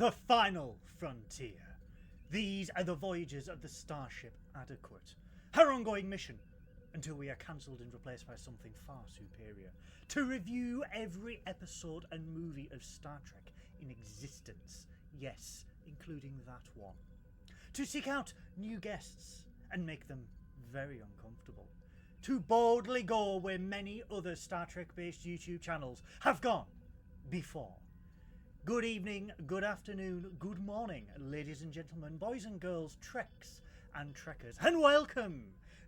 The final frontier. These are the voyages of the starship Adequate. Her ongoing mission, until we are cancelled and replaced by something far superior, to review every episode and movie of Star Trek in existence. Yes, including that one. To seek out new guests and make them very uncomfortable. To boldly go where many other Star Trek-based YouTube channels have gone before. Good evening, good afternoon, good morning, ladies and gentlemen, boys and girls, Treks and Trekkers, and welcome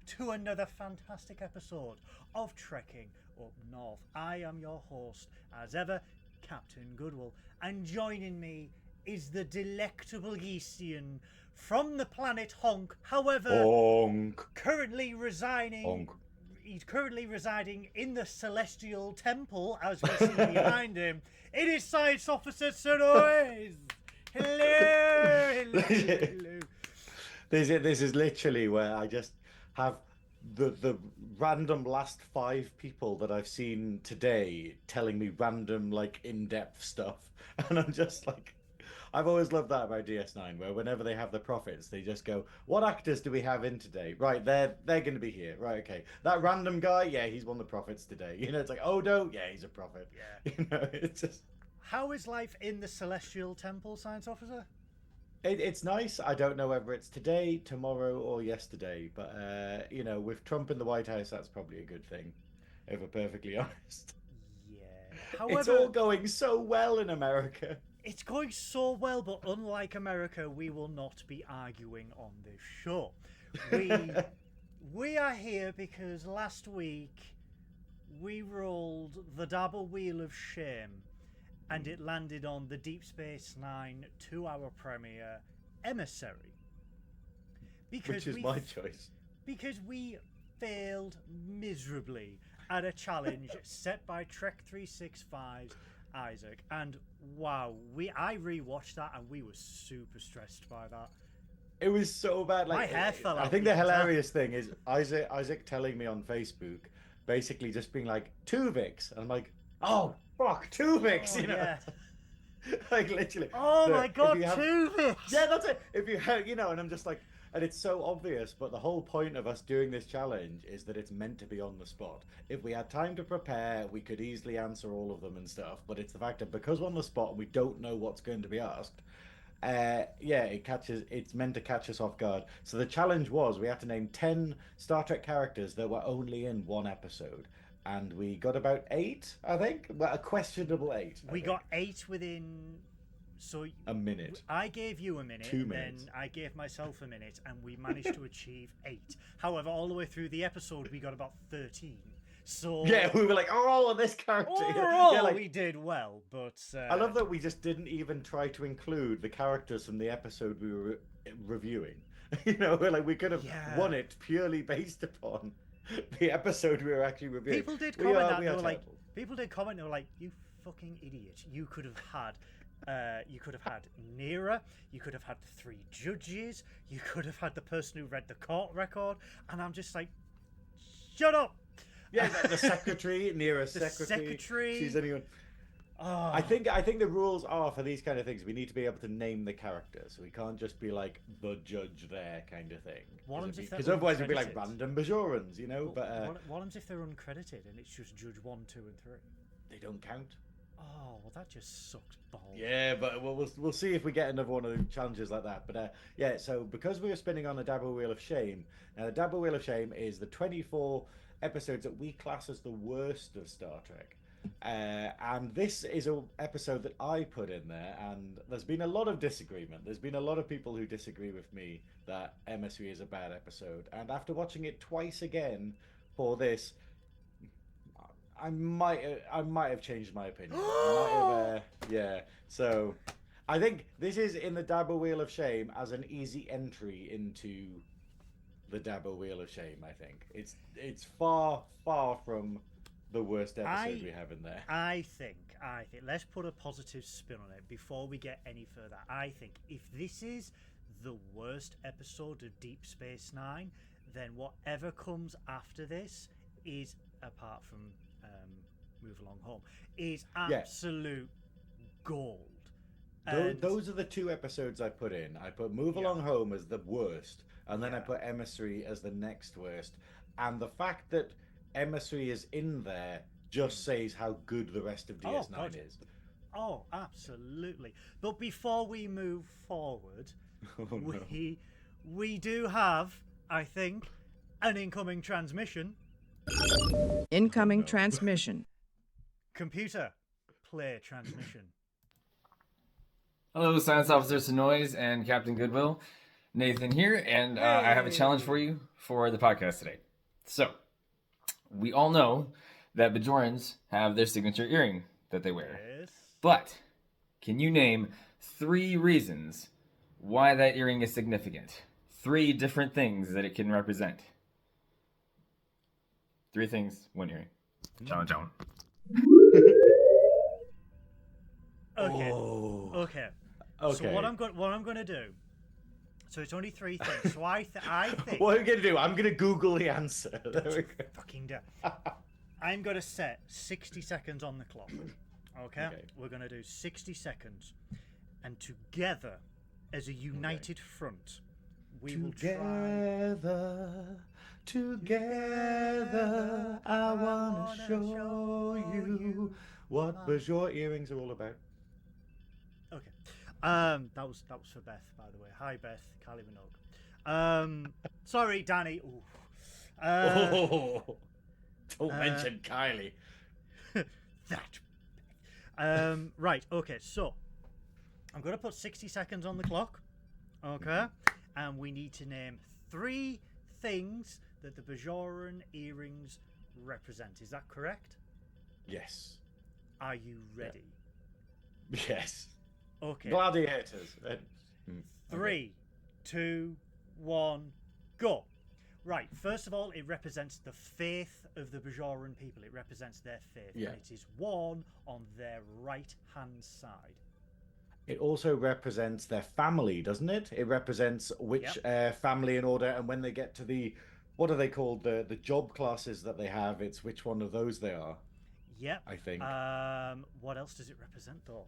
to another fantastic episode of Trekking Up North. I am your host, as ever, Captain Goodwill, and joining me is the delectable Geesian from the planet Honk, however, currently residing... Honk. He's currently residing in the Celestial Temple, as we see behind him. It is Science Officer Synoiz. Hello, hello. This is literally where I just have the random last 5 people that I've seen today telling me random, like, in-depth stuff. And I'm just like... I've always loved that about DS9, where whenever they have the prophets, they just go, what actors do we have in today? Right, they're going to be here. Right, okay. That random guy, yeah, he's one of the prophets today. You know, it's like, Odo, yeah, he's a prophet. Yeah. You know, it's just... How is life in the Celestial Temple, Science Officer? It's nice. I don't know whether it's today, tomorrow, or yesterday. But, you know, with Trump in the White House, that's probably a good thing, if we're perfectly honest. Yeah. However, it's all going so well in America. It's going so well, but unlike America, we will not be arguing on this show. We are here because last week we rolled the Dabo Wheel of Shame, and it landed on the Deep Space Nine 2-hour premiere, Emissary. Which is my choice. Because we failed miserably at a challenge set by Trek 365's Isaac, and wow, I rewatched that and we were super stressed by that. It was so bad. Like, my hair fell out. I think the hilarious thing is Isaac telling me on Facebook, basically just being like, Tuvix, and I'm like, oh fuck, Tuvix, you know. Yeah. Like literally. Oh my god, Tuvix. Yeah, that's it. If you have, you know, and I'm just like, and it's so obvious, but the whole point of us doing this challenge is that it's meant to be on the spot. If we had time to prepare, we could easily answer all of them and stuff, but it's the fact that because we're on the spot and we don't know what's going to be asked, yeah, it's meant to catch us off guard. So the challenge was we had to name 10 Star Trek characters that were only in one episode. And we got about 8, I think. Well, a questionable 8. We got 8 within... So a minute. I gave you a minute, 2 and minutes. then I gave myself a minute, and we managed to achieve 8. However, all the way through the episode, we got about 13. So yeah, we were like, oh, this character. Overall, yeah, like, we did well, but I love that we just didn't even try to include the characters from the episode we were reviewing. You know, like we could have won it purely based upon the episode we were actually reviewing. People did comment they were like, you fucking idiot. You could have had Nira, you could have had the 3 judges, you could have had the person who read the court record, and I'm just like, shut up. Yeah, the secretary, Nira's secretary. She's anyone. Oh. I think the rules are for these kind of things. We need to be able to name the characters. We can't just be like the judge there kind of thing. Because otherwise it'd be like random Bajorans, you know. Well, what happens if they're uncredited and it's just Judge 1, 2, and 3? They don't count. Oh, well, that just sucks balls. Yeah, but we'll see if we get another one of the challenges like that. But yeah, so because we were spinning on the Dabo Wheel of Shame, now the Dabo Wheel of Shame is the 24 episodes that we class as the worst of Star Trek. And this is an episode that I put in there, and there's been a lot of disagreement. There's been a lot of people who disagree with me that Emissary is a bad episode. And after watching it twice again for this, I might have changed my opinion. Yeah. So I think this is in the Dabo Wheel of Shame as an easy entry into the Dabo Wheel of Shame. I think it's far from the worst episode we have in there. I think let's put a positive spin on it before we get any further. I think if this is the worst episode of Deep Space Nine, then whatever comes after this is, apart from Move Along Home, is absolute gold. And Those are the two episodes I put in. I put Move Yeah. Along Home as the worst, and then I Yeah. put Emissary as the next worst. And the fact that Emissary is in there just says how good the rest of Oh DS9 God. is. Oh, absolutely. But before we move forward, Oh no. we do have, I think, an incoming transmission. Incoming Oh, no. transmission. Computer, play transmission. Hello, Science Officer Synoiz and Captain Goodwill. Nathan here, and I have a challenge for you for the podcast today. So, we all know that Bajorans have their signature earring that they wear. Yes. But, can you name 3 reasons why that earring is significant? 3 different things that it can represent. 3 things, 1 earring. Challenge on. Okay. Oh. Okay. Okay. So what I'm going to do. So it's only 3 things. So I think. What are we gonna do? I'm gonna Google the answer. There we go. Fucking do. I'm going to set 60 seconds on the clock. Okay? We're going to do 60 seconds. And together, as a united front, we will try. Together, I wanna show you what Bajor earrings are all about. Okay. That was for Beth, by the way. Hi, Beth. Kylie Minogue. Sorry, Danny. Ooh. Don't mention Kylie. That. Right. Okay. So, I'm going to put 60 seconds on the clock. Okay. And we need to name 3 things that the Bajoran earrings represent. Is that correct? Yes. Are you ready? Yes. Okay. Gladiators. 3, 2, 1, go. Right, first of all, it represents the faith of the Bajoran people. It represents their faith. Yeah. And it is worn on their right-hand side. It also represents their family, doesn't it? It represents which family in order, and when they get to the, what are they called? The job classes that they have, it's which one of those they are. Yep. I think. What else does it represent, though?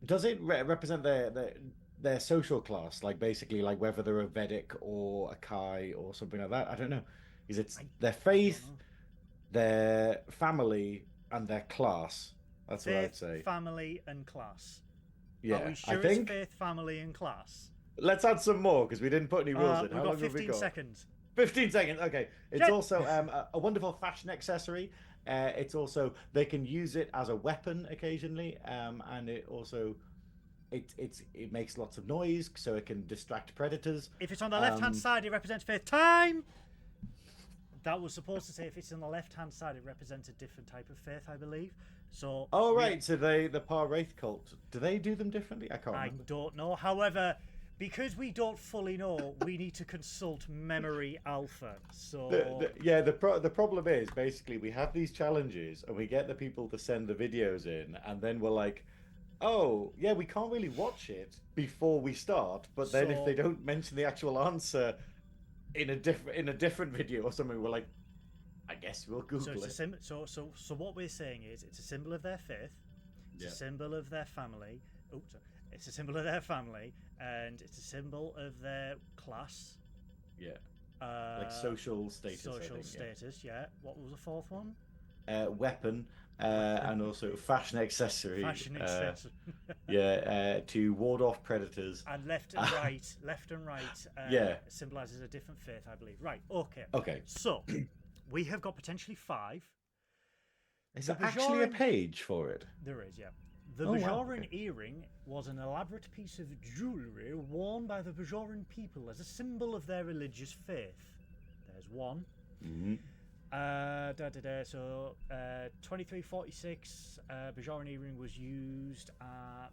Does it represent their social class, like basically like whether they're a Vedic or a Kai or something like that? I don't know. Is it their faith, their family, and their class? That's faith, what I'd say. Family, and class. Yeah, Are we sure I think. it's faith, family, and class? Let's add some more because we didn't put any rules in. We've How got long have we 15 got? seconds. 15 seconds. Okay. It's Yeah. also a wonderful fashion accessory. It's also they can use it as a weapon occasionally, and it also it makes lots of noise, so it can distract predators. If it's on the left-hand side, it represents faith. Time! That was supposed to say if it's on the left-hand side, it represents a different type of faith, I believe. So. Oh right, so the Par Wraith cult, do they do them differently? I can't remember. I don't know. However, because we don't fully know, we need to consult Memory Alpha. So. The problem is basically we have these challenges and we get the people to send the videos in, and then we're like, oh yeah, we can't really watch it before we start. But then if they don't mention the actual answer in a different video or something, we're like, I guess we'll Google it. So what we're saying is it's a symbol of their faith, it's a symbol of their family. It's a symbol of their family, and it's a symbol of their class. Yeah. Like social status. Social status. Yeah. What was the fourth one? Weapon. And also fashion accessory. Fashion accessory. To ward off predators. And left and right. Symbolizes a different faith, I believe. Right. Okay. Okay. So we have got potentially 5. Is there actually a page for it? There is, yeah. The Bajoran earring was an elaborate piece of jewellery worn by the Bajoran people as a symbol of their religious faith. There's one. Mm-hmm. So 2346, Bajoran earring was used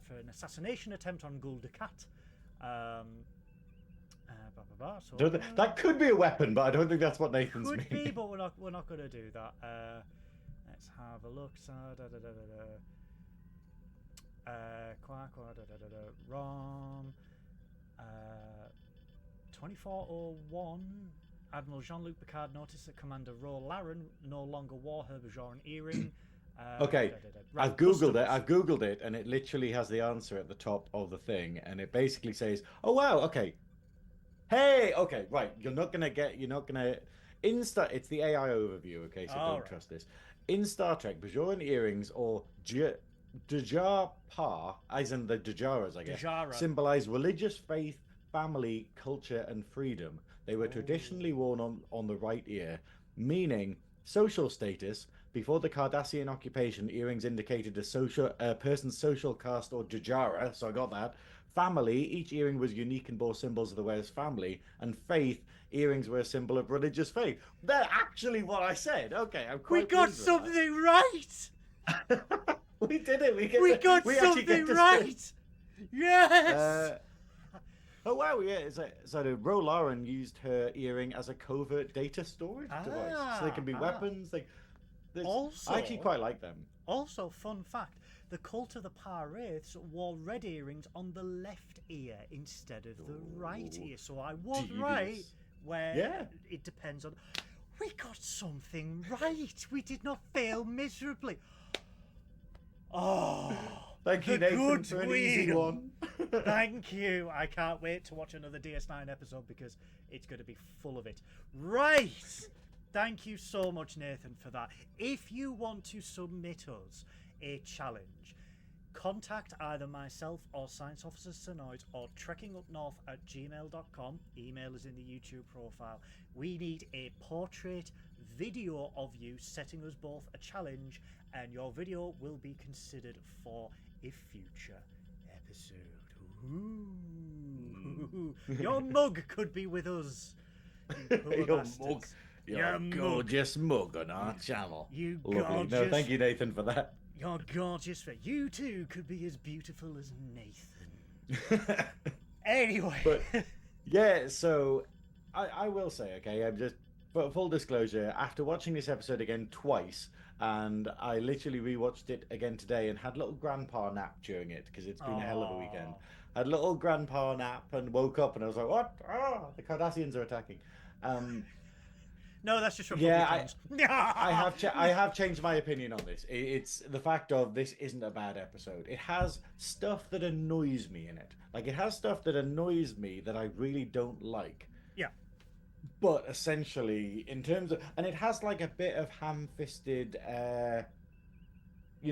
for an assassination attempt on Gul Dukat. So, that could be a weapon, but I don't think that's what Nathan's could meaning. be, but we're not going to do that. Let's have a look. Rom. 2401. Admiral Jean-Luc Picard noticed that Commander Ro Laren no longer wore her Bajoran earring Okay, Right, I've googled customs. it. I've googled it, and it literally has the answer at the top of the thing, and it basically says, "Oh wow, okay, hey, okay, right. You're not gonna It's the AI overview. Okay, so All don't right. trust this. In Star Trek, Bajoran earrings or Dajar Pa, as in the Dajaras, I guess, Dajara. symbolize religious faith, family, culture, and freedom. They were traditionally Oh. worn on the right ear, meaning social status. Before the Cardassian occupation, earrings indicated a person's social caste or Dajara, so I got that. Family, each earring was unique and bore symbols of the wearer's family. And faith, earrings were a symbol of religious faith. They're actually what I said. Okay, I'm We quite got pleased with something right. that. We did it. We got we actually something get to right. Yes. Oh wow, yeah. So the Rolaren used her earring as a covert data storage device, so they can be weapons. Also, I actually quite like them. Also, fun fact: the cult of the Par-Wraiths wore red earrings on the left ear instead of the right ear. So I was Devious. right. Where Yeah. it depends on. We got something right. We did not fail miserably. Oh, Thank you, the Nathan, for an easy Goodwill. one. Thank you. I can't wait to watch another DS9 episode because it's going to be full of it. Right. Thank you so much, Nathan, for that. If you want to submit us a challenge, contact either myself or Science Officer Synoiz or trekkingupnorth@gmail.com. Email is in the YouTube profile. We need a portrait video of you setting us both a challenge, and your video will be considered for a future episode. Ooh. Your mug could be with us. You poor Your bastards. mug. Your Your mug. gorgeous mug on our channel. You Lovely. gorgeous. No, thank you, Nathan, for that. You're gorgeous. You too could be as beautiful as Nathan. Anyway. But yeah, so I will say, okay, I'm just for full disclosure, after watching this episode again twice, and I literally rewatched it again today and had a little grandpa nap during it because it's been a hell of a weekend. Had a little grandpa nap and woke up and I was like, what? Oh, the Cardassians are attacking. No, that's just Yeah, Republicans. I have changed my opinion on this. It's the fact of this isn't a bad episode. It has stuff that annoys me in it. Like, it has stuff that annoys me that I really don't like. Yeah. But essentially, in terms of, and it has like a bit of ham-fisted, what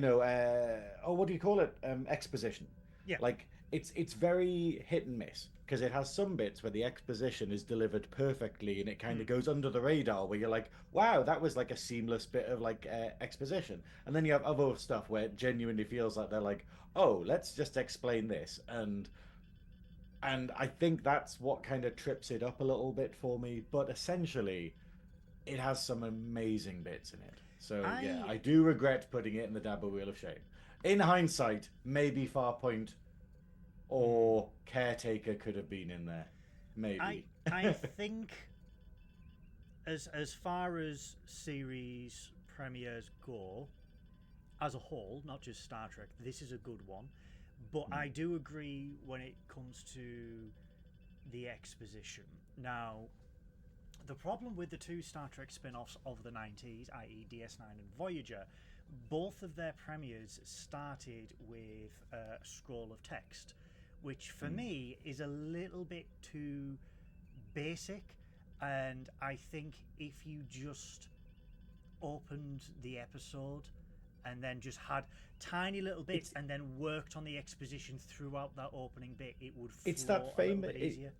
do you call it? Exposition. Yeah. Like, it's very hit and miss because it has some bits where the exposition is delivered perfectly and it kind of goes under the radar where you're like, wow, that was like a seamless bit of like exposition. And then you have other stuff where it genuinely feels like they're like, oh, let's just explain this. And I think that's what kind of trips it up a little bit for me. But essentially, it has some amazing bits in it. So yeah, I do regret putting it in the Dabo Wheel of Shame. In hindsight, maybe Farpoint or Caretaker could have been in there. Maybe. I think as far as series premieres go, as a whole, not just Star Trek, this is a good one. But I do agree when it comes to the exposition. Now, the problem with the two Star Trek spin-offs of the 90s, i.e. DS9 and Voyager, both of their premieres started with a scroll of text, which for me is a little bit too basic. And I think if you just opened the episode and then just had tiny little bits and then worked on the exposition throughout that opening bit, it would flow It's that a little bit easier.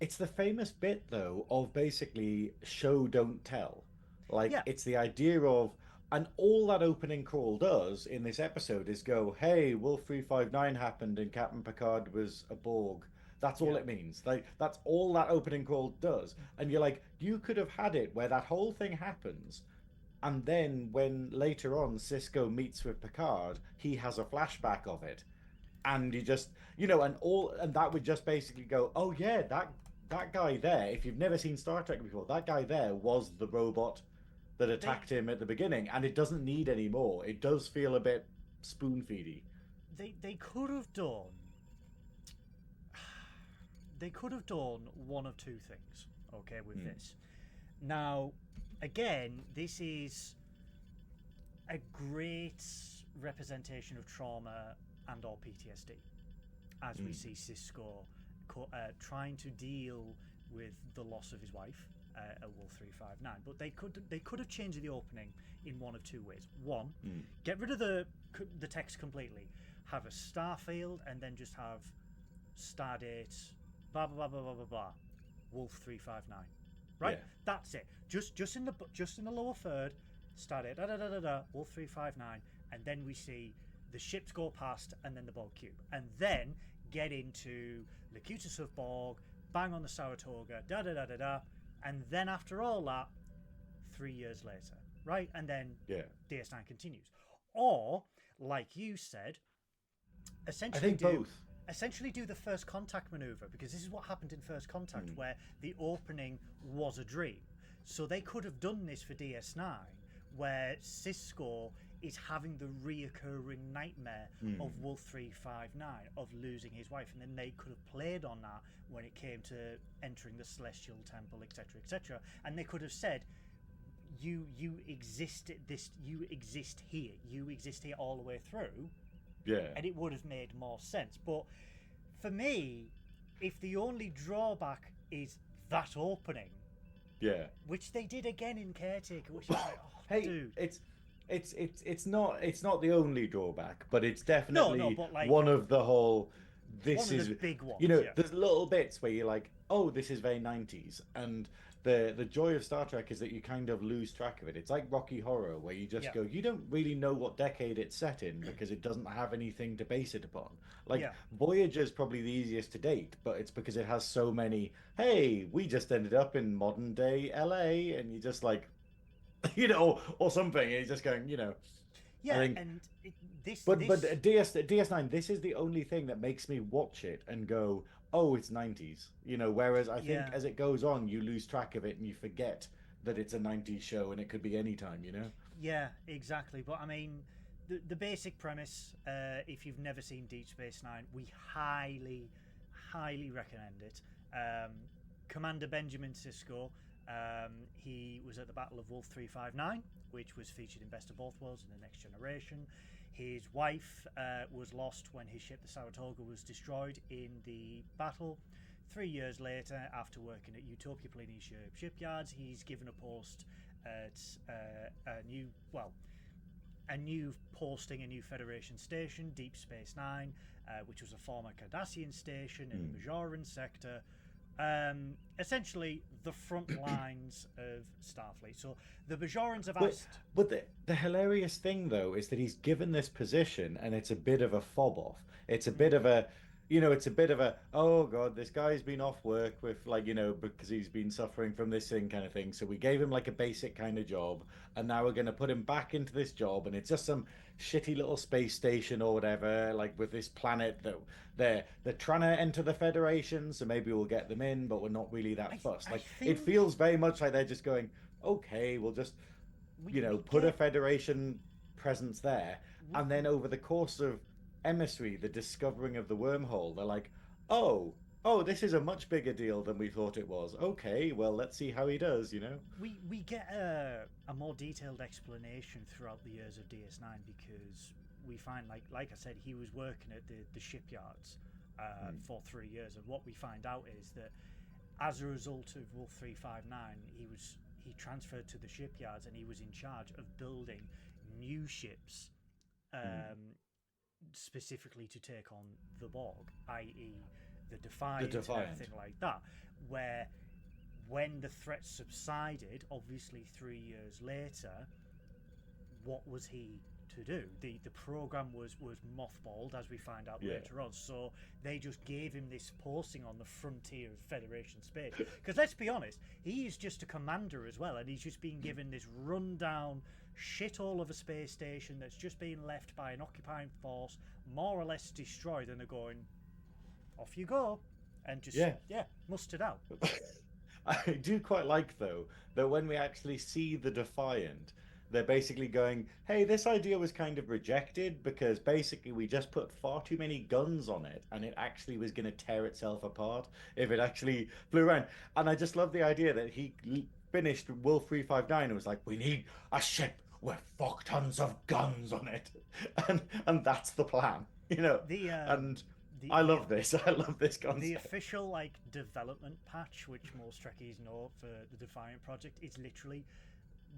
It's the famous bit though of basically show don't tell. Like it's the idea of, and all that opening crawl does in this episode is go, hey, Wolf 359 happened and Captain Picard was a Borg. That's all it means. Like that's all that opening crawl does. And you're like, you could have had it where that whole thing happens, and then when later on Cisco meets with Picard, he has a flashback of it. And you just, and that would just basically go, oh yeah, that guy there, if you've never seen Star Trek before, that guy there was the robot that attacked him at the beginning, and it doesn't need any more. It does feel a bit spoon-feedy. They could have done one of two things, okay, with this. Now, again, this is a great representation of trauma and or PTSD, as we see Cisco trying to deal with the loss of his wife at Wolf 359. But they could have changed the opening in one of two ways. One, get rid of the text completely, have a star field, and then just have Stardate, blah blah blah blah blah blah blah, Wolf 359. Right, that's it. Just in the lower third, Stardate da da da da da, Wolf 359, and then we see the ships go past, and then the Borg cube, and then get into Locutus of Borg, bang on the Saratoga, da da da da da, and then after all that, 3 years later, right, and then DS9 continues, or like you said, essentially essentially do the First Contact maneuver, because this is what happened in First Contact, where the opening was a dream. So they could have done this for DS9, where Cisco is having the reoccurring nightmare of Wolf 359, of losing his wife, and then they could have played on that when it came to entering the Celestial Temple, etc., etc. And they could have said, you exist here all the way through. Yeah. And it would have made more sense. But for me, if the only drawback is that opening, which they did again in Caretaker, which is like, hey, dude, it's not the only drawback, but it's definitely but like, one of the whole. This one is of the big ones. You know, there's little bits where you're like, oh, this is very 90s, and the joy of Star Trek is that you kind of lose track of it. It's like Rocky Horror, where you just go, you don't really know what decade it's set in because it doesn't have anything to base it upon. Like Voyager's probably the easiest to date, but it's because it has so many, hey, we just ended up in modern day LA, and you just like, you know, or something, and you're just going, you know. Yeah, think, and but DS9, this is the only thing that makes me watch it and go, oh, it's 90s, you know, whereas I think as it goes on, you lose track of it and you forget that it's a 90s show and it could be any time, you know? Yeah, exactly. But I mean, the basic premise, if you've never seen Deep Space Nine, we highly recommend it. Commander Benjamin Sisko, he was at the Battle of Wolf 359, which was featured in Best of Both Worlds and The Next Generation. His wife was lost when his ship, the Saratoga, was destroyed in the battle. 3 years later, after working at Utopia Pliny shipyards, he's given a post at a new posting, a new Federation station, Deep Space Nine, which was a former Cardassian station in the Bajoran sector. Essentially the front lines of Starfleet. So the Bajorans have asked. But the hilarious thing, though, is that he's given this position, and it's a bit of a fob off. It's a bit of a, you know, it's a bit of a, oh god, this guy's been off work with, like, you know, because he's been suffering from this thing kind of thing. So we gave him like a basic kind of job, and now we're going to put him back into this job, and it's just some shitty little space station or whatever, like with this planet that they're trying to enter the Federation, so maybe we'll get them in, but we're not really that fussed. Like, it feels very much like they're just going, okay, we'll just, you know, put a Federation presence there, and then over the course of Emissary, the discovering of the wormhole, they're like, oh, this is a much bigger deal than we thought it was. Okay, well, let's see how he does, you know? We get a more detailed explanation throughout the years of DS9, because we find, like I said, he was working at the shipyards for 3 years, and what we find out is that as a result of Wolf 359, he transferred to the shipyards, and he was in charge of building new ships specifically to take on the Borg, i.e. the Defiant, and everything like that, where when the threat subsided, obviously 3 years later, what was he to do? The program was mothballed, as we find out later on, so they just gave him this posting on the frontier of Federation space, because let's be honest, he is just a commander as well, and he's just been given this rundown shithole of a space station that's just been left by an occupying force, more or less destroyed, and they're going, off you go, and just mustered out. I do quite like, though, that when we actually see the Defiant, they're basically going, hey, this idea was kind of rejected because basically we just put far too many guns on it, and it actually was going to tear itself apart if it actually flew around. And I just love the idea that he finished Wolf 359 and was like, we need a ship with fuck tons of guns on it, and that's the plan, you know. And I love this. I love this concept. The official like development patch, which most Trekkies know for the Defiant project, is literally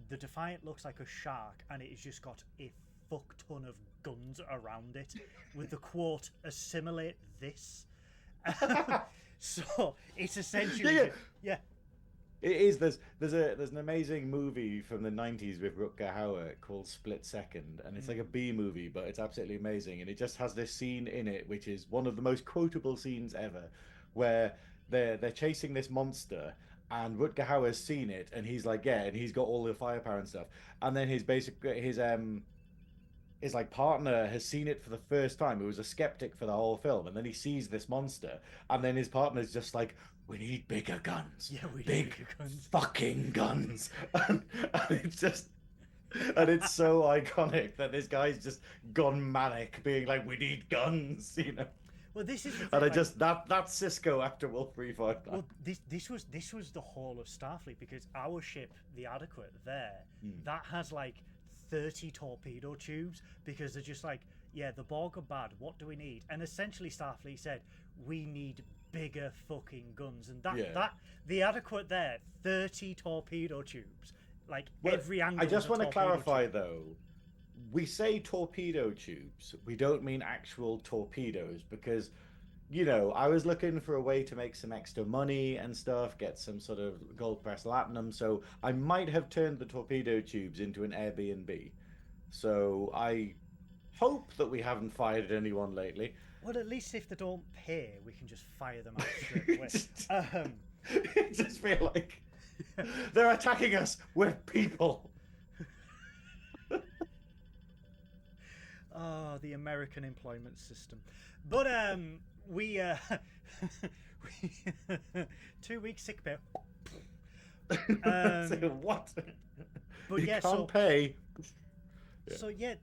the Defiant looks like a shark, and it has just got a fuck ton of guns around it, with the quote "assimilate this." So it's essentially yeah. It is. There's an amazing movie from the 90s with Rutger Hauer called Split Second, and it's like a B movie, but it's absolutely amazing. And it just has this scene in it, which is one of the most quotable scenes ever, where they're chasing this monster, and Rutger Hauer's seen it, and he's like, yeah, and he's got all the firepower and stuff. And then his like partner has seen it for the first time. He was a skeptic for the whole film, and then he sees this monster, and then his partner's just like, we need bigger guns. Yeah, we need bigger guns. Fucking guns. And it's just, and it's so iconic that this guy's just gone manic, being like, we need guns, you know. Well, this is the thing, and I just that's Cisco after Wolf 359. Well, this was the whole of Starfleet, because our ship, the Adequate, that has like 30 torpedo tubes, because they're just like, yeah, the Borg are bad. What do we need? And essentially, Starfleet said, we need bigger fucking guns, and that the Adequate 30 torpedo tubes, like every angle. I just want to clarify tube. though, we say torpedo tubes, we don't mean actual torpedoes, because, you know, I was looking for a way to make some extra money and stuff, get some sort of gold press latinum, so I might have turned the torpedo tubes into an Airbnb. So I hope that we haven't fired anyone lately. Well, at least if they don't pay, we can just fire them out straight away. I just feel like they're attacking us. We're people. Oh, the American employment system. But we 2 weeks sick pay. So what? But you yeah, can't pay. So yeah.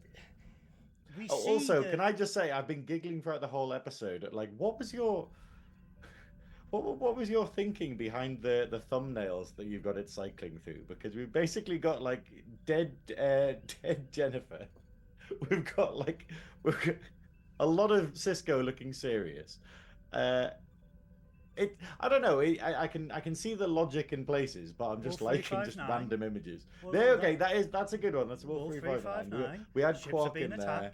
Also, can I just say, I've been giggling throughout the whole episode. Like, what was your thinking behind the thumbnails that you've got it cycling through? Because we've basically got like dead Jennifer. We've got a lot of Cisco looking serious. I don't know. I can see the logic in places, but I'm just liking just random images. Well, that's a good one. That's Wolf 359. We had Quark in there.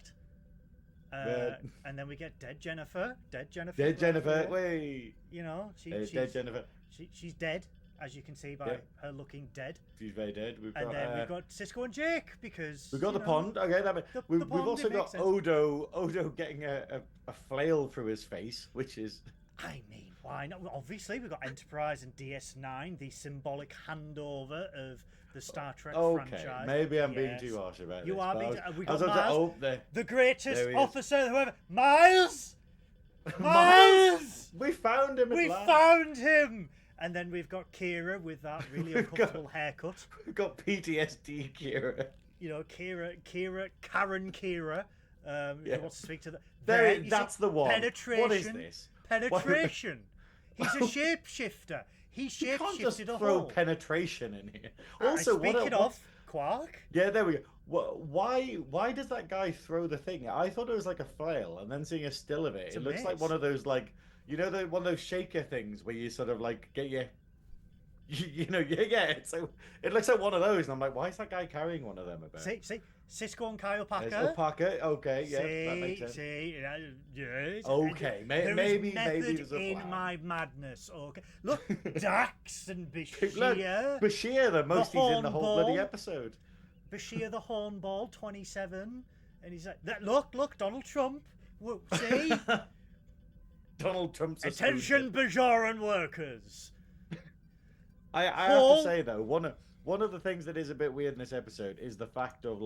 And then we get Dead Jennifer. Dead Jennifer. Wait. You know, Dead Jennifer. She's dead, as you can see by her looking dead. She's very dead. We've got Cisco and Jake, because we've got the pond. Okay, we've also got Odo getting a flail through his face, which is. I mean, why not? Obviously, we've got Enterprise and DS9, the symbolic handover of the Star Trek franchise. Maybe I'm being too harsh about you this. Are being. We got Miles, the greatest officer, whoever. Miles. We found him. We found him. And then we've got Kira with that really uncomfortable haircut. We've got PTSD Kira. You know, Karen Kira. Who wants to speak to the. That's the one. Penetration. What is this? Penetration. He's a shapeshifter. He shapeshifted you can't just a throw hole. penetration in here. Also, speaking of Quark. Yeah, there we go. Why does that guy throw the thing? I thought it was like a flail, and then seeing a still of it, it looks like one of those one of those shaker things where you sort of like get your. So it looks like one of those, and I'm like, why is that guy carrying one of them about? See, Cisco and Kyle Packer. There's Packer, okay, that makes sense. Okay, maybe there's a in plan. my madness. Okay, look, Dax and Bashir. Look, Bashir, the most he's in the whole bloody episode. Bashir the Hornball, 27, and he's like, look, Donald Trump. See, Donald Trump's attention, Bajoran workers. I have to say though, one of the things that is a bit weird in this episode is the fact of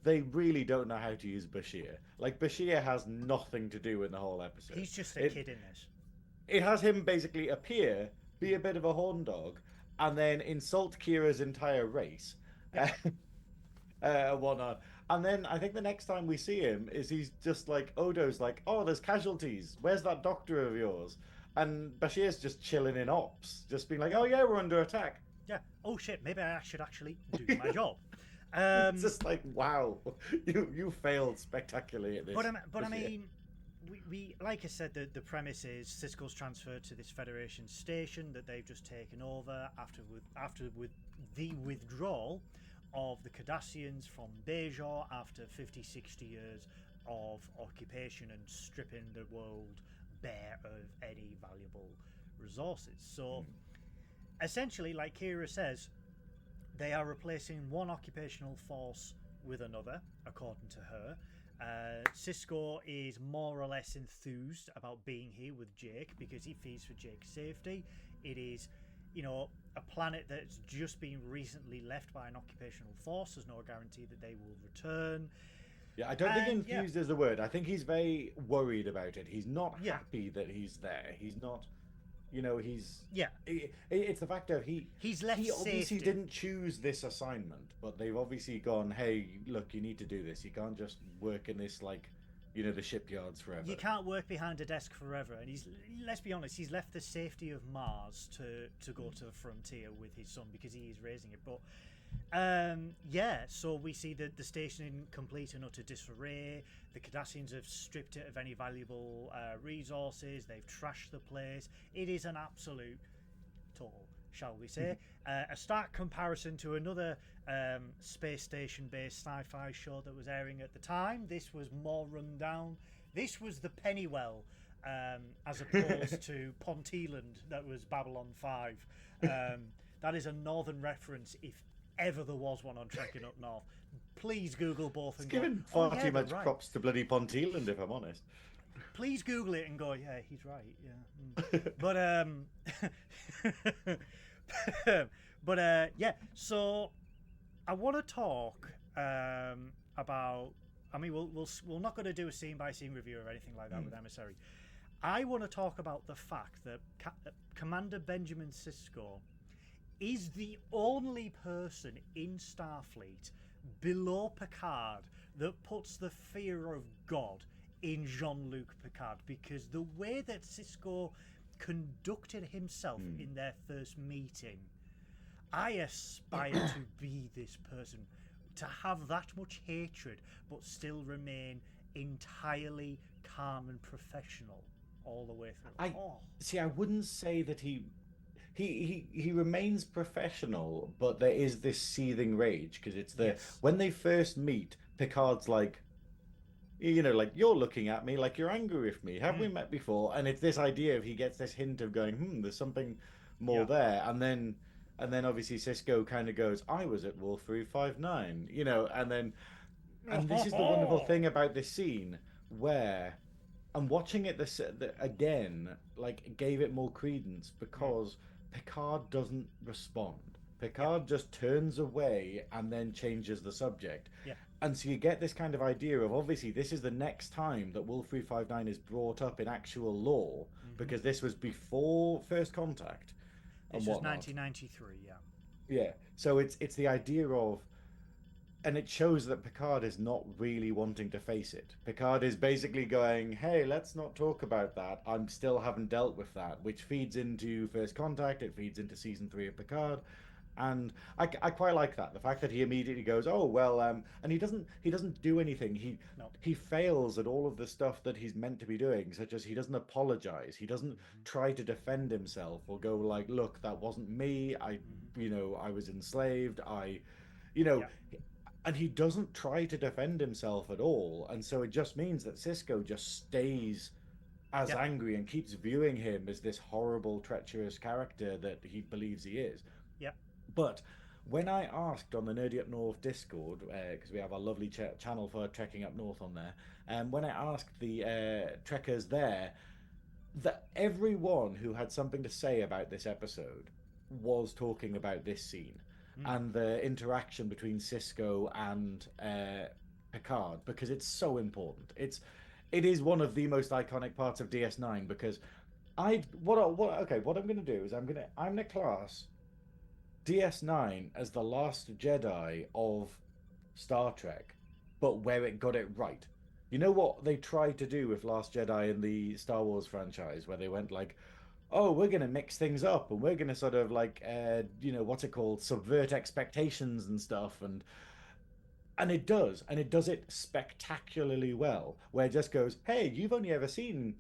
they really don't know how to use Bashir. Like Bashir has nothing to do in the whole episode. He's just a kid in this. It has him basically appear, be a bit of a horn dog, and then insult Kira's entire race. Whatnot. And then I think the next time we see him is he's just like Odo's like, oh, there's casualties. Where's that doctor of yours? And Bashir's just chilling in ops, just being like, oh yeah, we're under attack. Yeah. Oh shit, maybe I should actually do my job. It's just like, wow, you failed spectacularly at this. But I this year. mean, we like I said, the premise is Cisco's transferred to this Federation station that they've just taken over after the withdrawal of the Cardassians from Bajor after 50, 60 years of occupation and stripping the world bare of any valuable resources. So essentially, like Kira says, they are replacing one occupational force with another, according to her. Cisco is more or less enthused about being here with Jake because he feels for Jake's safety. It is, a planet that's just been recently left by an occupational force. There's no guarantee that they will return. Yeah, I don't think enthused is the word. I think he's very worried about it. He's not happy that he's there. He's not, he's... Yeah. It's the fact that he's left he obviously safety. didn't choose this assignment, but they've obviously gone, hey, look, you need to do this. You can't just work in this, the shipyards forever. You can't work behind a desk forever. And let's be honest, he's left the safety of Mars to go to the frontier with his son because he is raising it. But so we see the station in complete and utter disarray. The Cardassians have stripped it of any valuable resources. They've trashed the place. It is an absolute total, shall we say. A stark comparison to another space station based sci-fi show that was airing at the time. This was more run down. This was the Pennywell, as opposed to Ponteland that was Babylon 5. That is a northern reference if ever there was one on Trekkin Up North. Please Google both and it's given go, far too much props to bloody Ponteland, if I'm honest. Please Google it and go, yeah, he's right. Yeah. But so I want to talk about. I mean, we're not going to do a scene by scene review or anything like that with Emissary. I want to talk about the fact that Commander Benjamin Sisko is the only person in Starfleet below Picard that puts the fear of God in Jean-Luc Picard, because the way that Sisko conducted himself in their first meeting, I aspire to be this person, to have that much hatred but still remain entirely calm and professional all the way through. See, I wouldn't say that he remains professional, but there is this seething rage because it's when they first meet, Picard's like, you're looking at me like you're angry with me. Have we met before? And it's this idea of he gets this hint of going, there's something more there, and then obviously Sisko kind of goes, I was at Wolf 359, and this is the wonderful thing about this scene where I'm watching it again, gave it more credence because Picard doesn't respond. Picard just turns away and then changes the subject. Yeah. And so you get this kind of idea of, obviously, this is the next time that Wolf 359 is brought up in actual lore, because this was before First Contact. This was 1993, yeah. Yeah, so it's the idea of, and it shows that Picard is not really wanting to face it. Picard is basically going, hey, let's not talk about that. I still haven't dealt with that, which feeds into First Contact. It feeds into season 3 of Picard. And I quite like that. The fact that he immediately goes, oh, well, and he doesn't do anything. He fails at all of the stuff that he's meant to be doing, such as he doesn't apologize. He doesn't try to defend himself or go like, look, that wasn't me. I was enslaved. And he doesn't try to defend himself at all. And so it just means that Sisko just stays as angry and keeps viewing him as this horrible, treacherous character that he believes he is. Yeah. But when I asked on the Nerdy Up North Discord, because we have our lovely channel for Trekking Up North on there, when I asked the trekkers there, that everyone who had something to say about this episode was talking about this scene and the interaction between Sisko and Picard, because it's so important. It is one of the most iconic parts of DS9, because what I'm going to do is I'm going to class DS9 as the last Jedi of Star Trek, but where it got it right. You know what they tried to do with Last Jedi in the Star Wars franchise, where they went like, oh, we're going to mix things up and we're going to sort of like, what's it called? Subvert expectations and stuff. And And it does, and it does it spectacularly well, where it just goes, hey, you've only ever seen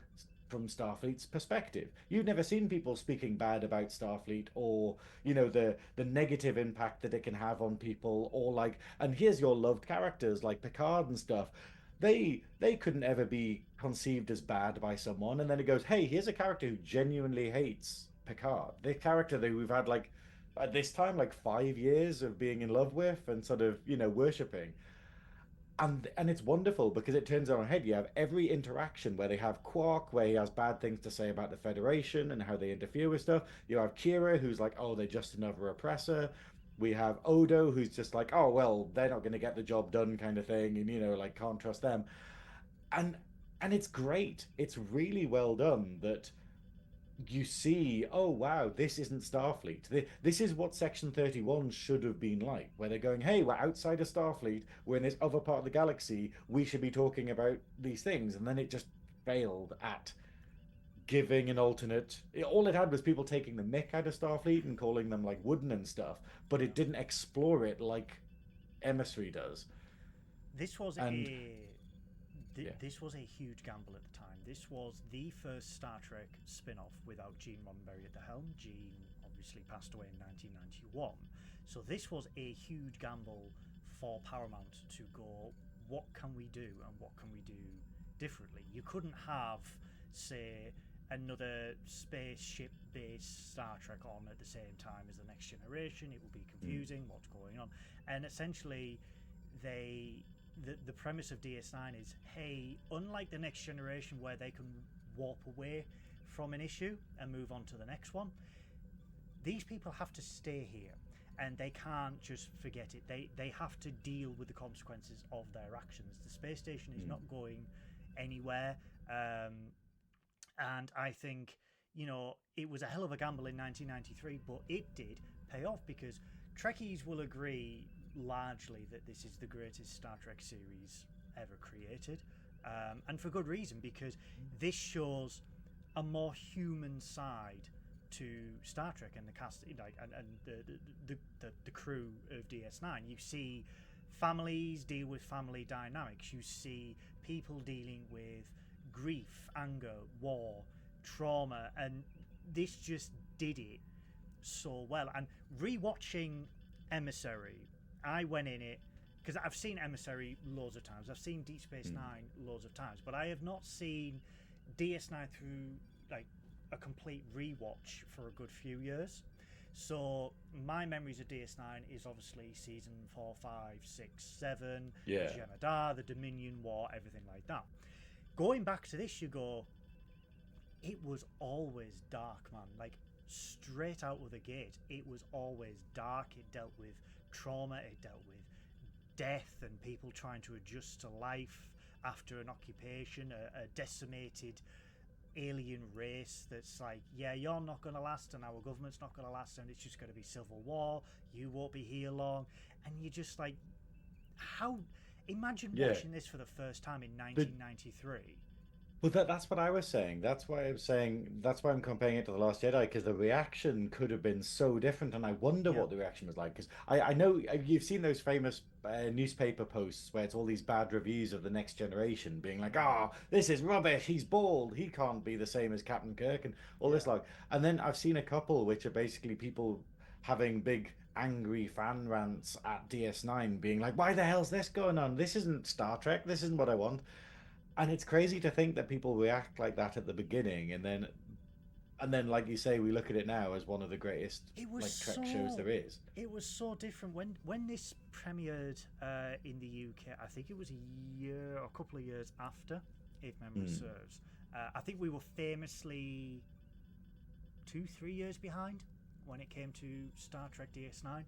from Starfleet's perspective. You've never seen people speaking bad about Starfleet, or, the negative impact that it can have on people, or like, and here's your loved characters like Picard and stuff. They couldn't ever be conceived as bad by someone, and then it goes, hey, here's a character who genuinely hates Picard. The character that we've had like at this time like 5 years of being in love with and sort of worshipping, and it's wonderful because it turns on its head. You have every interaction where they have Quark, where he has bad things to say about the Federation and how they interfere with stuff. You have Kira, who's like, oh, they're just another oppressor. We have Odo, who's just like, oh well, they're not going to get the job done, kind of thing, and like can't trust them. And it's great. It's really well done that you see, oh wow, this isn't Starfleet. This is what Section 31 should have been like, where they're going, hey, we're outside of Starfleet, we're in this other part of the galaxy, we should be talking about these things. And then it just failed at giving an alternate. All it had was people taking the mick out of Starfleet and calling them like wooden and stuff, but it didn't explore it like Emissary does. This was And this was a huge gamble at the time. This was the first Star Trek spin-off without Gene Roddenberry at the helm. Gene obviously passed away in 1991. So this was a huge gamble for Paramount to go, what can we do and what can we do differently? You couldn't have, say, another spaceship-based Star Trek on at the same time as The Next Generation. It would be confusing, what's going on. And essentially, the premise of DS9 is, hey, unlike The Next Generation where they can warp away from an issue and move on to the next one, these people have to stay here and they can't just forget it. They have to deal with the consequences of their actions. The space station is not going anywhere, and I think it was a hell of a gamble in 1993, but it did pay off because Trekkies will agree largely that this is the greatest Star Trek series ever created, and for good reason, because this shows a more human side to Star Trek and the cast, and the crew of DS9. You see families deal with family dynamics. You see people dealing with grief, anger, war, trauma, and this just did it so well. And rewatching Emissary, I went in it because I've seen Emissary loads of times. I've seen Deep Space Nine loads of times, but I have not seen DS9 through like a complete rewatch for a good few years. So my memories of DS9 is obviously season 4, 5, 6, 7, Jem'Hadar, the Dominion War, everything like that. Going back to this, you go, it was always dark, man. Like straight out of the gate, it was always dark. It dealt with trauma, it dealt with death and people trying to adjust to life after an occupation, a decimated alien race that's like, yeah, you're not going to last and our government's not going to last and it's just going to be civil war, you won't be here long. And you just like, how, imagine watching this for the first time in 1993. Well, that's what I was saying. That's why I'm comparing it to The Last Jedi, because the reaction could have been so different, and I wonder what the reaction was like. Because I know you've seen those famous newspaper posts where it's all these bad reviews of The Next Generation, being like, "Oh, this is rubbish. He's bald. He can't be the same as Captain Kirk," and all this like. And then I've seen a couple which are basically people having big angry fan rants at DS9, being like, "Why the hell's this going on? This isn't Star Trek. This isn't what I want." And it's crazy to think that people react like that at the beginning, and then, like you say, we look at it now as one of the greatest Trek shows there is. It was so different when this premiered in the UK. I think it was a couple of years after, if memory serves. I think we were famously 2-3 years behind when it came to Star Trek DS9.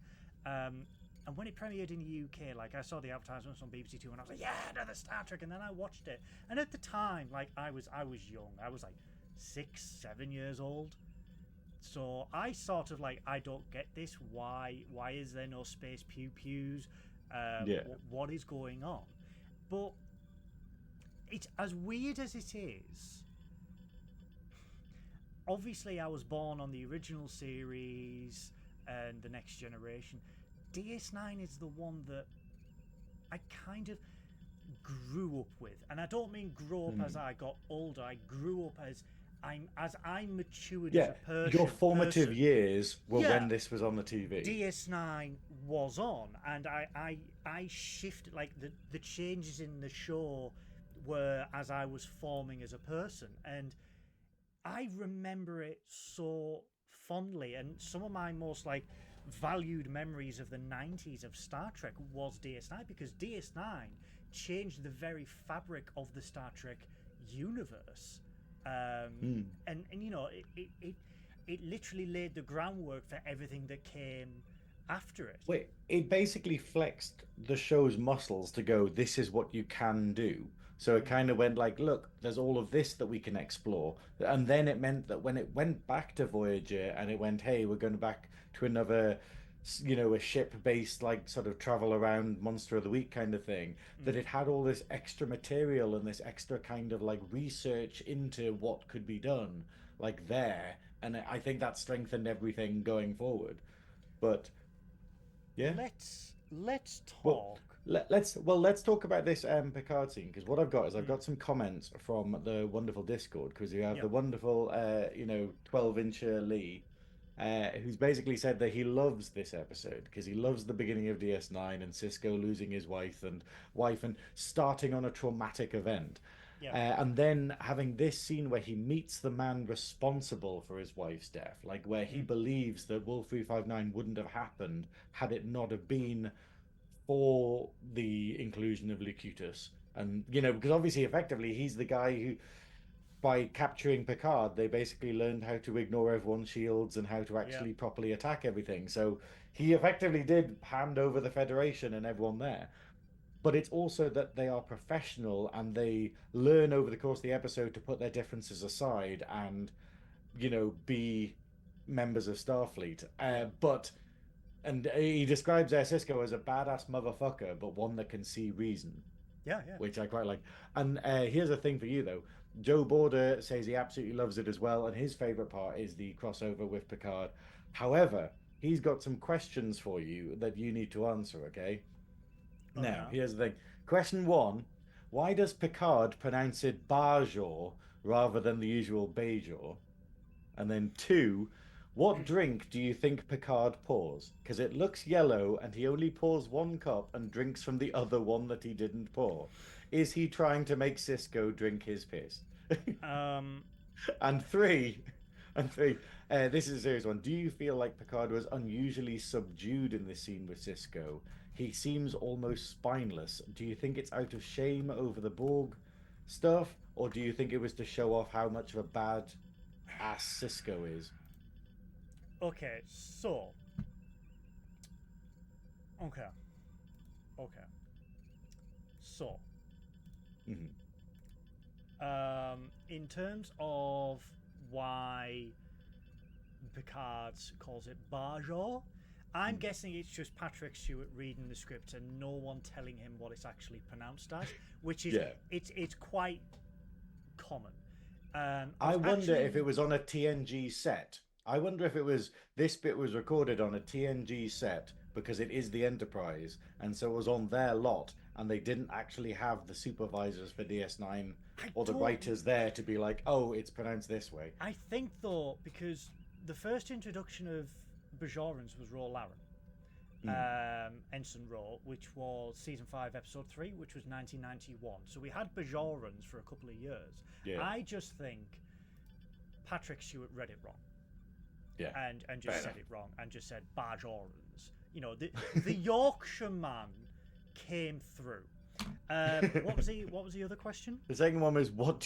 And when it premiered in the UK, like I saw the advertisements on BBC Two, and I was like, "Yeah, another Star Trek." And then I watched it, and at the time, like I was young. I was like 6-7 years old, so I sort of like, I don't get this. Why is there no space pew pews? What is going on? But it's as weird as it is. Obviously, I was born on the original series and The Next Generation. DS9 is the one that I kind of grew up with. And I don't mean grow up as I got older. I grew up as I matured as a person. Your formative years were when this was on the TV. DS9 was on, and I shifted, like the changes in the show were as I was forming as a person, and I remember it so fondly. And some of my most like valued memories of the 90s of Star Trek was DS9, because DS9 changed the very fabric of the Star Trek universe. And you know, it literally laid the groundwork for everything that came after it. Wait, it basically flexed the show's muscles to go, this is what you can do. So it kind of went like, look, there's all of this that we can explore. And then it meant that when it went back to Voyager and it went, hey, we're going back to another, you know, a ship-based, like, sort of travel around Monster of the Week kind of thing, that it had all this extra material and this extra kind of, like, research into what could be done, like, there. And I think that strengthened everything going forward. But, yeah. Let's talk. Let's talk about this Picard scene, because what I've got is I've got some comments from the wonderful Discord, because you have the wonderful, 12-incher Lee, who's basically said that he loves this episode because he loves the beginning of DS9 and Sisko losing his wife and starting on a traumatic event. And then having this scene where he meets the man responsible for his wife's death, like where he believes that Wolf 359 wouldn't have happened had it not have been for the inclusion of Locutus. And, you know, because obviously effectively he's the guy who, by capturing Picard, they basically learned how to ignore everyone's shields and how to actually properly attack everything. So he effectively did hand over the Federation and everyone there. But it's also that they are professional and they learn over the course of the episode to put their differences aside and, you know, be members of Starfleet. And he describes Sisko as a badass motherfucker, but one that can see reason. Yeah. Which I quite like. And here's a thing for you, though. Joe Border says he absolutely loves it as well, and his favourite part is the crossover with Picard. However, he's got some questions for you that you need to answer, okay? Now, here's the thing. Question 1. Why does Picard pronounce it Bajor rather than the usual Bajor? And then 2. What drink do you think Picard pours? Because it looks yellow and he only pours one cup and drinks from the other one that he didn't pour. Is he trying to make Sisko drink his piss? And three, this is a serious one. Do you feel like Picard was unusually subdued in this scene with Sisko? He seems almost spineless. Do you think it's out of shame over the Borg stuff? Or do you think it was to show off how much of a bad ass Sisko is? Okay, so... Okay. So... in terms of why Picard calls it Bajor, I'm guessing it's just Patrick Stewart reading the script and no one telling him what it's actually pronounced as, which is it's quite common. I wonder if it was on a TNG set. I wonder if it was this bit was recorded on a TNG set because it is the Enterprise, and so it was on their lot, and they didn't actually have the supervisors for DS9 or the writers there to be like, oh, it's pronounced this way. I think though, because the first introduction of Bajorans was Ro Laren, Ensign Ro, which was season 5, episode 3, which was 1991. So we had Bajorans for a couple of years. Yeah. I just think Patrick Stewart read it wrong. Yeah. And just said it wrong and just said Bajorans. You know, the Yorkshire man came through. What was the other question? The second one was what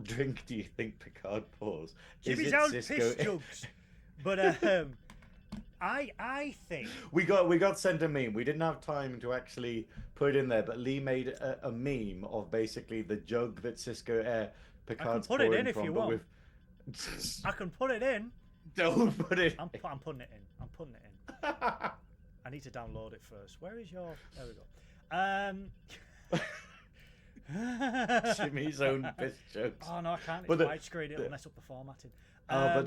drink do you think Picard pours? Jimmy's out piss jugs. But I think we got sent a meme. We didn't have time to actually put it in there, but Lee made a meme of basically the jug that Picard's pouring from. I can put it in if you want. I can put it in. Don't put it. I'm putting it in. I'm putting it in. I need to download it first. Where is your? There we go. Jimmy's own piss jokes. Oh no, I can't. It's widescreen. It'll mess up the formatting. But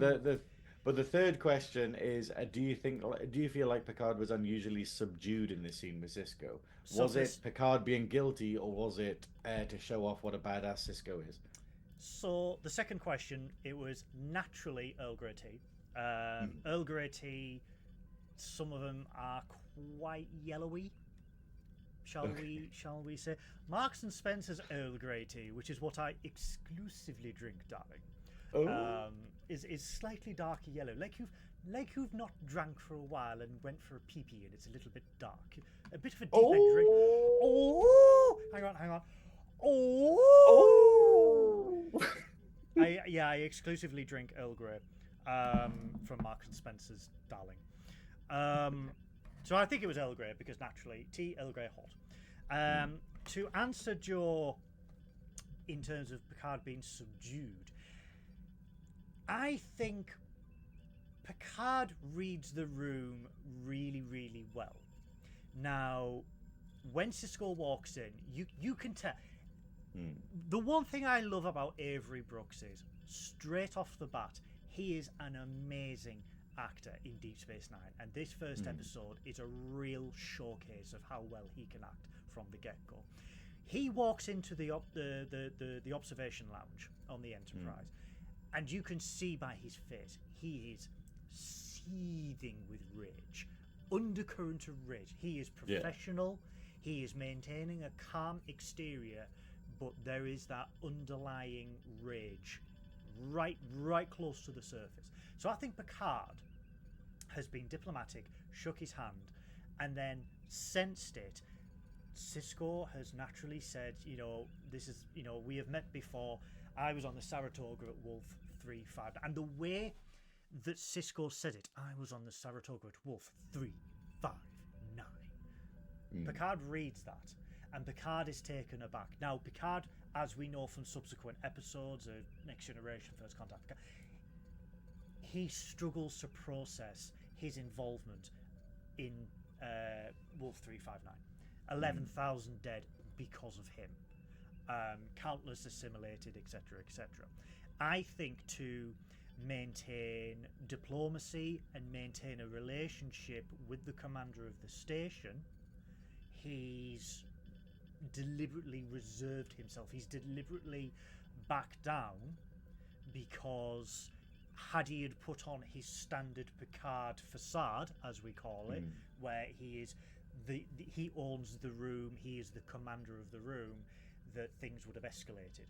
But the third question is: do you feel like Picard was unusually subdued in this scene with Cisco? So Was it Picard being guilty, or was it to show off what a badass Cisco is? So the second question, it was naturally Earl Grey tea. Earl Grey tea, some of them are quite yellowy. Shall we say? Marks and Spencer's Earl Grey tea, which is what I exclusively drink, darling, is slightly darker yellow, like you've not drank for a while and went for a pee-pee and it's a little bit dark, a bit of a deep end drink. Oh, hang on. I exclusively drink Earl Grey from Marks and Spencer's, darling. So I think it was Earl Grey because naturally tea, Earl Grey, hot. To answer Joe in terms of Picard being subdued, I think Picard reads the room really, really well. Now, when Cisco walks in, you can tell. The one thing I love about Avery Brooks is, straight off the bat, he is an amazing actor in Deep Space Nine, and this first episode is a real showcase of how well he can act from the get-go. He walks into the observation lounge on the Enterprise, and you can see by his face he is seething with rage, undercurrent of rage. He is professional. He is maintaining a calm exterior, but there is that underlying rage right close to the surface. So I think Picard has been diplomatic, shook his hand, and then sensed it. Cisco has naturally said, this is, we have met before. I was on the Saratoga at Wolf 359. And the way that Cisco said it, I was on the Saratoga at Wolf 359. Picard reads that, and Picard is taken aback. Now, Picard, as we know from subsequent episodes of Next Generation, First Contact, he struggles to process his involvement in Wolf 359. 11,000 dead because of him. Countless assimilated, etc., etc. I think to maintain diplomacy and maintain a relationship with the commander of the station, he's deliberately reserved himself. He's deliberately backed down, because had he had put on his standard Picard facade, as we call it, where he is he owns the room, he is the commander of the room, that things would have escalated,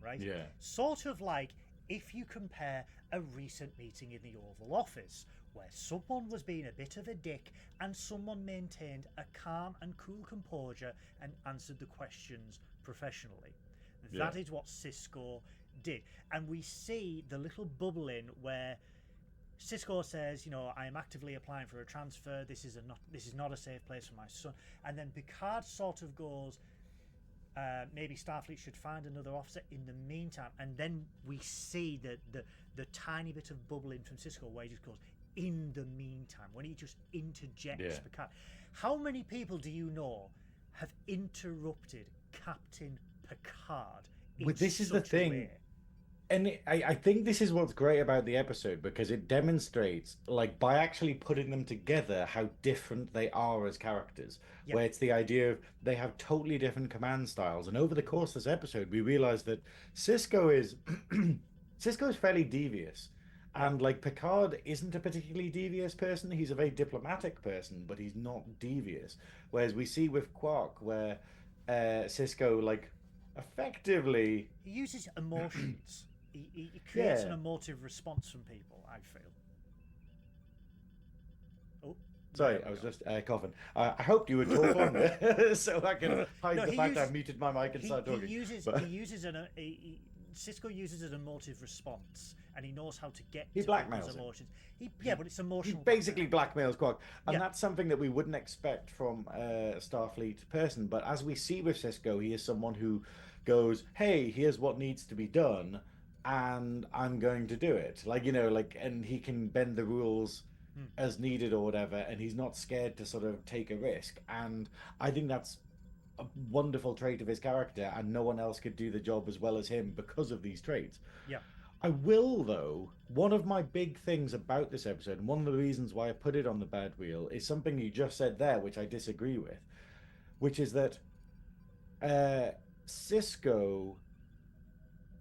right? Yeah. Sort of like if you compare a recent meeting in the Oval Office where someone was being a bit of a dick and someone maintained a calm and cool composure and answered the questions professionally. That is what Cisco did. And we see the little bubbling where Cisco says, I am actively applying for a transfer. This is not a safe place for my son. And then Picard sort of goes, maybe Starfleet should find another officer in the meantime. And then we see the tiny bit of bubbling from Cisco where he just goes, in the meantime, when he just interjects Picard. How many people do you know have interrupted Captain Picard in this is the such a thing. way? And I think this is what's great about the episode, because it demonstrates, like, by actually putting them together, how different they are as characters. Where it's the idea of they have totally different command styles. And over the course of this episode, we realize that Cisco is fairly devious. And, like, Picard isn't a particularly devious person. He's a very diplomatic person, but he's not devious. Whereas we see with Quark, where Cisco, like, effectively... He uses emotions. He creates an emotive response from people, I feel. Oh, sorry, I was just coughing. I hoped you would talk on there so I can hide the fact I've muted my mic and start talking. Cisco uses an emotive response, and he knows how to get he to blackmails those emotions. But it's emotional. He basically blackmails Quark, and that's something that we wouldn't expect from a Starfleet person. But as we see with Cisco, he is someone who goes, "Hey, here's what needs to be done, and I'm going to do it." And he can bend the rules as needed or whatever, and he's not scared to sort of take a risk. And I think that's a wonderful trait of his character, and no one else could do the job as well as him because of these traits. I will, though. One of my big things about this episode, and one of the reasons why I put it on the bad wheel, is something you just said there, which I disagree with, which is that Cisco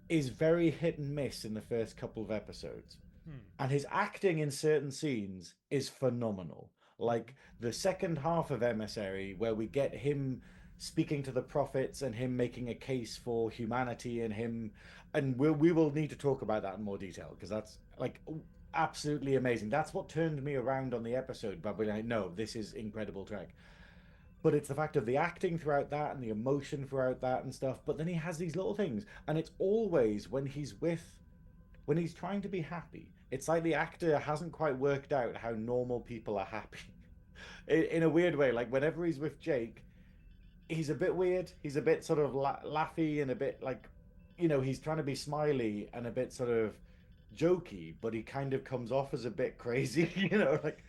is very hit and miss in the first couple of episodes. And his acting in certain scenes is phenomenal. Like the second half of Emissary, where we get him speaking to the prophets and him making a case for humanity and him, and we will need to talk about that in more detail because that's like absolutely amazing. That's what turned me around on the episode. But being like, no, this is incredible Trek. But it's the fact of the acting throughout that and the emotion throughout that and stuff. But then he has these little things, and it's always when he's trying to be happy. It's like the actor hasn't quite worked out how normal people are happy. In a weird way, like whenever he's with Jake, he's a bit weird. He's a bit sort of laughy and a bit like, he's trying to be smiley and a bit sort of jokey, but he kind of comes off as a bit crazy, like.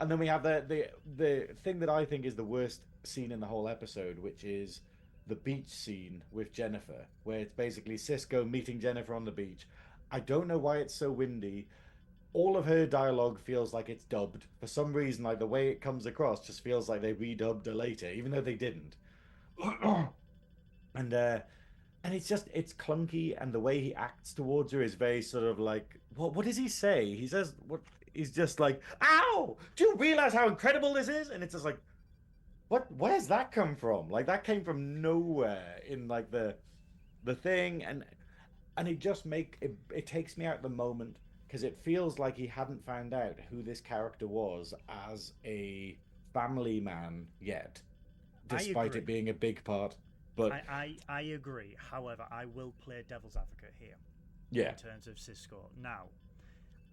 And then we have the thing that I think is the worst scene in the whole episode, which is the beach scene with Jennifer, where it's basically Cisco meeting Jennifer on the beach. I don't know why it's so windy. All of her dialogue feels like it's dubbed. For some reason, like the way it comes across just feels like they redubbed her later, even though they didn't. And it's clunky, and the way he acts towards her is very sort of like, what does he say? He says, he's just like, ow! Do you realize how incredible this is? And it's just like, where's that come from? Like that came from nowhere in like the thing, and it just it takes me out the moment because it feels like he hadn't found out who this character was as a family man yet, despite it being a big part. But I agree. However, I will play devil's advocate here. Yeah. In terms of Cisco. Now,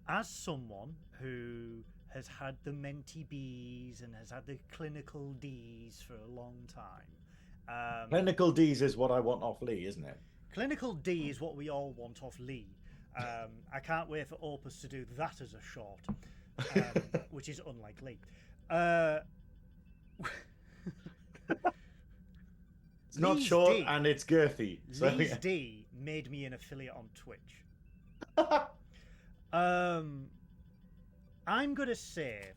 as someone who has had the Menti Bs and has had the clinical Ds for a long time. Clinical Ds is what I want off Lee, isn't it? Clinical D is what we all want off Lee. I can't wait for Opus to do that as a short, which is unlike Lee. It's not short D, and it's girthy. So, Lee's D made me an affiliate on Twitch. I'm gonna say,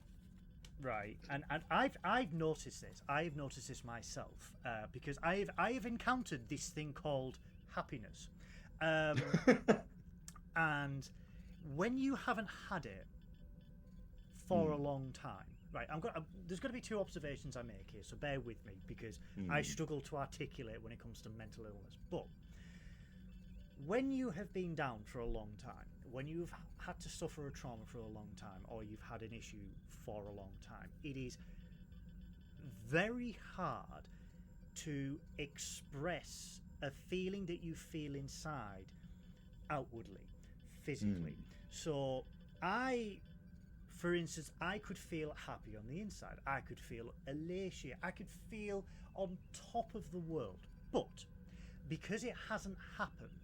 right, and I've noticed this. I've noticed this myself because I've encountered this thing called happiness, and when you haven't had it for a long time, right? There's going to be two observations I make here, so bear with me because I struggle to articulate when it comes to mental illness. But when you have been down for a long time, when you've had to suffer a trauma for a long time, or you've had an issue for a long time, it is very hard to express a feeling that you feel inside outwardly, physically. So for instance, I could feel happy on the inside. I could feel elation. I could feel on top of the world. But because it hasn't happened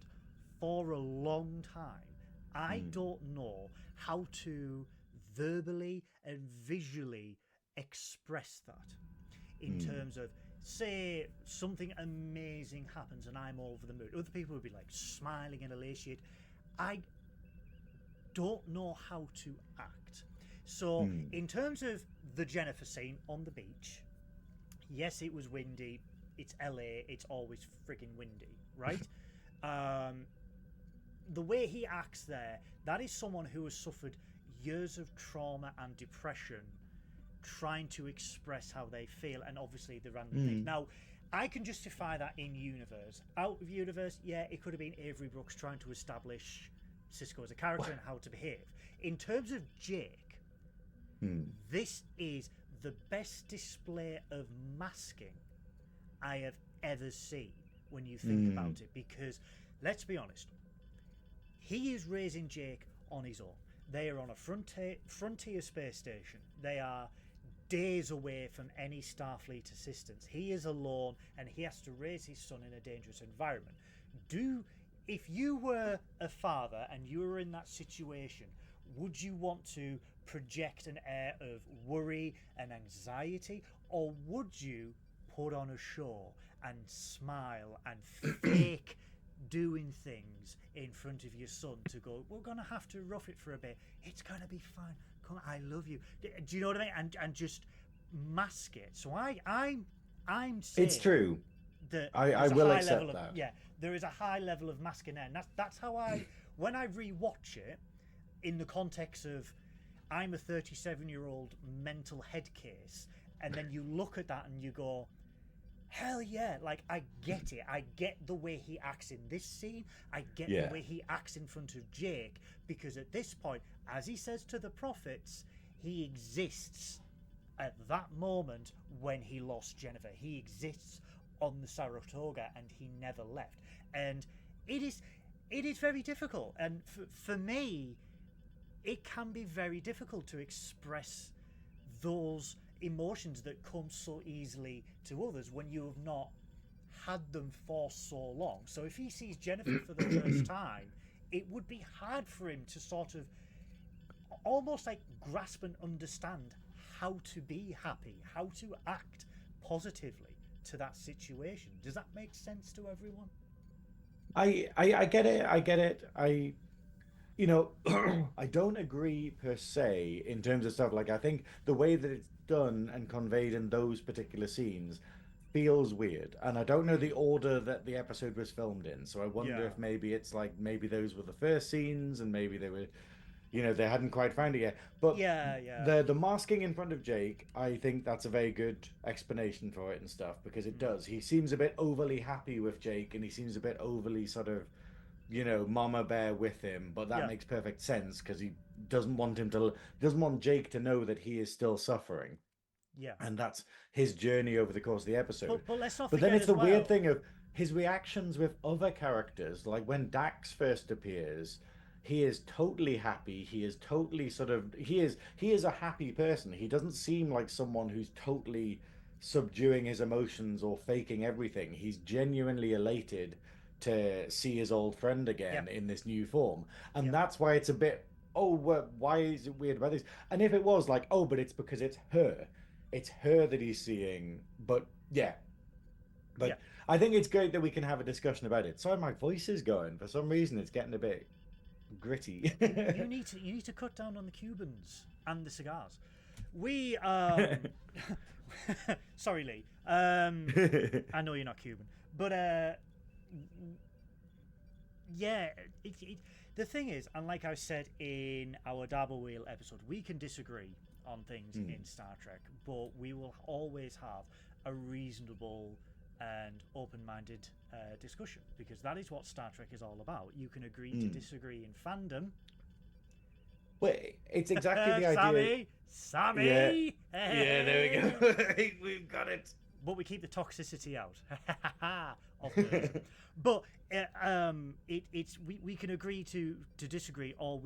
for a long time, I don't know how to verbally and visually express that in terms of, say, something amazing happens and I'm over the moon. Other people would be like smiling and elated. I don't know how to act. So in terms of the Jennifer scene on the beach, yes, it was windy. It's LA. It's always friggin' windy, right? The way he acts there, that is someone who has suffered years of trauma and depression trying to express how they feel, and obviously the random things. Now, I can justify that in universe. Out of universe, yeah, it could have been Avery Brooks trying to establish Cisco as a character and how to behave. In terms of Jake, this is the best display of masking I have ever seen when you think about it, because let's be honest, he is raising Jake on his own. They are on a frontier space station. They are days away from any Starfleet assistance. He is alone and he has to raise his son in a dangerous environment. If you were a father and you were in that situation, would you want to project an air of worry and anxiety, or would you put on a show and smile and fake doing things in front of your son to go, we're going to have to rough it for a bit. It's going to be fine. Come on, I love you. Do you know what I mean? And just mask it. So I'm saying It's true. that I will accept that. Yeah, there is a high level of masking there. And that's how when I rewatch it, in the context of I'm a 37-year-old mental head case, and then you look at that and you go, hell yeah, like I get it. I get the way he acts in this scene. I get the way he acts in front of Jake, because at this point, as he says to the prophets, he exists at that moment when he lost Jennifer. He exists on the Saratoga and he never left. And it is very difficult. And for me, it can be very difficult to express those emotions that come so easily to others when you have not had them for so long. So if he sees Jennifer for the first time, it would be hard for him to sort of almost like grasp and understand how to be happy, how to act positively to that situation. Does that make sense to everyone? I get it. I don't agree per se in terms of stuff. Like, I think the way that it's done and conveyed in those particular scenes feels weird, and I don't know the order that the episode was filmed in, so I wonder if maybe it's like, maybe those were the first scenes and maybe they were, they hadn't quite found it yet. But the masking in front of Jake, I think that's a very good explanation for it and stuff, because it does. He seems a bit overly happy with Jake, and he seems a bit overly sort of, mama bear with him, but that makes perfect sense because he doesn't want Jake to know that he is still suffering. Yeah. And that's his journey over the course of the episode. But let's not But forget then it's the as well, weird thing of his reactions with other characters. Like when Dax first appears, he is totally happy. He is totally he is a happy person. He doesn't seem like someone who's totally subduing his emotions or faking everything. He's genuinely elated to see his old friend again in this new form. And that's why it's a bit, why is it weird about this? And if it was like, but it's because it's her that he's seeing. But I think it's great that we can have a discussion about it. Sorry, my voice is going. For some reason, it's getting a bit gritty. you need to cut down on the Cubans and the cigars. We sorry, Lee. I know you're not Cuban, but the thing is, and like I said in our Dabo Wheel episode, we can disagree on things in Star Trek, but we will always have a reasonable and open-minded discussion, because that is what Star Trek is all about. You can agree to disagree in fandom. Well, it's exactly the idea. Sammy! Yeah, there we go. We've got it. But we keep the toxicity out. Of the, but we can agree to disagree, or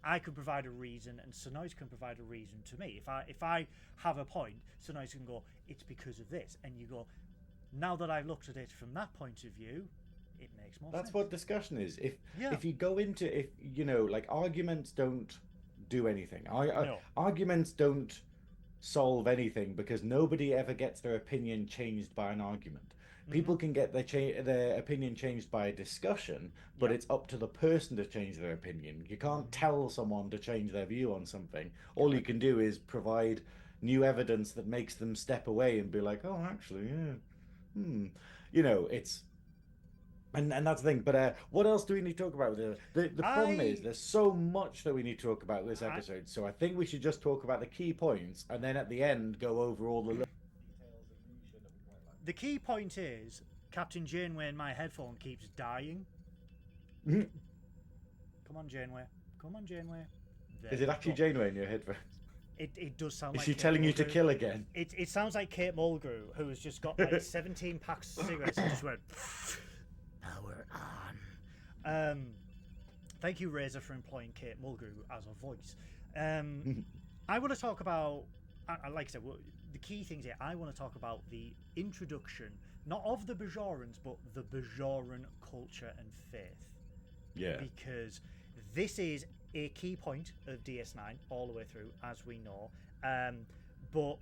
I can provide a reason, and Synoiz can provide a reason to me. If I have a point, Synoiz can go, it's because of this, and you go, now that I've looked at it from that point of view, it makes more sense. That's what discussion is. If you go into like, arguments don't do anything. Arguments don't solve anything, because nobody ever gets their opinion changed by an argument. People can get their opinion changed by a discussion, but it's up to the person to change their opinion. You can't tell someone to change their view on something. All you can do is provide new evidence that makes them step away and be like, actually, it's... And that's the thing. But what else do we need to talk about? The problem is there's so much that we need to talk about this episode. So I think we should just talk about the key points, and then at the end go over all the little details that we quite like. The key point is Captain Janeway in my headphone keeps dying. Come on, Janeway. There is it actually Janeway in your headphones? It does sound is like... Is she telling you to kill again? It sounds like Kate Mulgrew, who has just got like 17 packs of cigarettes and just went... Power on. Thank you, Razor, for employing Kate Mulgrew as a voice. I want to talk about, like I said, the key things here. I want to talk about the introduction, not of the Bajorans, but the Bajoran culture and faith. Yeah. Because this is a key point of DS9 all the way through, as we know. But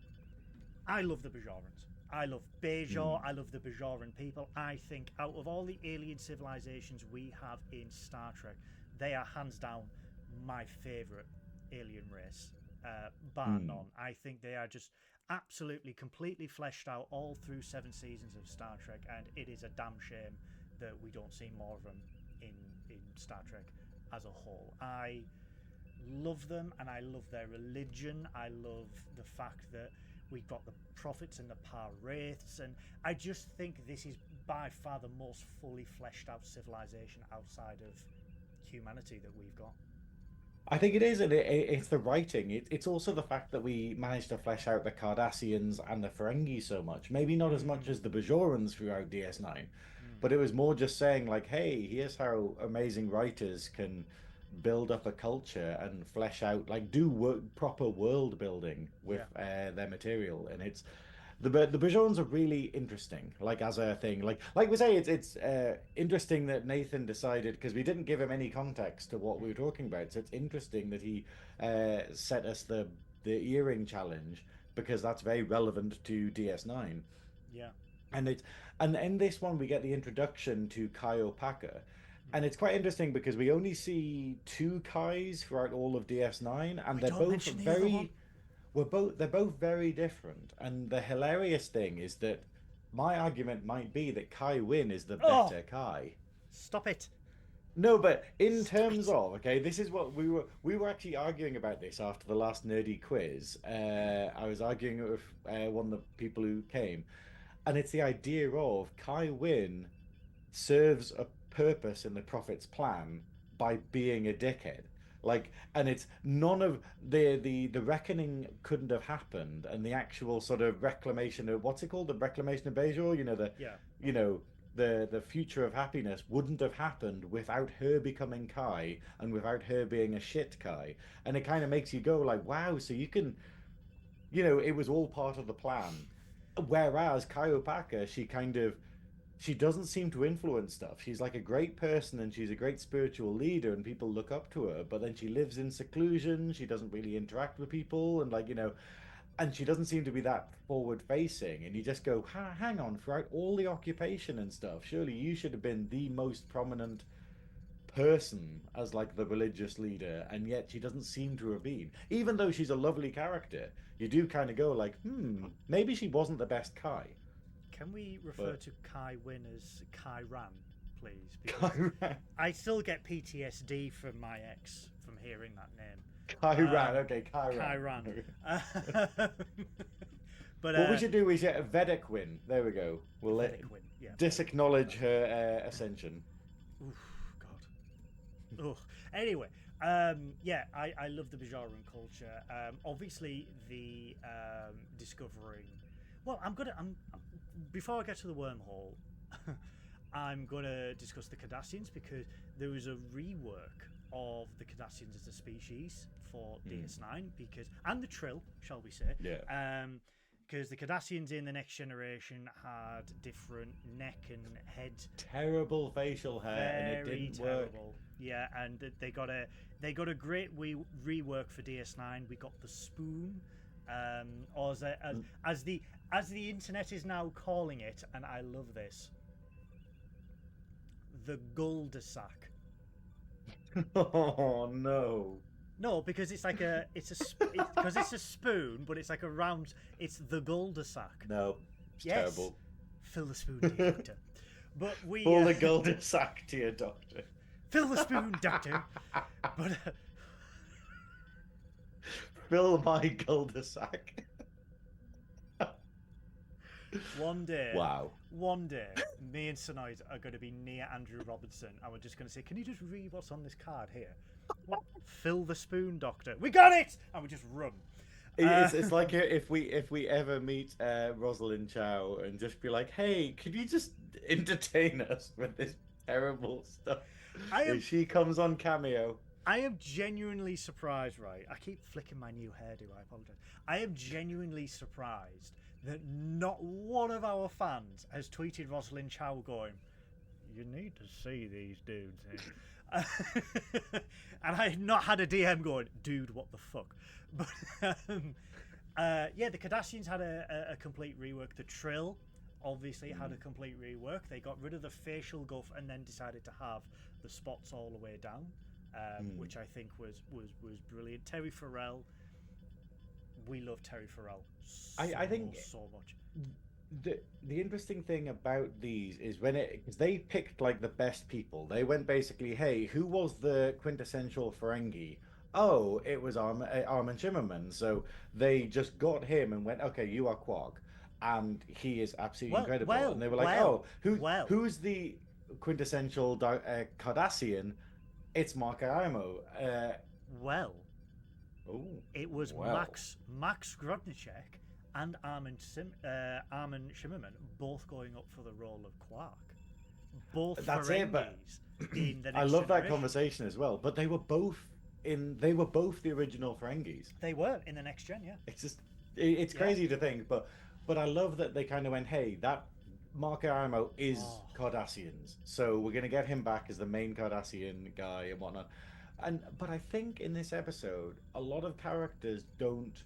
I love the Bajorans. I love Bajor. I love the Bajoran people. I think out of all the alien civilizations we have in Star Trek, they are hands down my favorite alien race, bar none. I think they are just absolutely completely fleshed out all through 7 seasons of Star Trek, and it is a damn shame that we don't see more of them in Star Trek as a whole. I love them, and I love their religion. I love the fact that we've got the prophets and the Par-Wraiths, and I just think this is by far the most fully fleshed out civilization outside of humanity that we've got. I think it is, and it's the writing. It's also the fact that we managed to flesh out the Cardassians and the Ferengi so much. Maybe not as much as the Bajorans throughout DS9, but it was more just saying like, hey, here's how amazing writers can build up a culture and flesh out, like do proper world building with their material. And it's the Bajorans are really interesting, like as a thing. Like we say, it's interesting that Nathan decided, because we didn't give him any context to what we were talking about. So it's interesting that he set us the earring challenge, because that's very relevant to DS9. Yeah. And in this one we get the introduction to Kai Opaka. And it's quite interesting because we only see 2 Kais throughout all of DS9, and they're both they're both very different. And the hilarious thing is that my argument might be that Kai Wynn is the better Kai. Stop it. No, but in terms of, okay, this is what we were actually arguing about this after the last nerdy quiz. I was arguing with one of the people who came, and it's the idea of Kai Wynn serves a purpose in the Prophet's plan by being a dickhead. Like, and it's none of the reckoning couldn't have happened, and the actual sort of reclamation of, what's it called, the reclamation of Bajor, the future of happiness wouldn't have happened without her becoming Kai and without her being a shit Kai. And it kind of makes you go like, wow, so you can, it was all part of the plan. Whereas Kai Opaka, she doesn't seem to influence stuff. She's like a great person, and she's a great spiritual leader, and people look up to her, but then she lives in seclusion. She doesn't really interact with people, and and she doesn't seem to be that forward facing. And you just go, hang on, throughout all the occupation and stuff, surely you should have been the most prominent person as like the religious leader, and yet she doesn't seem to have been. Even though she's a lovely character, you do kind of go like, maybe she wasn't the best Kai. Can we refer to Kai Wynn as Kai Ran, please? Because I still get PTSD from my ex from hearing that name. Kai Ran, okay, Kai Ran. But what we should do is Vedic Wynn. There we go. We'll let disacknowledge her ascension. Oof, God. Ugh. Anyway, I love the Bajoran culture. Obviously, the discovering. Well, before I get to the wormhole, I'm gonna discuss the Cardassians, because there was a rework of the Cardassians as a species for DS9, and the Trill, shall we say? Yeah. Because the Cardassians in the Next Generation had different neck and head, terrible facial hair, and it didn't work. Yeah, and they got a great rework for DS9. We got the spoon, or as the internet is now calling it, and I love this, the Guldesack. Oh no! No, because it's like it's a spoon, but it's like a round. It's the Guldesack. No, it's terrible. Fill the spoon, dear doctor. But we fill the Guldesack, dear doctor. Fill the spoon, doctor. But fill my Guldesack. One day, me and Synoiz are going to be near Andrew Robertson, and we're just going to say, "Can you just read what's on this card here?" Fill the spoon, doctor. We got it, and we just run. It's like if we ever meet Rosalind Chow and just be like, "Hey, could you just entertain us with this terrible stuff?" If she comes on Cameo. I am genuinely surprised, right? I keep flicking my new hairdo, I apologize. I am genuinely surprised that not one of our fans has tweeted Rosalind Chow going, "You need to see these dudes here." And I have not had a DM going, "Dude, what the fuck?" But Yeah, the Cardassians had a complete rework. The Trill obviously had a complete rework. They got rid of the facial guff and then decided to have the spots all the way down, which I think was brilliant. Terry Farrell, we love Terry Farrell I think so much. The interesting thing about these is because they picked like the best people. They went basically, hey, who was the quintessential Ferengi? Oh, it was Armin Shimmerman. So they just got him and went, okay, you are Quark, and he is absolutely incredible. And they were like, who's the quintessential Cardassian? It's Mark Imo. It was Max Grodnicek and Armin Shimmerman both going up for the role of Quark. Both That's Ferengis it, but in the next I love that generation. conversation as well. But they were both the original Ferengis. They were in the next gen, yeah. It's just it's crazy to think, but I love that they kind of went, hey, that Mark Imo is Cardassians, so we're gonna get him back as the main Cardassian guy and whatnot. But I think in this episode, a lot of characters don't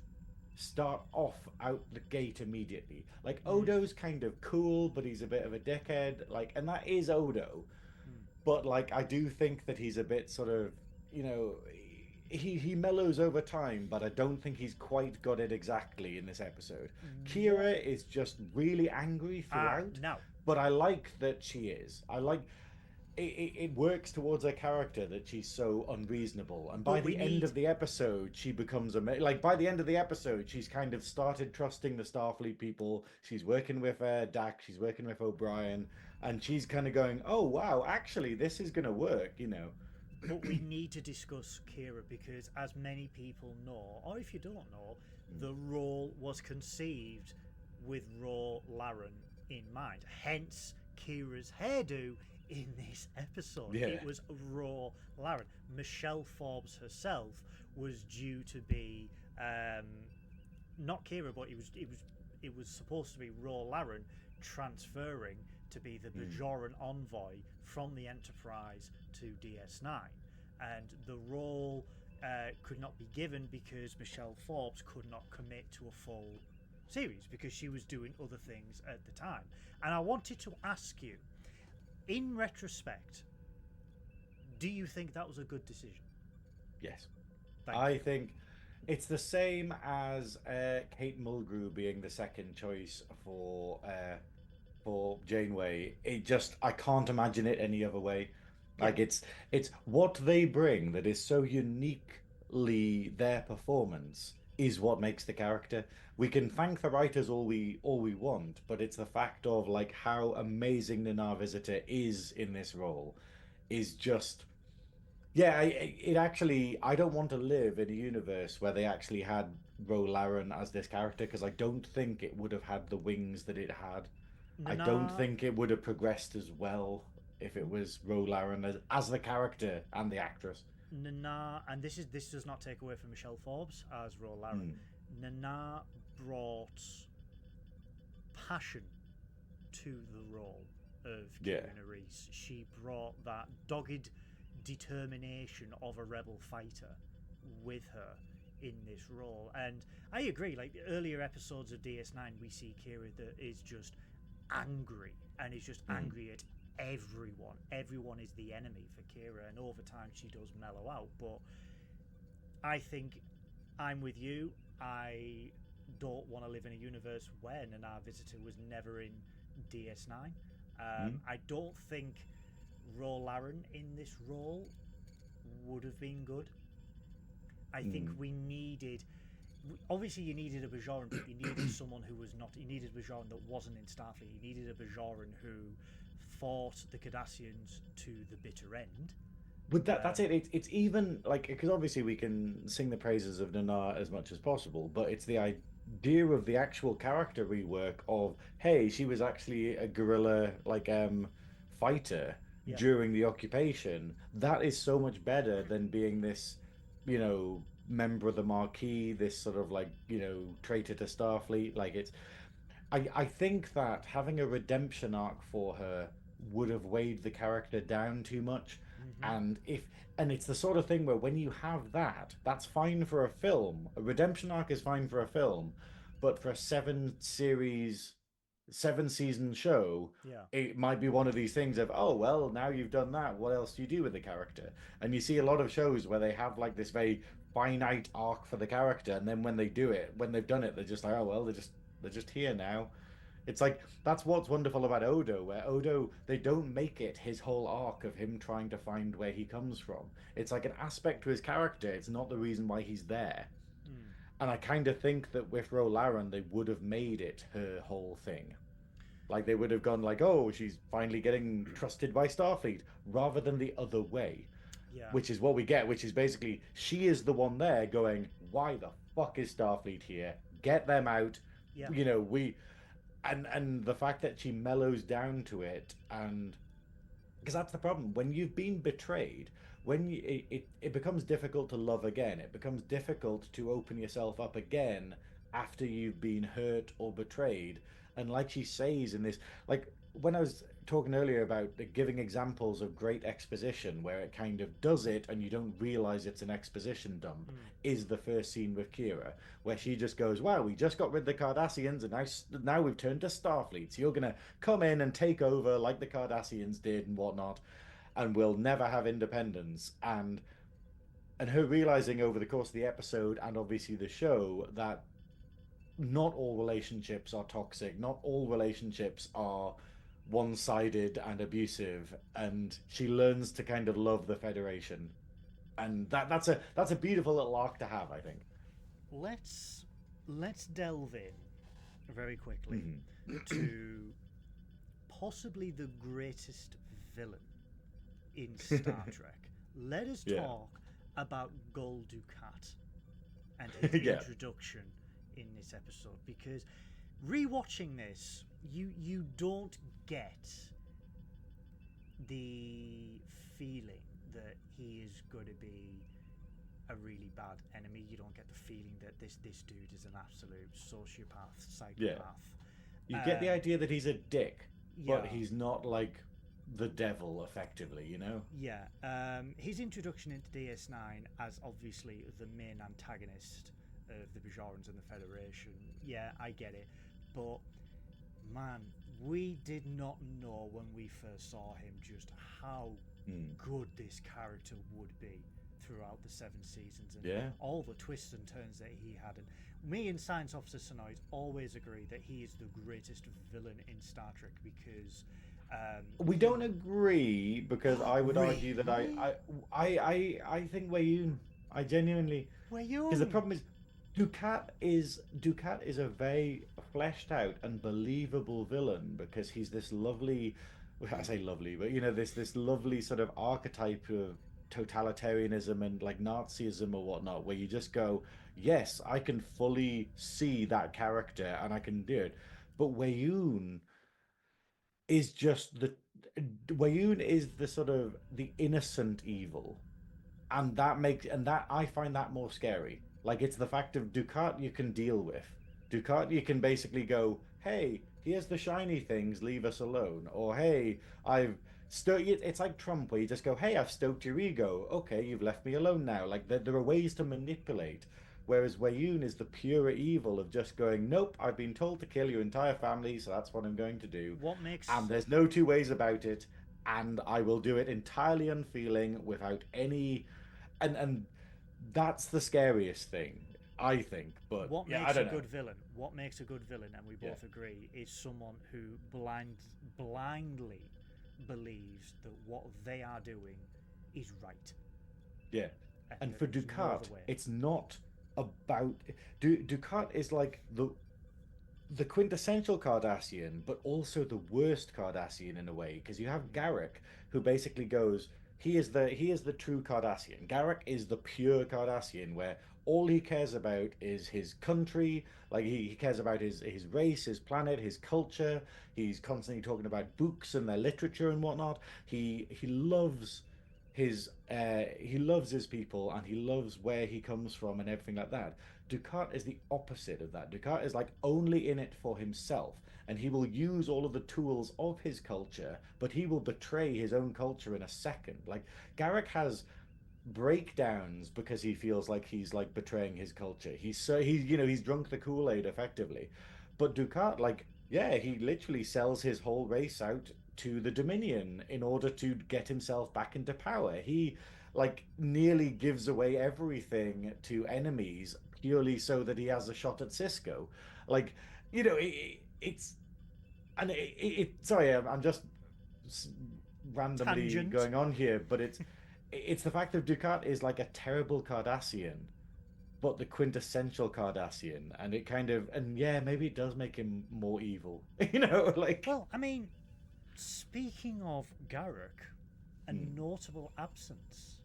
start off out the gate immediately. Like Odo's kind of cool, but he's a bit of a dickhead. Like, and that is Odo. But like, I do think that he's a bit sort of, he mellows over time, but I don't think he's quite got it exactly in this episode. Kira is just really angry throughout. No. But I like that she is. I like. It works towards her character that she's so unreasonable, and by the end of the episode she becomes by the end of the episode she's kind of started trusting the Starfleet people. She's working with Dak, she's working with O'Brien, and she's kind of going, oh wow, actually this is gonna work, But we need to discuss Kira because, as many people know, or if you don't know, the role was conceived with Ro Laren in mind, hence Kira's hairdo in this episode. It was Ro Laren. Michelle Forbes herself was due to be not Kira, but it was supposed to be Ro Laren transferring to be the Bajoran envoy from the Enterprise to DS9, and the role could not be given because Michelle Forbes could not commit to a full series because she was doing other things at the time. And I wanted to ask you, in retrospect, do you think that was a good decision? Yes. Thank I you. think it's the same as Kate Mulgrew being the second choice for Janeway. I can't imagine it any other way. Like it's what they bring that is so uniquely their performance is what makes the character. We can thank the writers all we want, but it's the fact of like how amazing Nana Visitor is in this role is just it actually, I don't want to live in a universe where they actually had Ro Laren as this character, because I don't think it would have had the wings that it had. I don't think it would have progressed as well if it was Ro Laren as the character and the actress. Nana, and this does not take away from Michelle Forbes as Ro Laren. Nana brought passion to the role of Kira Nerys. She brought that dogged determination of a rebel fighter with her in this role, and I agree. Like the earlier episodes of DS9, we see Kira that is just angry and is just angry at everyone. Everyone is the enemy for Kira, and over time she does mellow out. But I think I'm with you. I don't want to live in a universe where Nana Visitor was never in DS9. I don't think Ro Laren in this role would have been good. I think we needed, obviously you needed a Bajoran, but you needed someone who was not, you needed a Bajoran that wasn't in Starfleet. You needed a Bajoran who fought the Cardassians to the bitter end. But that's it. It's even like, because obviously we can sing the praises of Nana as much as possible, but it's the idea of the actual character rework of, hey, she was actually a guerrilla fighter during the occupation. That is so much better than being this, member of the Marquis, this sort of traitor to Starfleet. Like it's, I think that having a redemption arc for her would have weighed the character down too much. And it's the sort of thing where when you have that, that's fine for a film. A redemption arc is fine for a film, but for a seven season show, Yeah. it might be one of these things of, oh well, now you've done that, what else do you do with the character? And you see a lot of shows where they have like this very finite arc for the character, and then when they do it, when they've done it, they're just like, oh well, they're just here now. It's like that's what's wonderful about Odo, where Odo, they don't make it his whole arc of him trying to find where he comes from. It's like an aspect to his character. It's not the reason why he's there. And I kind of think that with Rolaran, they would have made it her whole thing. Like they would have gone like, oh, she's finally getting trusted by Starfleet, rather than the other way. Yeah. Which is what we get, which is basically she is the one there going, why the fuck is Starfleet here? Get them out. Yeah. You know, and the fact that she mellows down to it, and because that's the problem when you've been betrayed, it becomes difficult to love again. It becomes difficult to open yourself up again after you've been hurt or betrayed. And like she says in this, like when I was talking earlier about giving examples of great exposition where it kind of does it and you don't realize it's an exposition dump, is the first scene with Kira, where she just goes, wow, we just got rid of the Cardassians and now we've turned to Starfleet, so you're gonna come in and take over like the Cardassians did and whatnot, and we'll never have independence. And her realizing over the course of the episode and obviously the show that not all relationships are toxic, not all relationships are one-sided and abusive, and she learns to kind of love the Federation, and that's a beautiful little arc to have, I think. Let's delve in very quickly to possibly the greatest villain in Star Trek. Let us talk about Gul Dukat and his introduction in this episode, because rewatching this, you don't get the feeling that he is going to be a really bad enemy. You don't get the feeling that this dude is an absolute sociopath, psychopath. You get the idea that he's a dick, but he's not like the devil, effectively, you know? Yeah. His introduction into DS9 as obviously the main antagonist of the Bajorans and the Federation. Yeah, I get it. But, man, we did not know when we first saw him just how good this character would be throughout the 7 seasons, and all the twists and turns that he had. And me and Science Officer Synoiz always agree that he is the greatest villain in Star Trek, because we don't agree, because I would argue that I think Wayun, I genuinely, because the problem is Dukat is a very fleshed out and believable villain, because he's this lovely, I say lovely, but you know, this lovely sort of archetype of totalitarianism and like Nazism or whatnot, where you just go, yes, I can fully see that character and I can do it. But Wayun is the sort of the innocent evil, and that I find that more scary. Like, it's the fact of Dukat you can deal with. Dukat you can basically go, hey, here's the shiny things, leave us alone. Or, hey, it's like Trump, where you just go, hey, I've stoked your ego. Okay, you've left me alone now. Like, there are ways to manipulate. Whereas Wayun is the pure evil of just going, nope, I've been told to kill your entire family, so that's what I'm going to do. And there's no two ways about it, and I will do it entirely unfeeling, without any... And that's the scariest thing, I think. But what makes a good villain? What makes a good villain, and we both agree, is someone who blindly believes that what they are doing is right. Yeah. And for Dukat, it's not about... Dukat is like the quintessential Cardassian, but also the worst Cardassian in a way, because you have Garak, who basically goes... He is the true Cardassian. Garak is the pure Cardassian, where all he cares about is his country. Like, he cares about his race, his planet, his culture. He's constantly talking about books and their literature and whatnot. He loves he loves his people and he loves where he comes from and everything like that. Dukat is the opposite of that. Dukat is like only in it for himself, and he will use all of the tools of his culture, but he will betray his own culture in a second. Like Garrick has breakdowns because he feels like he's like betraying his culture. He's drunk the Kool-Aid effectively. But Dukat, like, yeah, he literally sells his whole race out to the Dominion in order to get himself back into power. He like nearly gives away everything to enemies purely so that he has a shot at Cisco. Like, it's and sorry, I'm just randomly Tangent. going on here, but it's the fact that Dukat is like a terrible Cardassian, but the quintessential Cardassian, and it kind of, and yeah, maybe it does make him more evil, like. Well, I mean, speaking of Garrick, a notable absence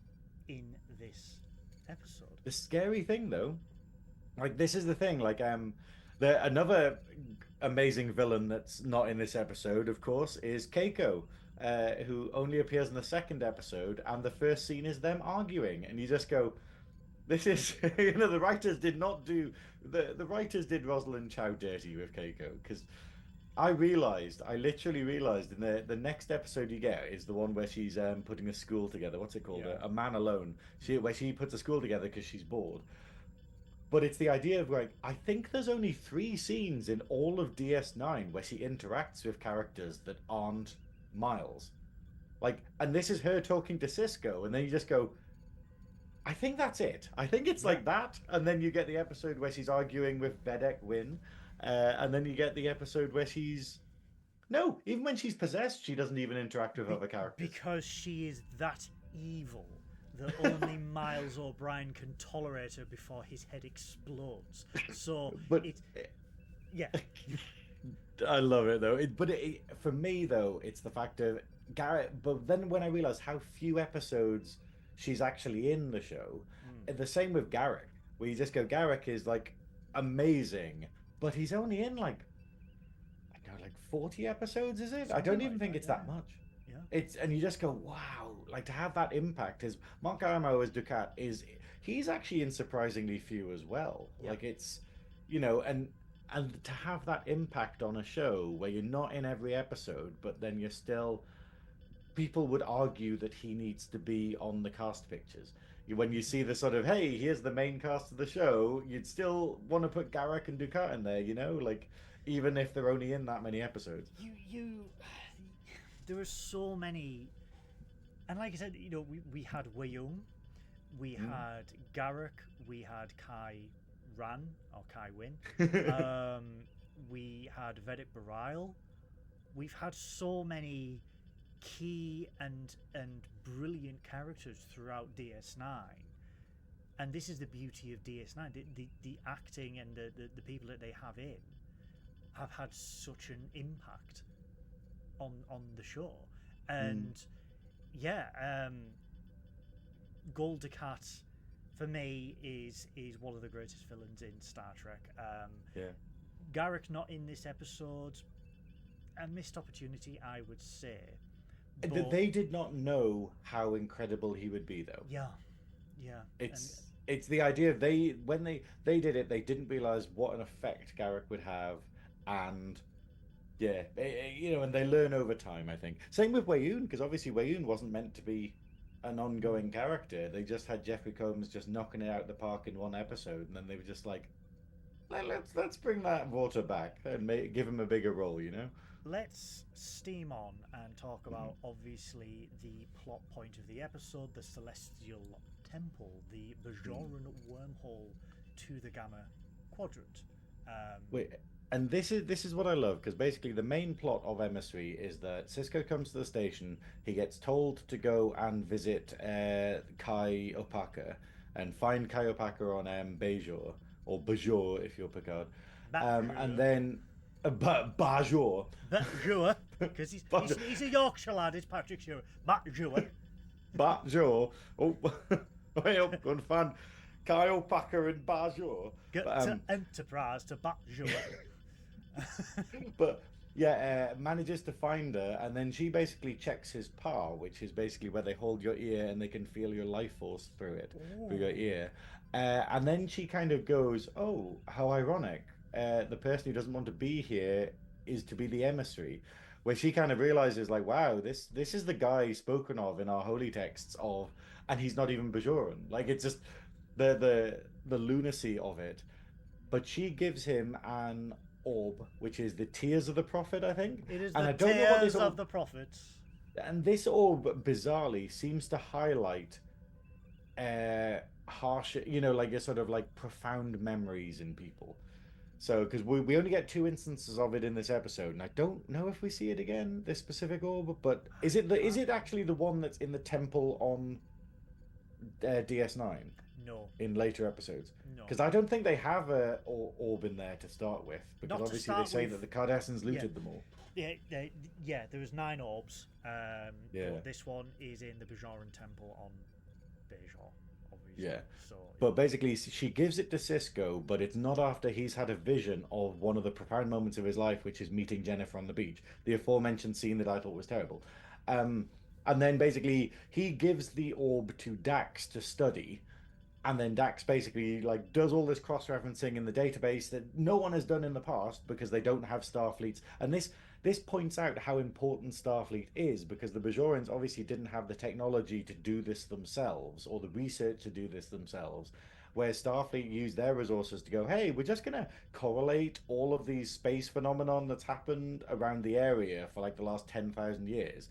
in this episode. The scary thing, though, like this is the thing, like another amazing villain that's not in this episode, of course, is Keiko. Who only appears in the second episode, and the first scene is them arguing, and you just go, "This is," the writers did not do the writers did Rosalind Chow dirty with Keiko, because I literally realized in the next episode you get is the one where she's putting a school together. What's it called? Yeah. A Man Alone. Where she puts a school together because she's bored. But it's the idea of like, I think there's only 3 scenes in all of DS9 where she interacts with characters that aren't Miles. Like, and this is her talking to Cisco, and then you just go, I think that's it. I think it's like that, and then you get the episode where she's arguing with Vedek Wynn, and then you get the episode where even when she's possessed, she doesn't even interact with other characters. Because she is that evil that only Miles O'Brien can tolerate her before his head explodes. So, yeah. I love it though. For me though, it's the fact of Garrett. But then when I realized how few episodes she's actually in the show, the same with Garrick, where you just go, Garrick is like amazing, but he's only in like 40 episodes. Is it? I don't even think it's that much. Yeah. And you just go, wow, like to have that impact. Is Mark Garamo as Dukat he's actually in surprisingly few as well. Yeah. Like it's, and to have that impact on a show where you're not in every episode, but then you're still... People would argue that he needs to be on the cast pictures. When you see the sort of, hey, here's the main cast of the show, you'd still want to put Garrick and Dukat in there, like, even if they're only in that many episodes. There are so many... And like I said, we had Wei-Yung, we had Garrick, we had Kai Ran or Kai Wynn. We had Vedek Bareil. We've had so many key and brilliant characters throughout DS9, and this is the beauty of DS9. The acting and the people that they have in have had such an impact on the show, and Gul Dukat for me is one of the greatest villains in Star Trek. Garrick not in this episode, a missed opportunity, I would say. But they did not know how incredible he would be, though. Yeah. It's the idea of when they did it, they didn't realize what an effect Garrick would have, and and they learn over time. I think same with Wei-Yung, because obviously Wei-Yung wasn't meant to be an ongoing character. They just had Jeffrey Combs just knocking it out of the park in one episode, and then they were just like, let's bring that water back and give him a bigger role, Let's steam on and talk about obviously the plot point of the episode, the Celestial Temple, the Bajoran wormhole to the Gamma Quadrant. And this is what I love, because basically the main plot of Emissary is that Cisco comes to the station, he gets told to go and visit Kai Opaka and find Kai Opaka on Bajor, or Bajor if you're Picard, and then Bajor, because he's a Yorkshire lad. It's Patrick Stewart. Bajor. Oh, way up, good fan. Kai Opaka and Bajor. Get to Enterprise to Bajor. But manages to find her, and then she basically checks his PAR, which is basically where they hold your ear and they can feel your life force through it, through your ear. And then she kind of goes, "Oh, how ironic! The person who doesn't want to be here is to be the emissary." Where she kind of realizes, like, wow, this is the guy spoken of in our holy texts of, and he's not even Bajoran. Like, it's just the lunacy of it. But she gives him an orb, which is the Tears of the Prophet, I think. It is And the I don't know what tears this orb, of the prophets. and this orb bizarrely seems to highlight harsh, like a sort of like profound memories in people. So, because we only get 2 instances of it in this episode, and I don't know if we see it again, this specific orb. But is it actually the one that's in the temple on DS9 No. in later episodes? No. Because I don't think they have a orb in there to start with, because Not to obviously start they say with. that the Cardassians looted them all. Yeah, there was 9 orbs. Yeah. But this one is in the Bajoran temple on Bajor, obviously. Yeah. So, But basically, she gives it to Cisco, but it's not after he's had a vision of one of the profound moments of his life, which is meeting Jennifer on the beach. The aforementioned scene that I thought was terrible. And then basically, he gives the orb to Dax to study. And then Dax basically like does all this cross-referencing in the database that no one has done in the past because they don't have Starfleets. And this points out how important Starfleet is, because the Bajorans obviously didn't have the technology to do this themselves or the research to do this themselves, where Starfleet used their resources to go, hey, we're just going to correlate all of these space phenomenon that's happened around the area for like the last 10,000 years.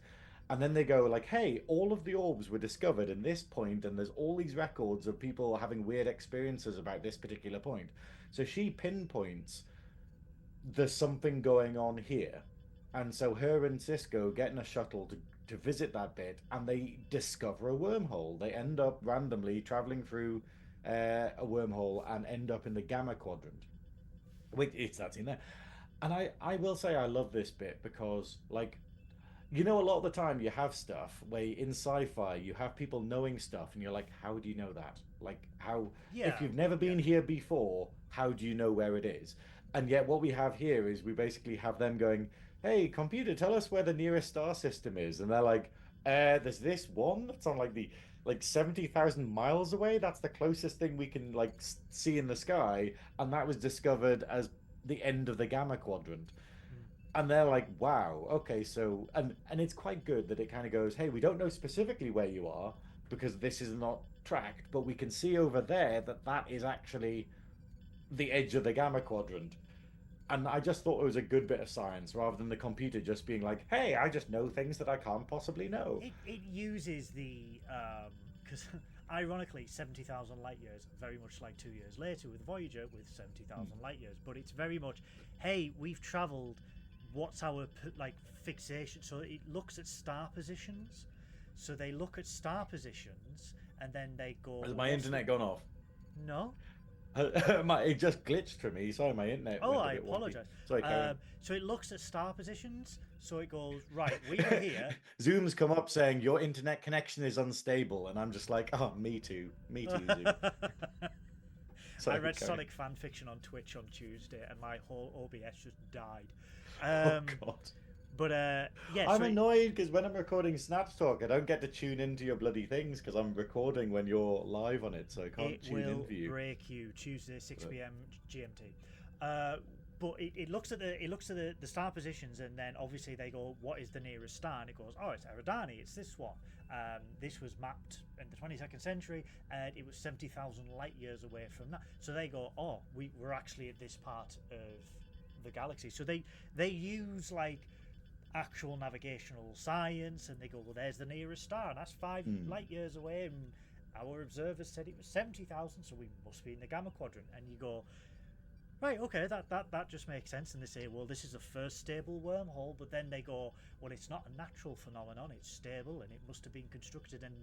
And then they go like, hey, all of the orbs were discovered in this point, and there's all these records of people having weird experiences about this particular point. So she pinpoints there's something going on here. And so her and Cisco get in a shuttle to visit that bit, and they discover a wormhole. They end up randomly traveling through a wormhole and end up in the Gamma Quadrant. That's in there. And I will say I love this bit because, like, a lot of the time you have stuff where in sci-fi you have people knowing stuff and you're like, how do you know that? Like, how, if you've never been here before, how do you know where it is? And yet what we have here is we basically have them going, hey, computer, tell us where the nearest star system is. And they're like, there's this one that's on like 70,000 miles away. That's the closest thing we can like see in the sky. And that was discovered as the end of the Gamma Quadrant. And they're like, wow, okay, so... And it's quite good that it kind of goes, hey, we don't know specifically where you are, because this is not tracked, but we can see over there that is actually the edge of the Gamma Quadrant. And I just thought it was a good bit of science, rather than the computer just being like, hey, I just know things that I can't possibly know. It uses the... Because, ironically, 70,000 light years, very much like 2 years later with Voyager, with 70,000 light years. But it's very much, hey, we've travelled... What's our fixation? So it looks at star positions. So they look at star positions and then they go. Has my internet gone off? No. It just glitched for me. Sorry, my internet. Oh, went a I bit wonky. apologise. Sorry, so it looks at star positions. So it goes right. We were here. Zoom's come up saying your internet connection is unstable, and I'm just like, oh, me too, Zoom. I read Sonic fan fiction on Twitch on Tuesday, and my whole OBS just died. Oh God! But yeah, I'm annoyed because when I'm recording Snatch Talk, I don't get to tune into your bloody things because I'm recording when you're live on it, so I can't tune in for you. It will break you Tuesday 6 p.m. GMT. But it looks at the star positions, and then obviously they go, what is the nearest star? And it goes, oh, it's Eridani, it's this one. This was mapped in the 22nd century, and it was 70,000 light years away from that. So they go, oh, we're actually at this part of the galaxy. So they use like actual navigational science, and they go, well, there's the nearest star, and that's 5 light years away, and our observers said it was 70,000, so we must be in the Gamma Quadrant. And you go, right, okay, that just makes sense. And they say, well, this is the first stable wormhole, but then they go, well, it's not a natural phenomenon, it's stable, and it must have been constructed. And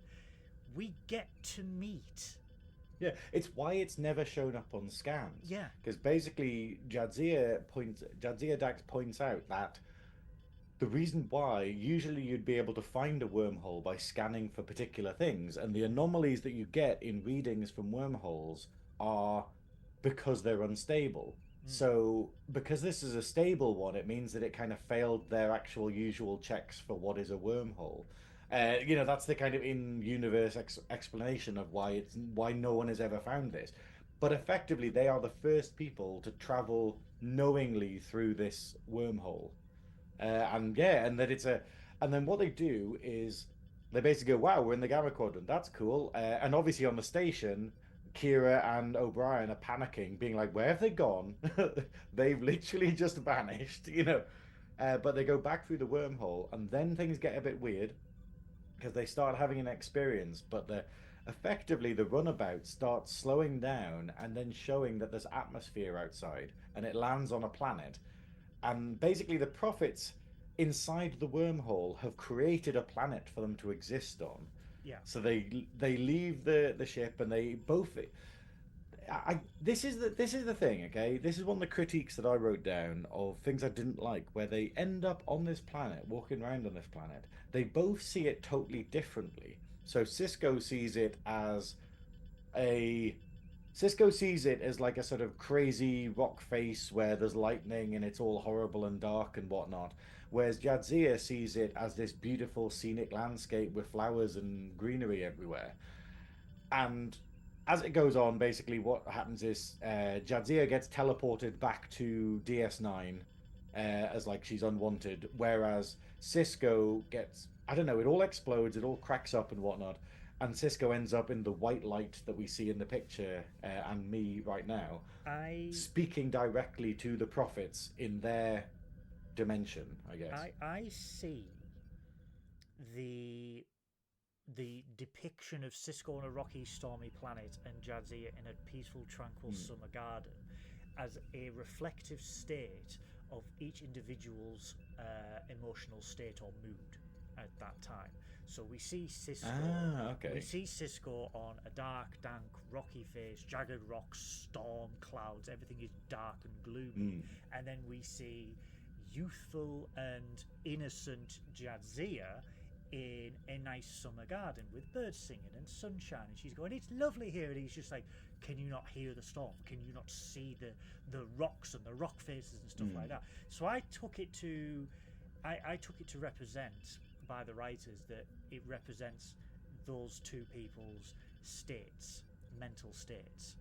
we get to meet. Yeah, it's why it's never shown up on scans. Yeah. Because basically, Jadzia Dax points out that the reason why usually you'd be able to find a wormhole by scanning for particular things, and the anomalies that you get in readings from wormholes are because they're unstable. So because this is a stable one, it means that it kind of failed their actual usual checks for what is a wormhole. That's the kind of in-universe explanation of why no one has ever found this. But effectively, they are the first people to travel knowingly through this wormhole. And that and then what they do is they basically go, "Wow, we're in the Gamma Quadrant. That's cool." And obviously on the station, Kira and O'Brien are panicking, being like, "Where have they gone? They've literally just vanished." But they go back through the wormhole, and then things get a bit weird because they start having an experience, but effectively the runabout starts slowing down and then showing that there's atmosphere outside, and it lands on a planet. And basically, the prophets inside the wormhole have created a planet for them to exist on. Yeah. So they leave the ship, and they both. This is the thing, okay? This is one of the critiques that I wrote down of things I didn't like, where they end up on this planet, walking around on this planet. They both see it totally differently. So a Cisco sees it as like a sort of crazy rock face where there's lightning and it's all horrible and dark and whatnot. Whereas Jadzia sees it as this beautiful scenic landscape with flowers and greenery everywhere. And as it goes on, basically what happens is Jadzia gets teleported back to DS9 as like she's unwanted, whereas Cisco gets, I don't know, it all explodes, it all cracks up and whatnot, and Cisco ends up in the white light that we see in the picture, and me right now, speaking directly to the prophets in their dimension, I guess. I see the depiction of Cisco on a rocky, stormy planet and Jadzia in a peaceful, tranquil summer garden as a reflective state of each individual's emotional state or mood at that time. So we see Cisco. We see Cisco on a dark, dank, rocky face, jagged rocks, storm, clouds. Everything is dark and gloomy. And then we see youthful and innocent Jadzia in a nice summer garden with birds singing and sunshine, and she's going, "It's lovely here," and he's just like, "Can you not hear the storm? Can you not see the rocks and the rock faces and stuff like that?" So I took it to represent, by the writers, that it represents those two people's states, mental states.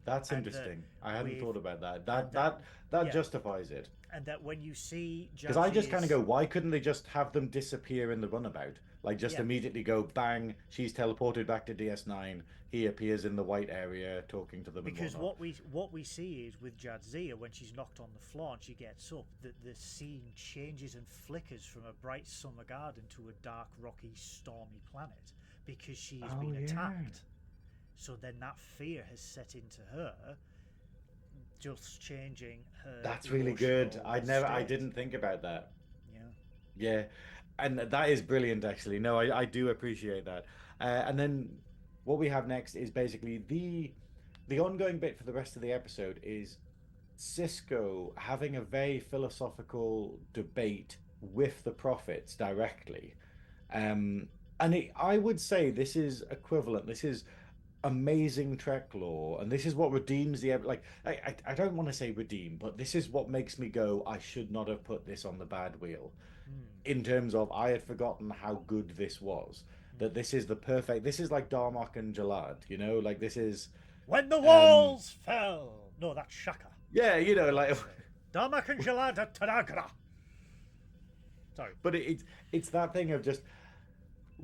That's interesting. I hadn't thought about that. That justifies it. And that when you see, because I just kind of go, why couldn't they just have them disappear in the runabout? Like just immediately go bang, she's teleported back to DS9. He appears in the white area talking to them. Because what we see is with Jadzia, when she's knocked on the floor and she gets up, the scene changes and flickers from a bright summer garden to a dark, rocky, stormy planet because she has been attacked. So then that fear has set into her, just changing her. That's really good. I didn't think about that. Yeah, and that is brilliant, actually. No, I do appreciate that. And then what we have next is basically the ongoing bit for the rest of the episode is Cisco having a very philosophical debate with the prophets directly. I would say this is equivalent. This is amazing Trek lore, and this is what redeems the I don't want to say redeem, but this is what makes me go, I should not have put this on the bad wheel, in terms of I had forgotten how good this was, that this is like Darmok and Jalad, like this is when the walls fell. No, that's Shaka. Yeah, like Darmok and Jalad at Tanagra. Sorry, but it's that thing of just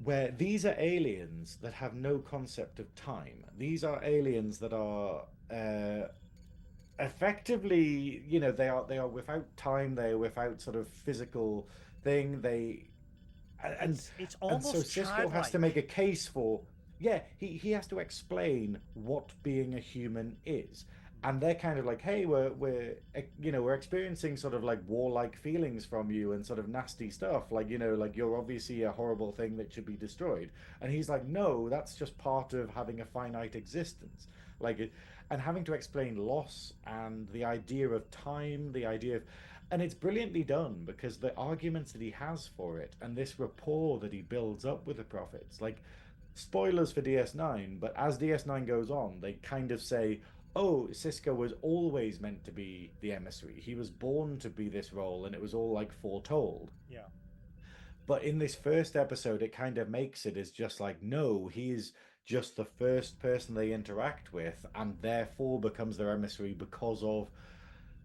where these are aliens that have no concept of time. These are aliens that are effectively, they are without time. They are without sort of physical thing. It's almost, and so Cisco childlike. Has to make a case for. Yeah, he has to explain what being a human is. And they're kind of like, hey, we're experiencing sort of like warlike feelings from you and sort of nasty stuff, like like you're obviously a horrible thing that should be destroyed. And he's like, no, that's just part of having a finite existence, and having to explain loss and the idea of time, and it's brilliantly done because the arguments that he has for it and this rapport that he builds up with the prophets, like spoilers for DS9, but as DS9 goes on, they kind of say, oh, Cisco was always meant to be the emissary. He was born to be this role, and it was all like foretold. Yeah. But in this first episode, it kind of makes it as just like, no, he is just the first person they interact with, and therefore becomes their emissary because of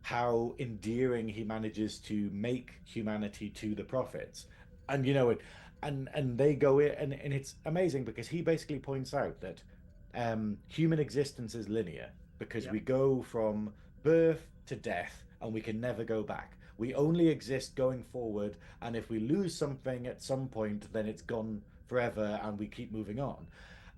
how endearing he manages to make humanity to the prophets. And and they go in, and it's amazing because he basically points out that human existence is linear because Yeah. we go from birth to death and we can never go back. We only exist going forward, and if we lose something at some point, then it's gone forever and we keep moving on.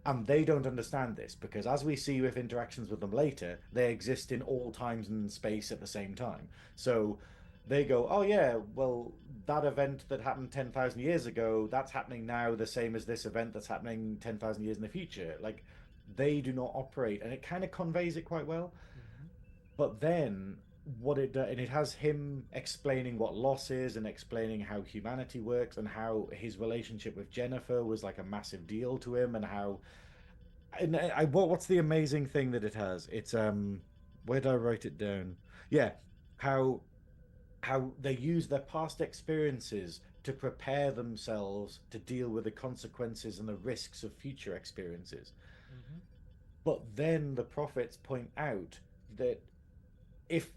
And they don't understand this because, as we see with interactions with them later, they exist in all times and space at the same time. So they go, oh, yeah, well, that event that happened 10,000 years ago, that's happening now, the same as this event that's happening 10,000 years in the future. Like, they do not operate, and it kind of conveys it quite well. Mm-hmm. But then what it does, and it has him explaining what loss is and explaining how humanity works and how his relationship with Jennifer was like a massive deal to him, and how and what's the amazing thing that it has? It's where did I write it down? Yeah, how they use their past experiences to prepare themselves to deal with the consequences and the risks of future experiences. Mm-hmm. But then the prophets point out that if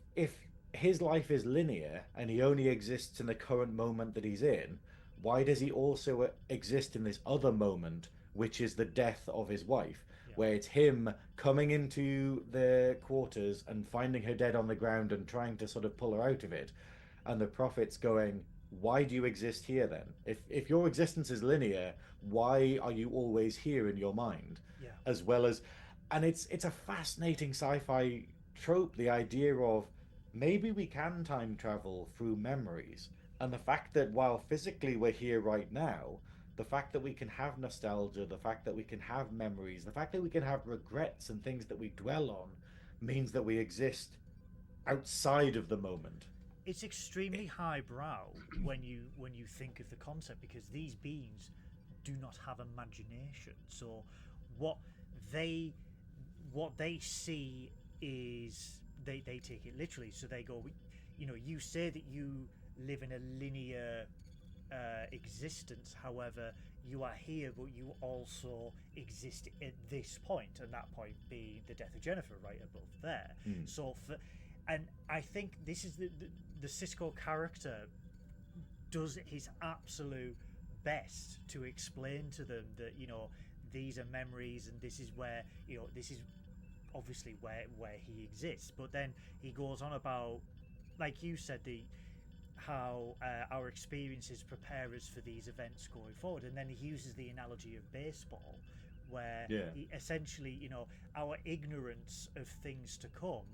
his life is linear and he only exists in the current moment that he's in, why does he also exist in this other moment, which is the death of his wife, where it's him coming into the quarters and finding her dead on the ground and trying to sort of pull her out of it, and the prophets going, why do you exist here then? If your existence is linear, why are you always here in your mind? Yeah. As well as, and it's a fascinating sci-fi trope, the idea of maybe we can time travel through memories, and the fact that while physically we're here right now, the fact that we can have nostalgia, the fact that we can have memories, the fact that we can have regrets and things that we dwell on means that we exist outside of the moment. It's extremely highbrow when you think of the concept, because these beings do not have imagination. So what they see is they take it literally. So they go, you say that you live in a linear existence, however you are here, but you also exist at this point, and that point being the death of Jennifer right above there. So and I think this is the Cisco character does his absolute best to explain to them that these are memories, and this is where this is obviously where he exists. But then he goes on about, like you said, how our experiences prepare us for these events going forward, and then he uses the analogy of baseball, where he essentially, our ignorance of things to come,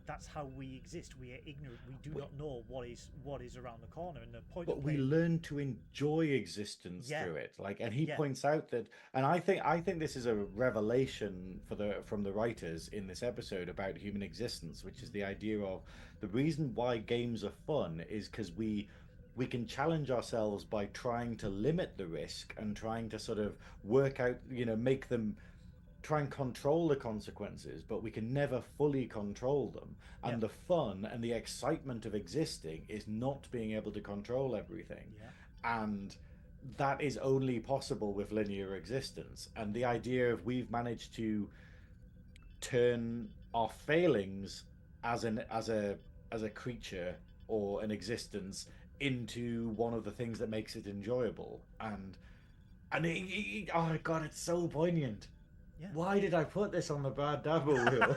that's how we exist. We are ignorant. We do not know what is around the corner, and the point. But we learn to enjoy existence through it. And he points out that, and I think this is a revelation from the writers in this episode about human existence, which is the idea of the reason why games are fun is because we can challenge ourselves by trying to limit the risk and trying to sort of work out, make them try and control the consequences, but we can never fully control them. And the fun and the excitement of existing is not being able to control everything. And that is only possible with linear existence. And the idea of we've managed to turn our failings as a creature or an existence into one of the things that makes it enjoyable. And oh god, it's so poignant. Why did I put this on the bad Dabo wheel?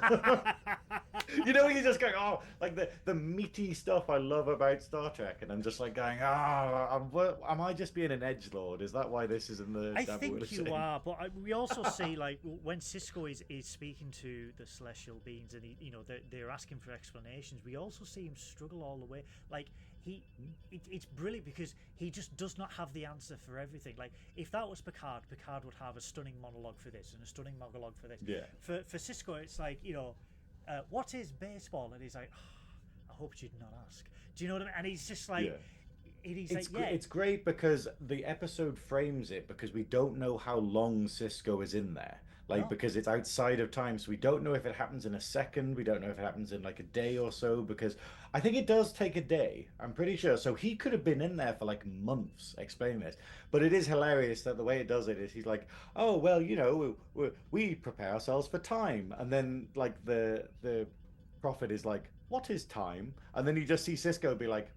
You just going, oh, like the meaty stuff I love about Star Trek, and I'm just like going, am I just being an edgelord? Is that why this is in the I Dabo think wheel of you Shame? are, but we also see, like, when Cisco is speaking to the celestial beings, and they're asking for explanations, we also see him struggle all the way. Like, it's brilliant because he just does not have the answer for everything. Like, if that was Picard would have a stunning monologue for this and a stunning monologue for this. For Cisco, it's like, what is baseball? And he's like, I hope you'd not ask. Do you know what I mean? And he's just like, it's great because the episode frames it because we don't know how long Cisco is in there. like No. because it's outside of time. So we don't know if it happens in a second. We don't know if it happens in like a day or so, because I think it does take a day. I'm pretty sure. So he could have been in there for like months explaining this. But it is hilarious that the way it does it is he's like, oh well, we prepare ourselves for time, and then like the prophet is like, what is time? And then you just see Cisco be like,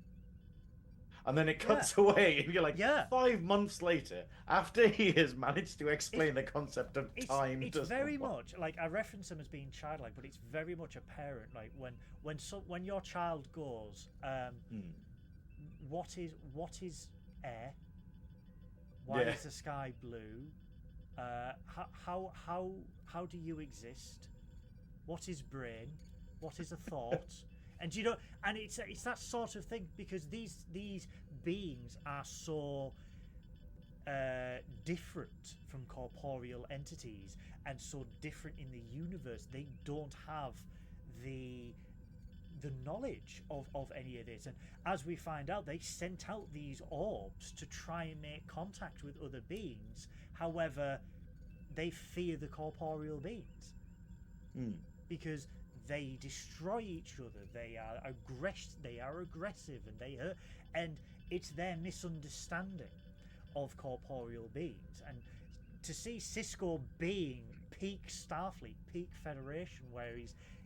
and then it Yeah. cuts away, and you're like, Yeah. 5 months later, after he has managed to explain the concept of time It's to very someone. much like I reference them as being childlike, but it's very much apparent. Like when your child goes, Hmm. what is air? Why Yeah. is the sky blue? How do you exist? What is brain? What is a thought? And and it's that sort of thing, because these beings are so different from corporeal entities and so different in the universe. They don't have the knowledge of any of this, and as we find out, they sent out these orbs to try and make contact with other beings. However, they fear the corporeal beings Hmm. because they destroy each other. They are aggressive, and they hurt, and it's their misunderstanding of corporeal beings. And to see Cisco being peak Starfleet, peak Federation, where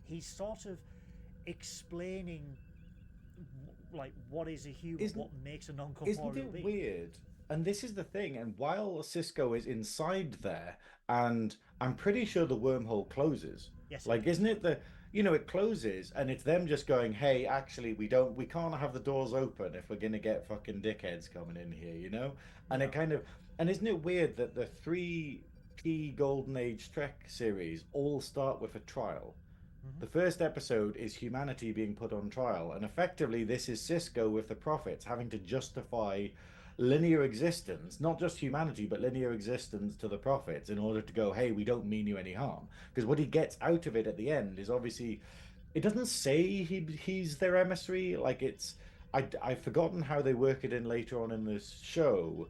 he's sort of explaining like what is a human, what makes a non-corporeal Isn't it being. weird? And this is the thing. And while Cisco is inside there, and I'm pretty sure the wormhole closes. Yes, Like, isn't it it closes, and it's them just going, "Hey, actually, we can't have the doors open if we're gonna get fucking dickheads coming in here." And Yeah. it kind of, and isn't it weird that the three key Golden Age Trek series all start with a trial? The first episode is humanity being put on trial, and effectively, this is Cisco with the prophets having to justify linear existence, not just humanity, but linear existence to the prophets in order to go, hey, we don't mean you any harm. Because what he gets out of it at the end is obviously, it doesn't say he's their emissary. Like I've forgotten how they work it in later on in this show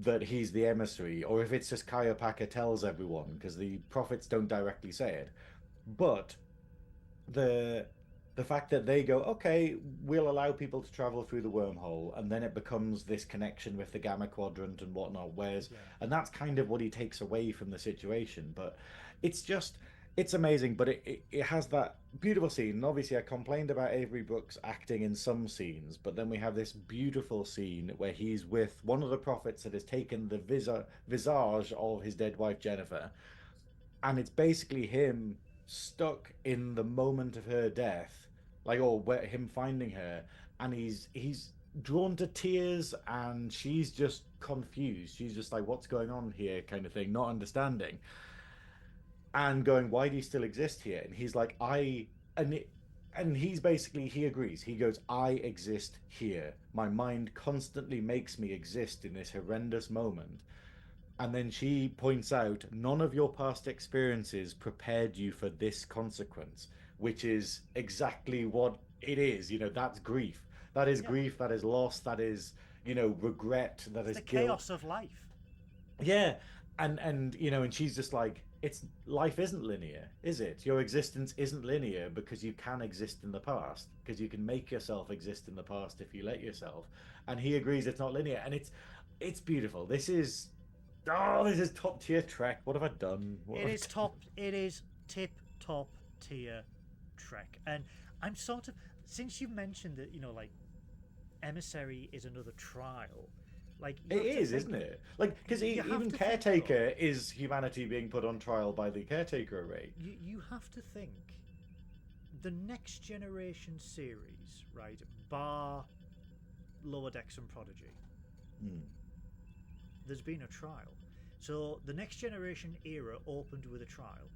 that he's the emissary, or if it's just Kayopaka tells everyone, because the prophets don't directly say it. But the the fact that they go, okay, we'll allow people to travel through the wormhole, and then it becomes this connection with the gamma quadrant and whatnot, and that's kind of what he takes away from the situation. But it's just, it's amazing. But it has that beautiful scene. And obviously, I complained about Avery Brooks acting in some scenes, but then we have this beautiful scene where he's with one of the prophets that has taken the visage of his dead wife Jennifer, and it's basically him stuck in the moment of her death, like, or where him finding her, and he's drawn to tears, and she's just confused. She's just like, what's going on here, kind of thing, not understanding, and going, why do you still exist here? And he's like, and he's basically, he agrees. He goes, I exist here. My mind constantly makes me exist in this horrendous moment. And then she points out, none of your past experiences prepared you for this consequence, which is exactly what it is. That's grief. That is grief. That is loss. That is, regret. That is the guilt. chaos of life. Yeah. And she's just like, life isn't linear, is it? Your existence isn't linear because you can exist in the past, because you can make yourself exist in the past if you let yourself. And he agrees it's not linear. And it's beautiful. This is top tier Trek. What have I done? It is tip top tier Trek. And I'm sort of, since you mentioned that, like Emissary is another trial, like it is, isn't it? Like, because even Caretaker is humanity being put on trial by the Caretaker array. You have to think the Next Generation series, right? Bar Lower Decks and Prodigy. There's been a trial. So the Next Generation era opened with a trial.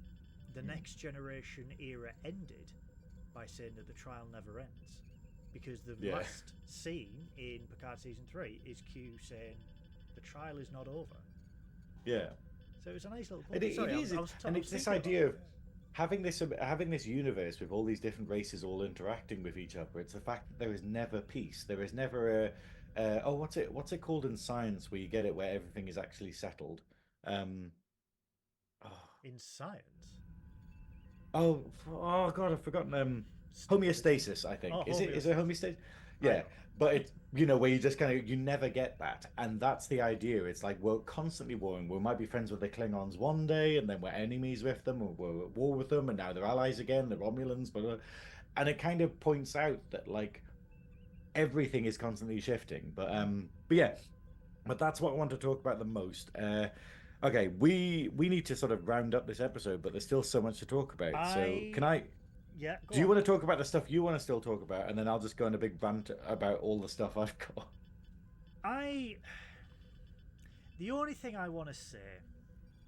The Next Generation era ended by saying that the trial never ends. Because the last scene in Picard Season 3 is Q saying the trial is not over. Yeah. So it's a nice little It is. And it's this idea of having this universe with all these different races all interacting with each other. It's the fact that there is never peace. There is never what's it called in science where you get it where everything is actually settled? in science. Oh, God, I've forgotten. Homeostasis, I think. Oh, Is it homeostasis? I Yeah, know. but it's where you just kind of you never get that, and that's the idea. It's like we're constantly warring. We might be friends with the Klingons one day, and then we're enemies with them, or we're at war with them, and now they're allies again. The Romulans, blah, blah. And it kind of points out that like everything is constantly shifting. But yeah, but that's what I want to talk about the most. Okay, we need to sort of round up this episode, but there's still so much to talk about. So can I? Yeah, go Do you on. want to talk about the stuff you want to still talk about, and then I'll just go on a big rant about all the stuff I've got. The only thing I want to say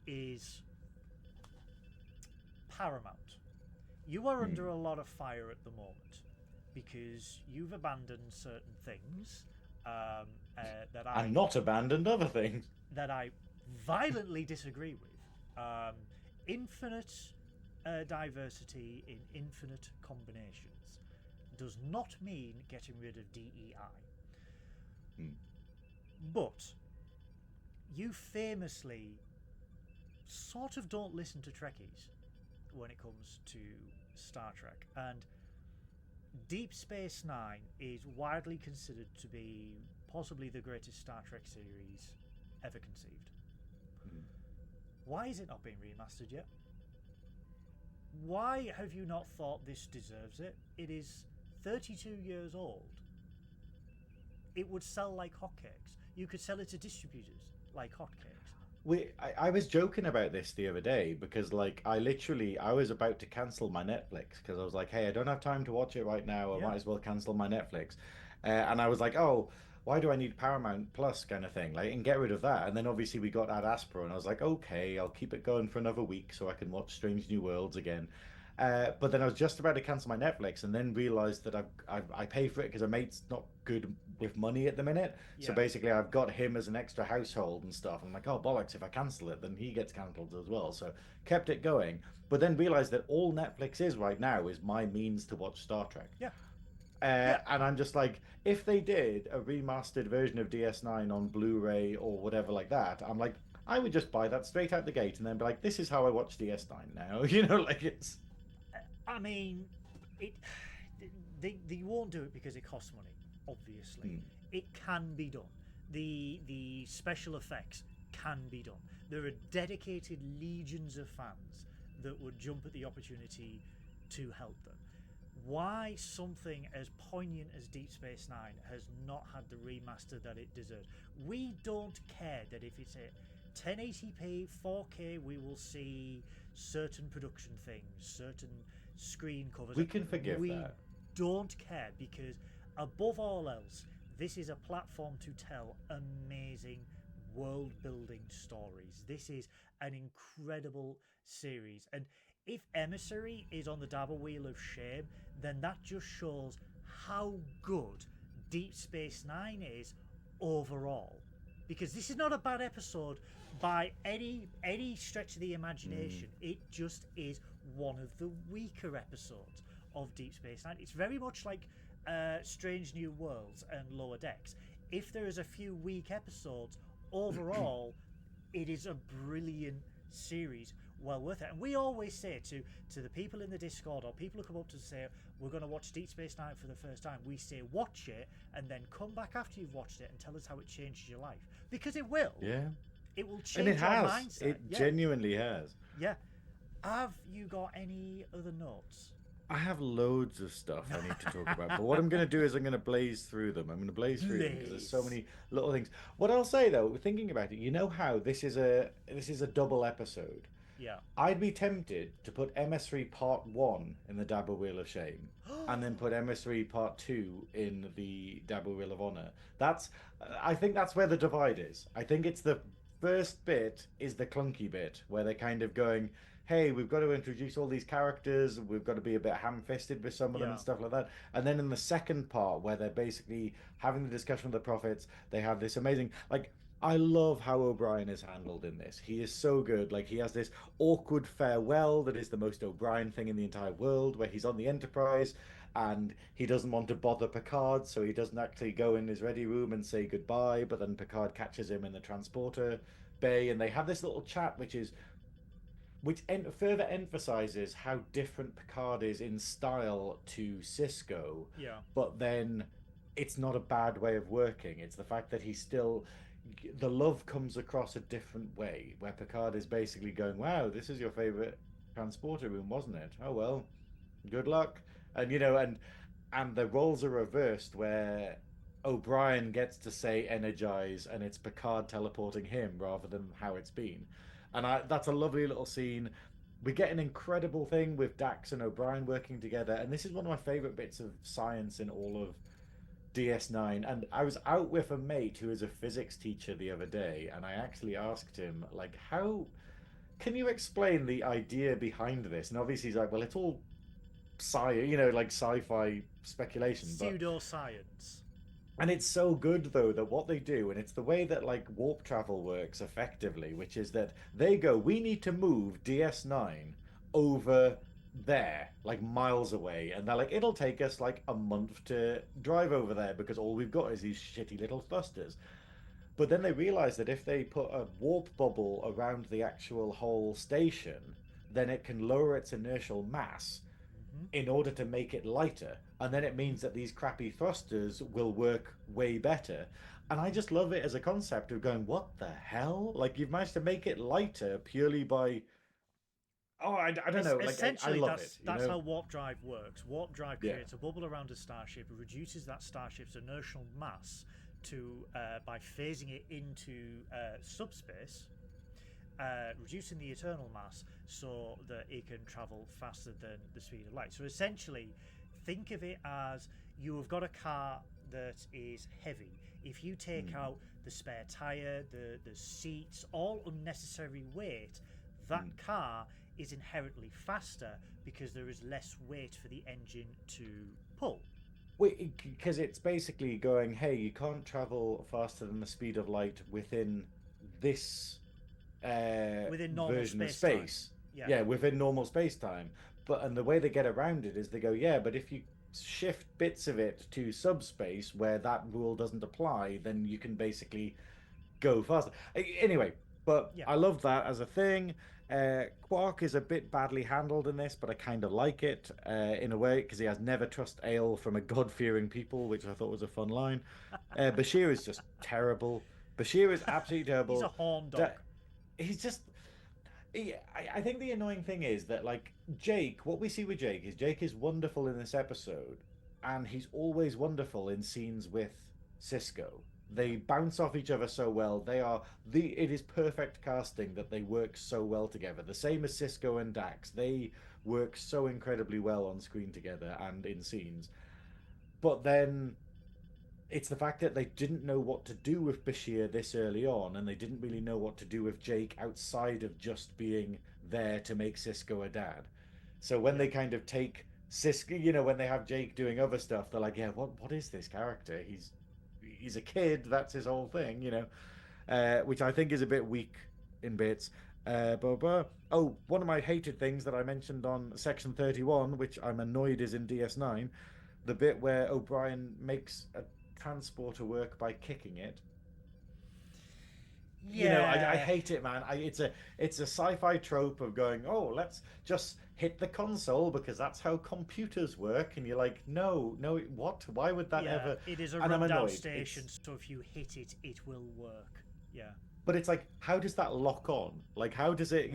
is Paramount. You are under a lot of fire at the moment because you've abandoned certain things And not abandoned other things. that I violently disagree with. Infinite diversity in infinite combinations does not mean getting rid of DEI. But you famously sort of don't listen to Trekkies when it comes to Star Trek, and Deep Space Nine is widely considered to be possibly the greatest Star Trek series ever conceived. Why is it not being remastered yet? Why have you not thought this deserves it? It is 32 years old. It would sell like hotcakes. You could sell it to distributors like hotcakes. I was joking about this the other day because like I was about to cancel my Netflix because I was like, hey, I don't have time to watch it right now. I might as well cancel my Netflix. And I was like, oh, why do I need Paramount Plus kind of thing? Like, and get rid of that. And then obviously we got Ad Astra, and I was like, okay, I'll keep it going for another week so I can watch Strange New Worlds again. But then I was just about to cancel my Netflix, and then realized that I pay for it because a mate's not good with money at the minute. So basically, I've got him as an extra household and stuff. I'm like, oh bollocks! If I cancel it, then he gets cancelled as well. So kept it going, but then realized that all Netflix is right now is my means to watch Star Trek. And I'm just like, if they did a remastered version of DS9 on Blu-ray or whatever like that, I'm like, I would just buy that straight out the gate and then be like, this is how I watch DS9 now. Like it's. I mean, they won't do it because it costs money. Obviously, it can be done. The special effects can be done. There are dedicated legions of fans that would jump at the opportunity to help them. Why something as poignant as Deep Space Nine has not had the remaster that it deserves? We don't care that if it's a 1080p, 4K, we will see certain production things, certain screen covers. We can forgive that. We don't care because, above all else, this is a platform to tell amazing world-building stories. This is an incredible series, and if Emissary is on the Dabo Wheel of Shame, then that just shows how good Deep Space Nine is overall. Because this is not a bad episode by any stretch of the imagination. It just is one of the weaker episodes of Deep Space Nine. It's very much like Strange New Worlds and Lower Decks. If there is a few weak episodes, overall, it is a brilliant series, well worth it. And we always say to the people in the Discord or people who come up to say we're going to watch Deep Space Nine for the first time, we say watch it and then come back after you've watched it and tell us how it changes your life, because it will. It will change and it your has. mindset. It genuinely has. Have you got any other notes? I have loads of stuff I need to talk about, but what I'm going to do is I'm going to blaze through them. I'm going to blaze through them because there's so many little things. What I'll say though, thinking about it, you know how this is a double episode. I'd be tempted to put Emissary Part 1 in the Dabo Wheel of Shame and then put Emissary Part 2 in the Dabo Wheel of Honor. I think that's where the divide is. I think it's the first bit is the clunky bit where they're kind of going, hey, we've got to introduce all these characters, we've got to be a bit ham-fisted with some of them and stuff like that. And then in the second part where they're basically having the discussion with the prophets, they have this amazing, like, I love how O'Brien is handled in this. He is so good. Like, he has this awkward farewell that is the most O'Brien thing in the entire world, where he's on the Enterprise and he doesn't want to bother Picard, so he doesn't actually go in his ready room and say goodbye, but then Picard catches him in the transporter bay and they have this little chat, which is which further emphasizes how different Picard is in style to Cisco. Yeah. But then it's not a bad way of working. It's the fact that he's still, the love comes across a different way, where Picard is basically going, "Wow, this is your favorite transporter room, wasn't it? Oh well, good luck." And and the roles are reversed, where O'Brien gets to say energize, and it's Picard teleporting him rather than how it's been. And that's a lovely little scene. We get an incredible thing with Dax and O'Brien working together, and this is one of my favorite bits of science in all of DS9. And I was out with a mate who is a physics teacher the other day, and I actually asked him, like, how can you explain the idea behind this? And obviously he's like, well, it's all like sci-fi speculation, Pseudoscience. and it's so good though that what they do, and it's the way that like warp travel works effectively, which is that they go, we need to move DS9 over there, like miles away, and they're like, it'll take us like a month to drive over there because all we've got is these shitty little thrusters. But then they realize that if they put a warp bubble around the actual whole station, then it can lower its inertial mass in order to make it lighter, and then it means that these crappy thrusters will work way better. And I just love it as a concept of going, what the hell, like you've managed to make it lighter purely by I don't know, like Essentially, I love that's it, how warp drive works. Warp drive Yeah. creates a bubble around a starship, reduces that starship's inertial mass to by phasing it into subspace, reducing the eternal mass so that it can travel faster than the speed of light. So essentially, think of it as you have got a car that is heavy. If you take out the spare tire, the seats, all unnecessary weight, that car is inherently faster because there is less weight for the engine to pull. because it's basically going, hey, you can't travel faster than the speed of light within this Within normal version of space-time. space. Yeah. Within normal space time. And the way they get around it is they go, yeah, but if you shift bits of it to subspace where that rule doesn't apply, then you can basically go faster. Anyway, but Yeah. I love that as a thing. Quark is a bit badly handled in this, but I kind of like it in a way because he has never trust ale from a god-fearing people, which I thought was a fun line. Bashir is just terrible. Bashir is absolutely terrible. He's a horn dog. He's just. I think the annoying thing is that, like, Jake, what we see with Jake is wonderful in this episode, and he's always wonderful in scenes with Cisco. They bounce off each other so well. It is perfect casting that they work so well together. The same as Cisco and Dax. They work so incredibly well on screen together and in scenes. But then it's the fact that they didn't know what to do with Bashir this early on, and they didn't really know what to do with Jake outside of just being there to make Cisco a dad. So when they kind of take Cisco, when they have Jake doing other stuff, they're like, yeah, what is this character? He's a kid, that's his whole thing, which I think is a bit weak in bits. One of my hated things that I mentioned on section 31, which I'm annoyed is in DS9, the bit where O'Brien makes a transporter work by kicking it. Yeah. I hate it, man. It's a sci-fi trope of going, oh, let's just hit the console because that's how computers work, and you're like, no, what? Why would that ever? It is a And I'm rundown annoyed. station, so if you hit it, it will work. Yeah. But it's like, how does that lock on? Like, how does it?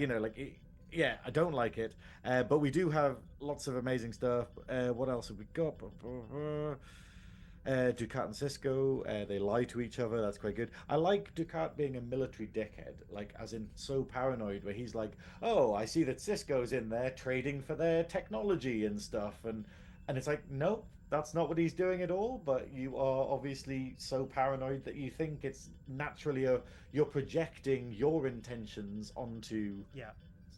Yeah, I don't like it. But we do have lots of amazing stuff. What else have we got? Ducat and Cisco, they lie to each other. That's quite good. I like Ducat being a military dickhead, like as in so paranoid, where he's like, "Oh, I see that Cisco's in there trading for their technology and stuff," and it's like, nope, that's not what he's doing at all. But you are obviously so paranoid that you think it's naturally you're projecting your intentions onto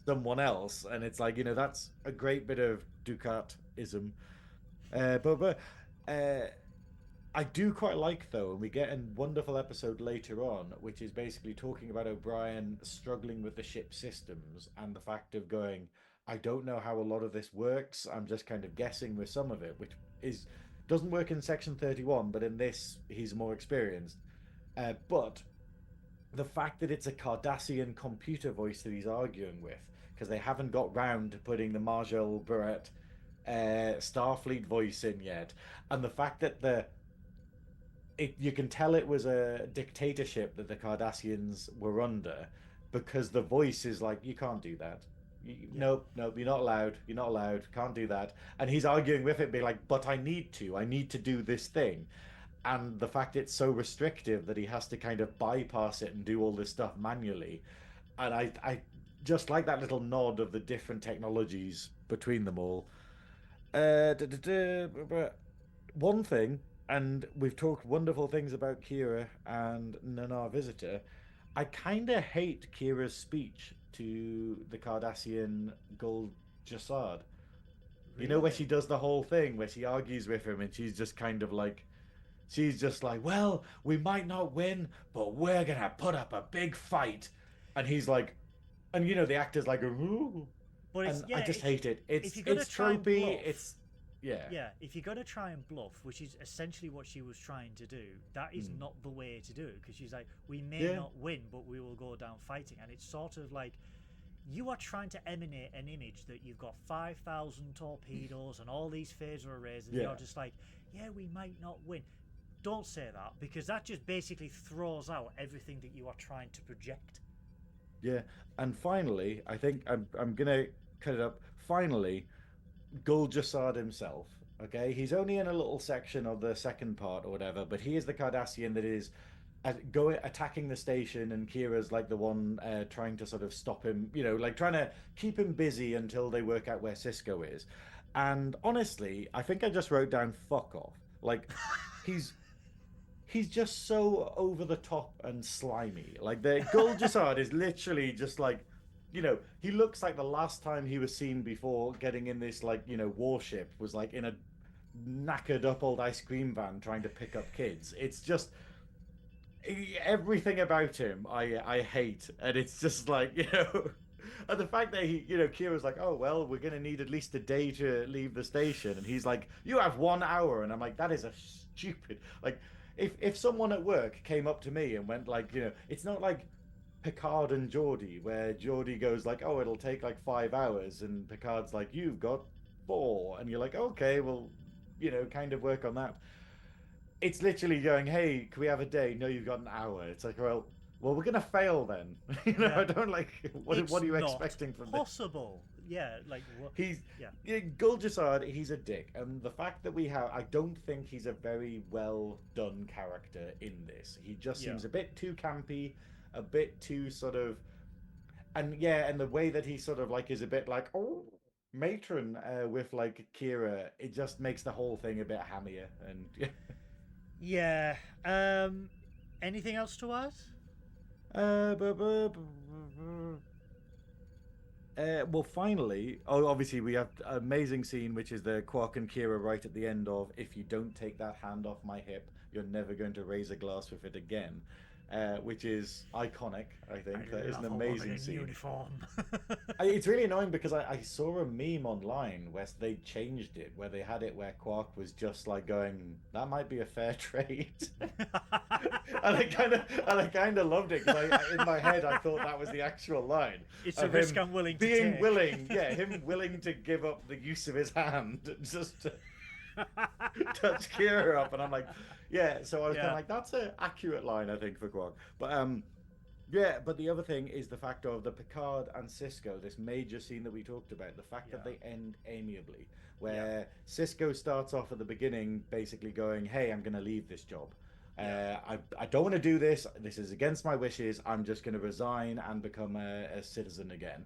someone else, and it's like, that's a great bit of Ducat-ism. I do quite like, though, and we get a wonderful episode later on, which is basically talking about O'Brien struggling with the ship systems and the fact of going, I don't know how a lot of this works. I'm just kind of guessing with some of it, which doesn't work in section 31, but in this, he's more experienced. But the fact that it's a Cardassian computer voice that he's arguing with, because they haven't got round to putting the Marjol Barrett Starfleet voice in yet, and the fact that you can tell it was a dictatorship that the Cardassians were under, because the voice is like, you can't do that. Nope, nope, you're not allowed. You're not allowed. Can't do that. And he's arguing with it, being like, but I need to. I need to do this thing. And the fact it's so restrictive that he has to kind of bypass it and do all this stuff manually. And I just like that little nod of the different technologies between them all. One thing, and we've talked wonderful things about Kira and Nanar Visitor, I kind of hate Kira's speech to the Cardassian Gul Jassad. You know, where she does the whole thing, where she argues with him, and she's just kind of like, well, we might not win, but we're gonna put up a big fight. And he's like, and you know, the actor's like, ooh. But and I just hate it. It's tropey. Yeah, if you're going to try and bluff, which is essentially what she was trying to do, that is not the way to do it, because she's like, we may not win, but we will go down fighting. And it's sort of like, you are trying to emanate an image that you've got 5,000 torpedoes and all these phaser arrays, and you're just like, yeah, we might not win. Don't say that, because that just basically throws out everything that you are trying to project. Yeah, and finally, I think I'm gonna cut it up. Finally, Gul Jassad himself. Okay, he's only in a little section of the second part or whatever, but he is the Cardassian that is attacking the station, and Kira's like the one trying to sort of stop him. You know, like trying to keep him busy until they work out where Cisco is. And honestly, I think I just wrote down "fuck off." Like, he's just so over the top and slimy. Like, the Gul Jassad is literally just like, you know, he looks like the last time he was seen before getting in this, like, you know, warship was like in a knackered up old ice cream van trying to pick up kids. It's just everything about him I hate, and it's just like, you know, and the fact that he, you know, Kira's like, oh well, we're gonna need at least a day to leave the station, and he's like, you have 1 hour, and I'm like, that is a stupid, like, if someone at work came up to me and went like, you know, it's not like Picard and Geordi, where Geordi goes like, oh, it'll take like 5 hours, and Picard's like, you've got 4, and you're like, okay, well, you know, kind of work on that. It's literally going, hey, can we have a day? No, you've got an hour. It's like, well, we're gonna fail then. You know, I don't like. What are you expecting from this? Possible. Yeah, like what? Gul Jassad, he's a dick, and the fact that I don't think he's a very well done character in this. He just seems a bit too campy, a bit too sort of, and the way that he sort of like is a bit like, oh, matron with like Kira, it just makes the whole thing a bit hammier. And yeah. Anything else to add? Well, finally, obviously we have an amazing scene, which is the Quark and Kira right at the end of, if you don't take that hand off my hip, you're never going to raise a glass with it again. Which is iconic, I think. That is an amazing scene. Uniform. It's really annoying because I saw a meme online where they changed it, where they had it where Quark was just like going, "That might be a fair trade," and I kind of loved it because in my head I thought that was the actual line. It's a risk I'm willing to being take. him willing to give up the use of his hand just to touch Kira up, and I'm like, yeah. So I was kind of like, that's an accurate line, I think, for Quark. But but the other thing is the fact of the Picard and Cisco, this major scene that we talked about, the fact that they end amiably, where Cisco starts off at the beginning basically going, hey, I'm going to leave this job. I don't want to do this. This is against my wishes. I'm just going to resign and become a citizen again.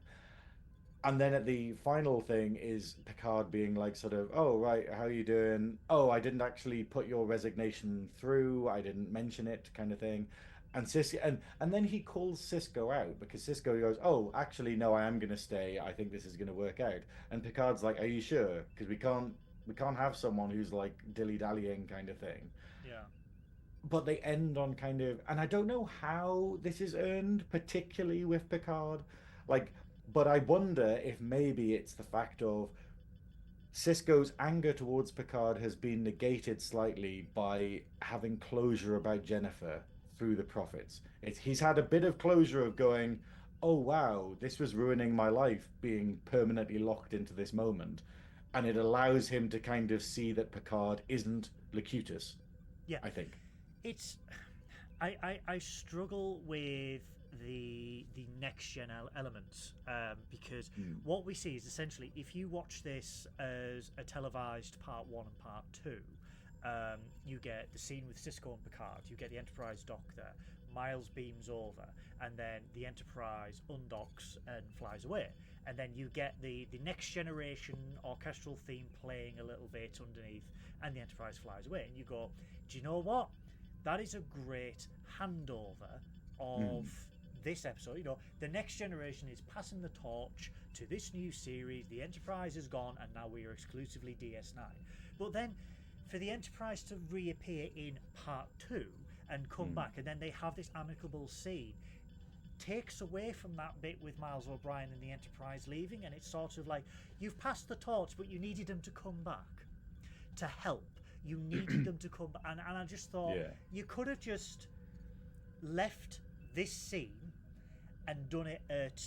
And then at the final thing is Picard being like, sort of, oh, right, how are you doing? Oh, I didn't actually put your resignation through. I didn't mention it, kind of thing. And Cisco, and then he calls Cisco out because Cisco goes, oh, actually, no, I am going to stay. I think this is going to work out. And Picard's like, are you sure? Because we can't have someone who's like dilly-dallying kind of thing. Yeah. But they end on kind of, and I don't know how this is earned, particularly with Picard. Like, but I wonder if maybe it's the fact of Cisco's anger towards Picard has been negated slightly by having closure about Jennifer through the profits. He's had a bit of closure of going, oh wow, this was ruining my life, being permanently locked into this moment, and it allows him to kind of see that Picard isn't Locutus. Yeah, I think it's. I struggle with the next gen elements because what we see is essentially, if you watch this as a televised part 1 and part 2, you get the scene with Sisko and Picard, you get the Enterprise dock there, Miles beams over, and then the Enterprise undocks and flies away, and then you get the next generation orchestral theme playing a little bit underneath, and the Enterprise flies away, and you go, do you know what, that is a great handover of this episode. You know, the next generation is passing the torch to this new series, the Enterprise is gone, and now we are exclusively DS9. But then for the Enterprise to reappear in part 2 and come back, and then they have this amicable scene, takes away from that bit with Miles O'Brien and the Enterprise leaving, and it's sort of like, you've passed the torch, but you needed them to come back to help. You needed them to come back, and I just thought, you could have just left this scene and done it at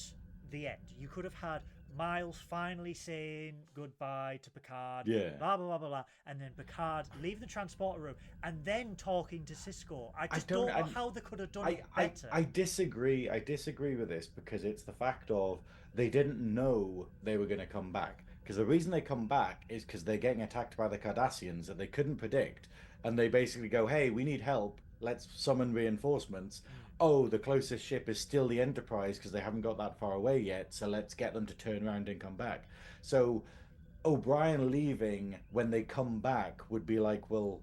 the end. You could have had Miles finally saying goodbye to Picard, blah, blah, blah, blah, blah, and then Picard leaving the transporter room and then talking to Sisko. I don't know how they could have done it better. I disagree with this, because it's the fact of they didn't know they were going to come back. Because the reason they come back is because they're getting attacked by the Cardassians that they couldn't predict. And they basically go, hey, we need help. Let's summon reinforcements. Oh, the closest ship is still the Enterprise because they haven't got that far away yet. So let's get them to turn around and come back. So O'Brien leaving when they come back would be like, well,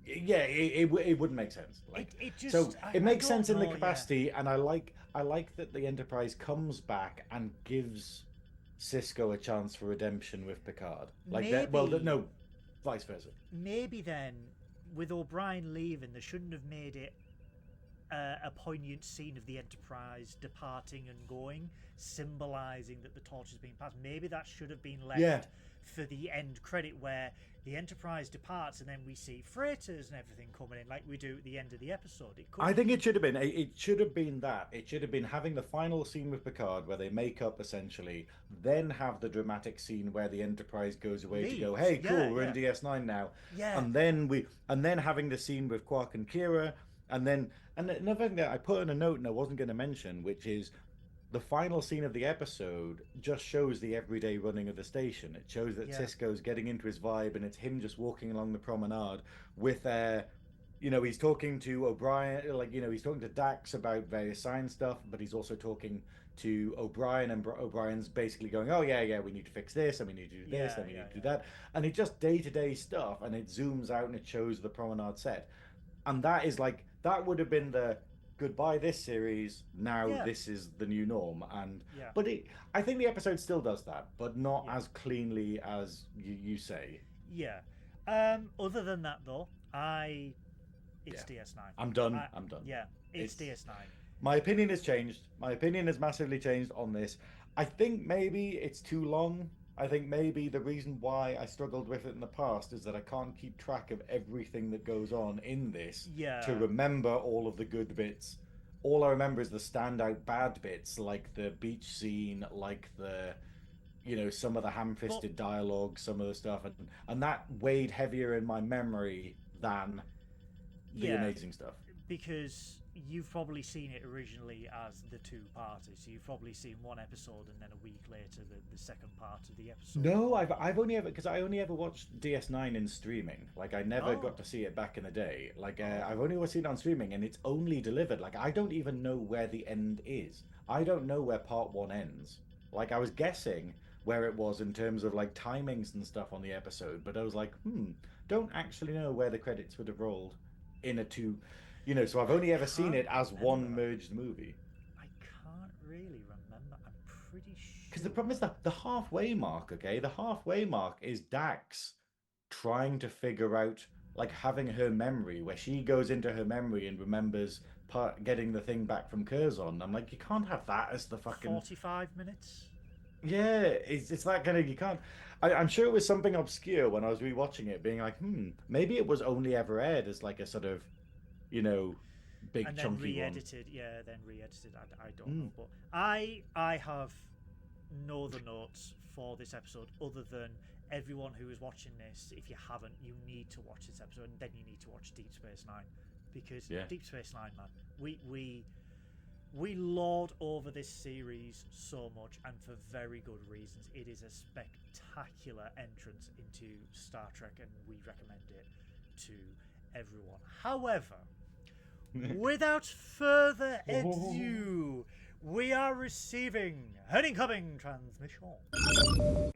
yeah, it wouldn't make sense. Like, it makes sense in the capacity. And I like that the Enterprise comes back and gives Sisko a chance for redemption with Picard, like maybe, that. Well, no, vice versa. Maybe then, with O'Brien leaving, they shouldn't have made it a poignant scene of the Enterprise departing and going, symbolising that the torch has been passed. Maybe that should have been left for the end credit, where the Enterprise departs and then we see freighters and everything coming in, like we do at the end of the episode. I think it should have been. It should have been that. It should have been having the final scene with Picard where they make up essentially, then have the dramatic scene where the Enterprise goes away to go, hey, cool, we're in DS9 now, and then having the scene with Quark and Kira, and another thing that I put in a note and I wasn't going to mention, which is the final scene of the episode just shows the everyday running of the station. It shows that Sisko's getting into his vibe, and it's him just walking along the promenade with he's talking to O'Brien, he's talking to Dax about various science stuff, but he's also talking to O'Brien, and O'Brien's basically going, oh yeah, we need to fix this, and we need to do this, and we need to do that, and it's just day-to-day stuff, and it zooms out and it shows the promenade set, and that is like, that would have been the goodbye this series, now this is the new norm. And but I think the episode still does that, but not as cleanly as you say. Other than that though, it's DS9. I'm done. It's DS9. My opinion has changed. My opinion has massively changed on this. I think maybe it's too long. I think maybe the reason why I struggled with it in the past is that I can't keep track of everything that goes on in this to remember all of the good bits. All I remember is the standout bad bits, like the beach scene, like the, some of the ham-fisted dialogue, some of the stuff, and that weighed heavier in my memory than the amazing stuff. Because you've probably seen it originally as the two parties, so you've probably seen one episode and then a week later the second part of the episode. No, I've only ever, because I only ever watched DS9 in streaming. Like, I never got to see it back in the day. Like, I've only seen it on streaming, and it's only delivered. Like, I don't even know where the end is. I don't know where part 1 ends. Like, I was guessing where it was in terms of like timings and stuff on the episode, but I was like, don't actually know where the credits would have rolled in a two. So I've only ever seen it as one merged movie. I can't really remember. I'm pretty sure. Because the problem is that the halfway mark, the halfway mark is Dax trying to figure out, like, having her memory, where she goes into her memory and remembers getting the thing back from Curzon. I'm like, you can't have that as the fucking 45 minutes. Yeah, it's that kind of, you can't. I'm sure it was something obscure when I was rewatching it, being like, maybe it was only ever aired as like a sort of, big and then chunky one. re-edited. Yeah, then re-edited. I don't know, but I have no other notes for this episode other than everyone who is watching this. If you haven't, you need to watch this episode, and then you need to watch Deep Space Nine, because Deep Space Nine, man, we lord over this series so much, and for very good reasons. It is a spectacular entrance into Star Trek, and we recommend it to everyone. However, without further ado, we are receiving an incoming transmission.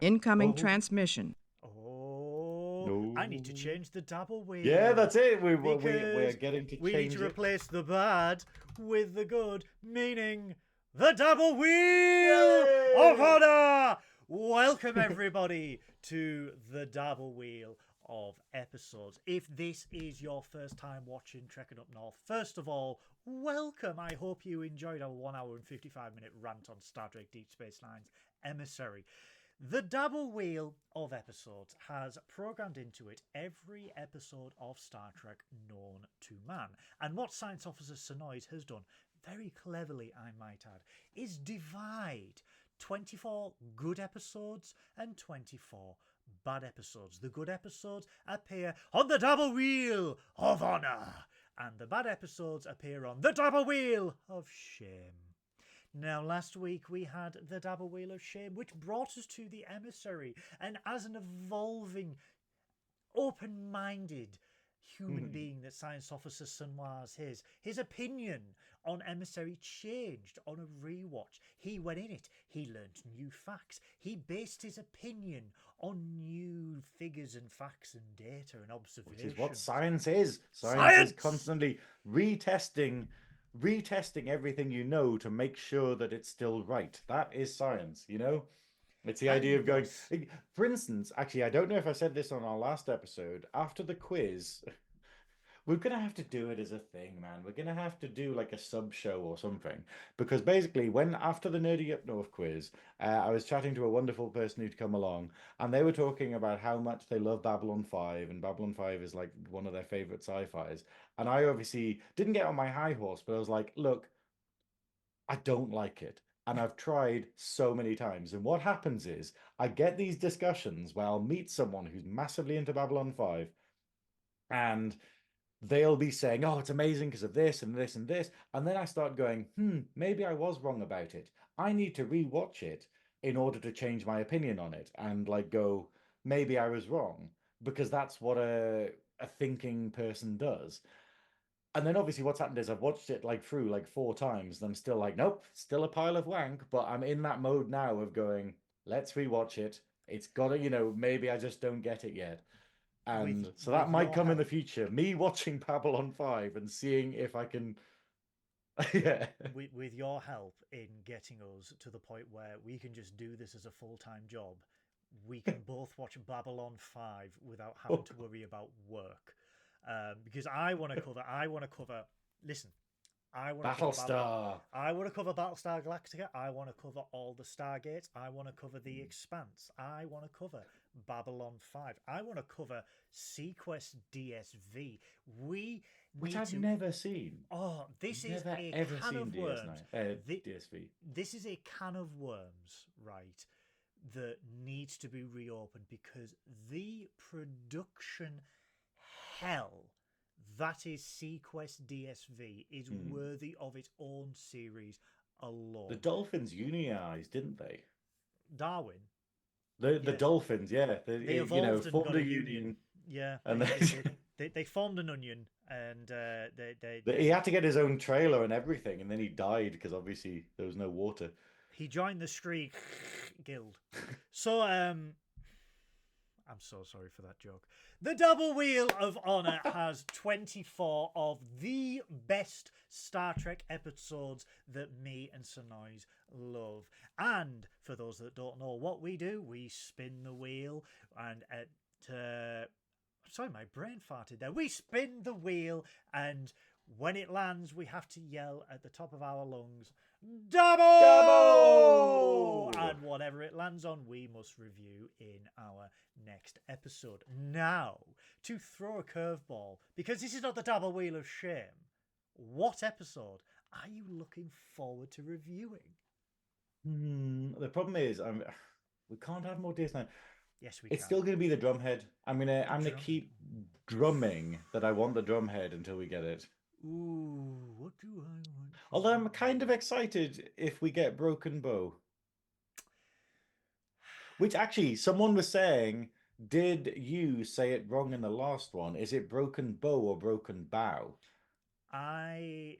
Incoming transmission. Oh, No. I need to change the Dabo Wheel. Yeah, that's it. We're Because getting to we change need to it. replace the bad with the good, meaning the Dabo Wheel of Honor. Welcome everybody to the Dabo Wheel of episodes. If this is your first time watching Trekkin Up North, first of all, welcome. I hope you enjoyed our 1 hour and 55-minute rant on Star Trek Deep Space Nine's Emissary. The Dabo Wheel of episodes has programmed into it every episode of Star Trek known to man. And what Science Officer Synoiz has done, very cleverly I might add, is divide 24 good episodes and 24 bad episodes. The good episodes appear on the Dabo Wheel of Honor, and the bad episodes appear on the Dabo Wheel of Shame. Now, last week we had the Dabo Wheel of Shame, which brought us to the Emissary, and as an evolving, open-minded human being that Science Officer Synoiz is, his opinion on Emissary changed on a rewatch. He went in it, he learned new facts, he based his opinion on new figures and facts and data and observations. Which is what science is. Science is constantly retesting everything you know to make sure that it's still right. That is science, you know? It's the idea of going... For instance, actually, I don't know if I said this on our last episode, after the quiz, we're going to have to do it as a thing, man. We're going to have to do like a sub-show or something. Because basically, after the Nerdy Up North quiz, I was chatting to a wonderful person who'd come along, and they were talking about how much they love Babylon 5, and Babylon 5 is like one of their favorite sci-fis. And I obviously didn't get on my high horse, but I was like, look, I don't like it. And I've tried so many times. And what happens is I get these discussions where I'll meet someone who's massively into Babylon 5, and they'll be saying, oh, it's amazing because of this and this and this. And then I start going, maybe I was wrong about it. I need to rewatch it in order to change my opinion on it and like go, maybe I was wrong, because that's what a thinking person does. And then obviously what's happened is I've watched it like through like 4 times and I'm still like, nope, still a pile of wank. But I'm in that mode now of going, let's rewatch it. It's got to, maybe I just don't get it yet. And so that might come in the future. Me watching Babylon 5 and seeing if I can... yeah. With your help in getting us to the point where we can just do this as a full-time job, we can both watch Babylon 5 without having to worry about work. Because I want to cover. Listen, I want to Battlestar. I want to cover Battlestar Galactica. I want to cover all the Stargates. I want to cover The Expanse. I want to cover Babylon 5. I want to cover Sequest DSV. Which I've never seen. Oh, this is never, a ever can seen of worms. DSV. This is a can of worms, right? That needs to be reopened because the production hell that is Sequest DSV is worthy of its own series alone. The Dolphins unionized, didn't they? Darwin. The Dolphins, yeah. They evolved and got a union. Yeah, and they formed an union, and he had to get his own trailer and everything, and then he died because obviously there was no water. He joined the Street Guild. So, I'm so sorry for that joke. The Dabo Wheel of Honor has 24 of the best Star Trek episodes that me and Synoiz love. And for those that don't know what we do, we spin the wheel and sorry, my brain farted there. We spin the wheel, and when it lands, we have to yell at the top of our lungs, Dabo! Dabo! And whatever it lands on, we must review in our next episode. Now, to throw a curveball, because this is not the Dabo Wheel of Shame, what episode are you looking forward to reviewing? The problem is, we can't have more DS9. Yes, we It's can. still going to be the drumhead. I'm gonna Drumhead. keep drumming that I want the drumhead until we get it. Ooh, what do I want? Although I'm kind of excited if we get Broken Bow. Which actually, someone was saying, did you say it wrong in the last one? Is it Broken Bow or Broken Bow? I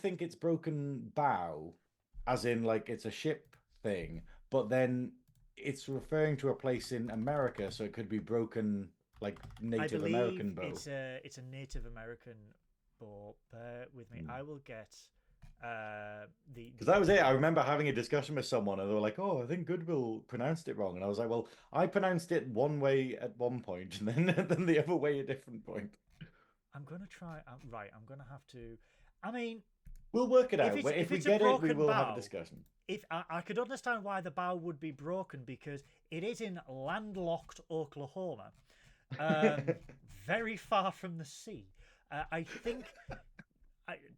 think it's Broken Bow, as in like it's a ship thing, but then it's referring to a place in America, so it could be broken like Native American bow. It's a Native American bow. Bear with me. I will get because that was it. I remember having a discussion with someone, and they were like, "Oh, I think Goodwill pronounced it wrong," and I was like, "Well, I pronounced it one way at one point, and then the other way at a different point." I'm gonna try. Right, I'm gonna have to. I mean, we'll work it out. If we it's get a it, we will bow, have a discussion. If I could understand why the bow would be broken, because it is in landlocked Oklahoma, very far from the sea. I think,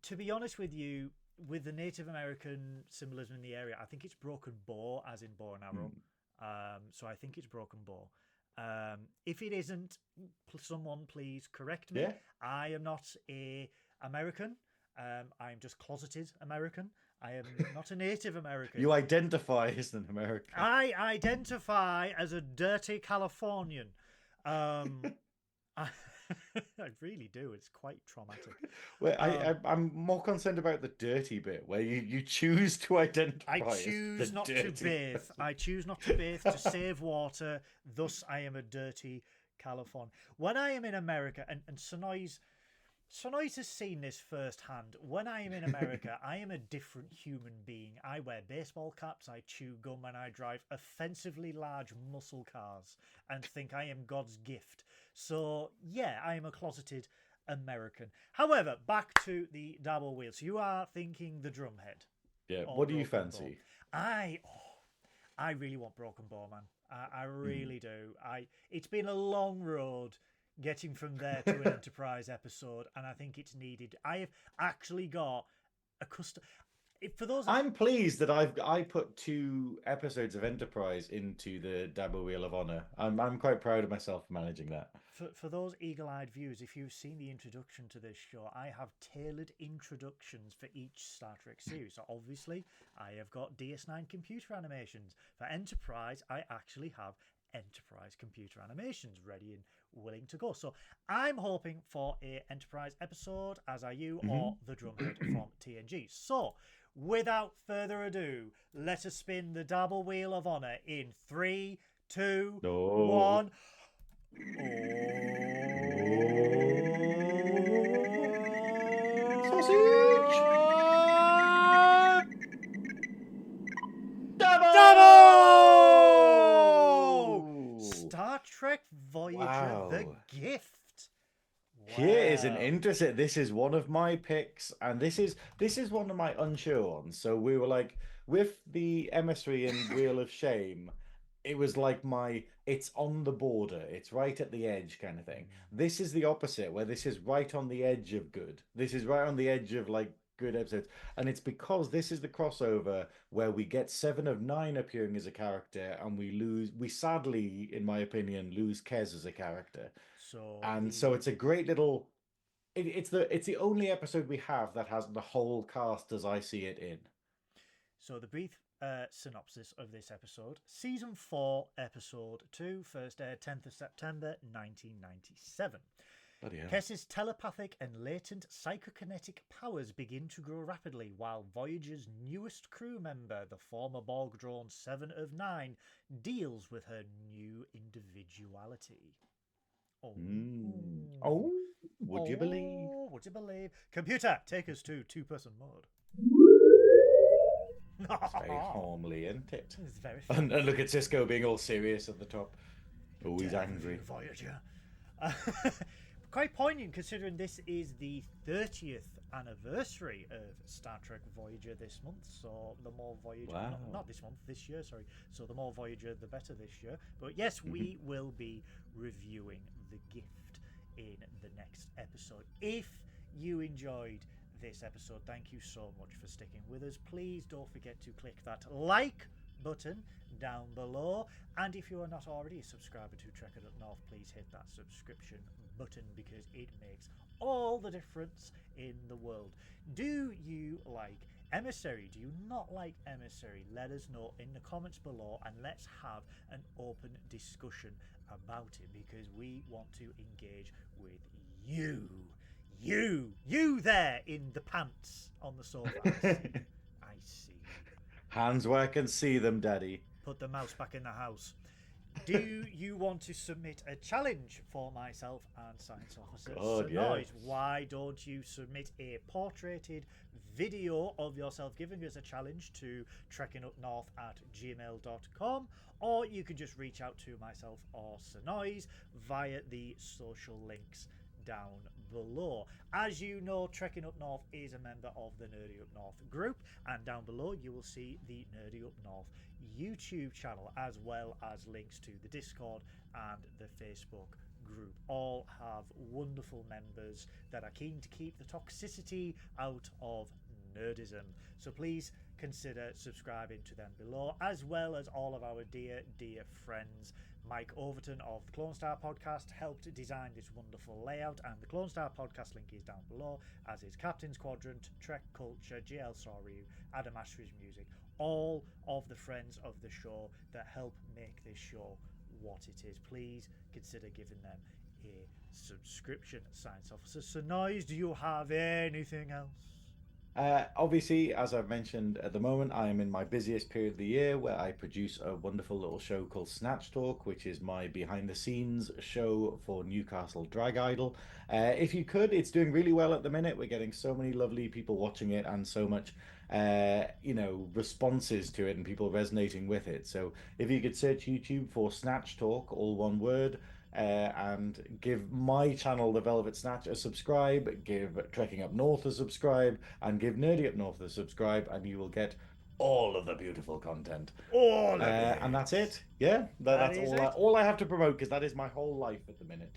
to be honest with you, with the Native American symbolism in the area, I think it's broken bow, as in bow and arrow. So I think it's broken bow. If it isn't, someone please correct me. Yeah. I am not a American. I'm just closeted American. I am not a Native American. You identify as an American. I identify as a dirty Californian. I really do. It's quite traumatic. Well, I'm more concerned about the dirty bit where you choose to identify. I choose not to bathe. I choose not to bathe to save water. Thus, I am a dirty Californian. When I am in America, and Synoiz has seen this firsthand. When I am in America, I am a different human being. I wear baseball caps, I chew gum, and I drive offensively large muscle cars and think I am God's gift. So, yeah, I am a closeted American. However, back to the Dabo Wheel. So you are thinking the drumhead. Yeah, what do you fancy? Bow. I really want Broken Bow, man. I really do. It's been a long road getting from there to an Enterprise episode, and I think it's needed. I have actually got a custom. For those, I'm pleased that I put 2 episodes of Enterprise into the Dabo Wheel of Honor. I'm quite proud of myself for managing that. For those eagle-eyed viewers, if you've seen the introduction to this show, I have tailored introductions for each Star Trek series. So obviously, I have got DS9 computer animations. For Enterprise, I actually have Enterprise computer animations ready and willing to go. So I'm hoping for a Enterprise episode, as are you, or the drumhead from TNG. So without further ado, let us spin the Dabo Wheel of Honor in 3, 2, 1. Sausage! Dabo! Star Trek Voyager, the gift. Here is an interesting. This is one of my picks, and this is one of my unsure ones. So we were like, with the Emissary and Wheel of Shame, it was like it's on the border, it's right at the edge kind of thing. This is the opposite, where this is right on the edge of good. This is right on the edge of like good episodes, and it's because this is the crossover where we get 7 of 9 appearing as a character, and we sadly, in my opinion, lose Kez as a character. So it's a great little. It's the only episode we have that has the whole cast as I see it in. So the brief synopsis of this episode: Season 4, Episode 2, first aired 10th of September 1997. Kes's telepathic and latent psychokinetic powers begin to grow rapidly, while Voyager's newest crew member, the former Borg drone 7 of 9, deals with her new individuality. Would you believe? Would you believe? Computer, take us to 2-person mode. It's very homely, isn't it? It's very and look at Cisco being all serious at the top. Oh, he's angry. Voyager. Quite poignant, considering this is the 30th anniversary of Star Trek Voyager this month. So the more Voyager, not this month, this year, sorry. So the more Voyager, the better this year. But yes, we will be reviewing The Gift in the next episode. If you enjoyed this episode, thank you so much for sticking with us. Please don't forget to click that like button down below, and if you are not already a subscriber to Trekkin Up North, please hit that subscription button because it makes all the difference in the world. Do you like Emissary? Do you not like Emissary? Let us know in the comments below, and let's have an open discussion about it because we want to engage with you. You there in the pants on the sofa. I see. Hands where I can see them, Daddy. Put the mouse back in the house. Do you want to submit a challenge for myself and Science Officer God, Synoiz? yes. Why don't you submit a portraited video of yourself giving us a challenge to trekkinupnorth@gmail.com, or you can just reach out to myself or Synoiz via the social links down below. As you know, Trekkin Up North is a member of the Nerdy Up North group, and down below you will see the Nerdy Up North YouTube channel, as well as links to the Discord and the Facebook group. All have wonderful members that are keen to keep the toxicity out of nerdism, so please consider subscribing to them below, as well as all of our dear friends. Mike Overton of the Clone Star podcast helped design this wonderful layout, and the Clone Star podcast link is down below, as is Captain's Quadrant, Trek Culture, GL Soryu, Adam Ashby's music, all of the friends of the show that help make this show what it is. Please consider giving them a subscription. Science Officer Synoiz, do you have anything else? Obviously, as I've mentioned, at the moment I am in my busiest period of the year where I produce a wonderful little show called Snatch Talk, which is my behind the scenes show for Newcastle Drag Idol. If you could, it's doing really well at the minute. We're getting so many lovely people watching it and so much responses to it and people resonating with it. So if you could search YouTube for Snatch Talk, all one word, and give my channel, The Velvet Snatch, a subscribe, give Trekking Up North a subscribe, and give Nerdy Up North a subscribe, and you will get all of the beautiful content. All of it. And that's it. Yeah, that's all I have to promote, because that is my whole life at the minute,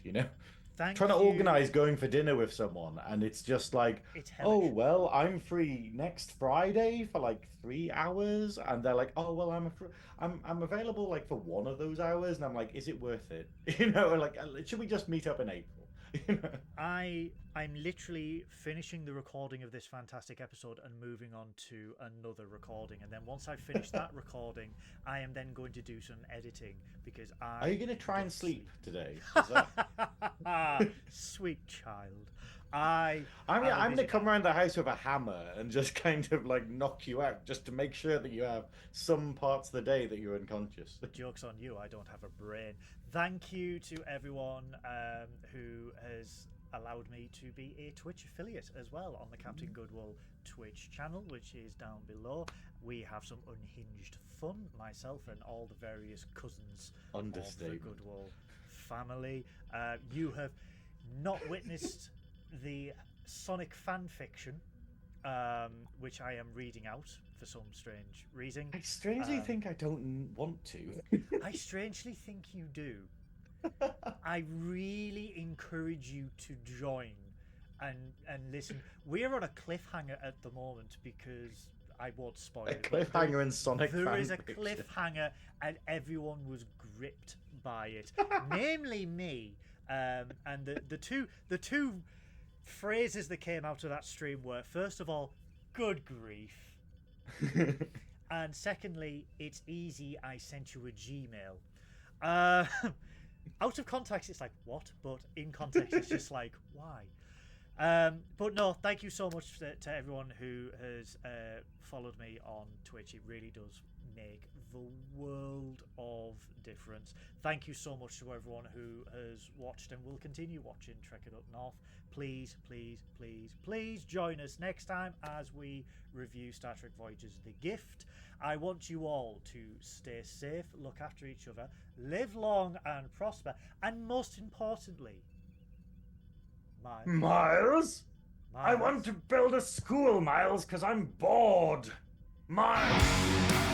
Thank trying to you. organize going for dinner with someone, and it's just like, It's oh hellish. well, I'm free next Friday for like 3 hours, and they're like, oh well, I'm available like for 1 of those hours, and I'm like, is it worth it? Like, should we just meet up in April? I'm literally finishing the recording of this fantastic episode and moving on to another recording, and then once I've finished that recording, I am then going to do some editing because Are you going to try and sleep today? Is that... Sweet child. I'm going to come around the house with a hammer and just kind of like knock you out, just to make sure that you have some parts of the day that you're unconscious. Joke's on you, I don't have a brain. Thank you to everyone who has allowed me to be a Twitch affiliate as well on the Captain Goodwill Twitch channel, which is down below. We have some unhinged fun, myself and all the various cousins of the Goodwill family. You have not witnessed the Sonic fan fiction, which I am reading out for some strange reason. I strangely think I don't want to. I strangely think you do. I really encourage you to join and listen. We're on a cliffhanger at the moment because I won't spoil it. Cliffhanger and Sonic fan There is a fiction. cliffhanger and everyone was gripped by it, namely me. And the two phrases that came out of that stream were, first of all, good grief. And secondly, it's easy, I sent you a Gmail. Out of context, it's like, what? But in context, it's just like, why? But no, thank you so much to everyone who has followed me on Twitch. It really does make the world of difference. Thank you so much to everyone who has watched and will continue watching Trekkin Up North. Please, please, please, please join us next time as we review Star Trek Voyager's The Gift. I want you all to stay safe, look after each other, live long and prosper, and most importantly, Miles? I want to build a school, Miles, because I'm bored. Miles!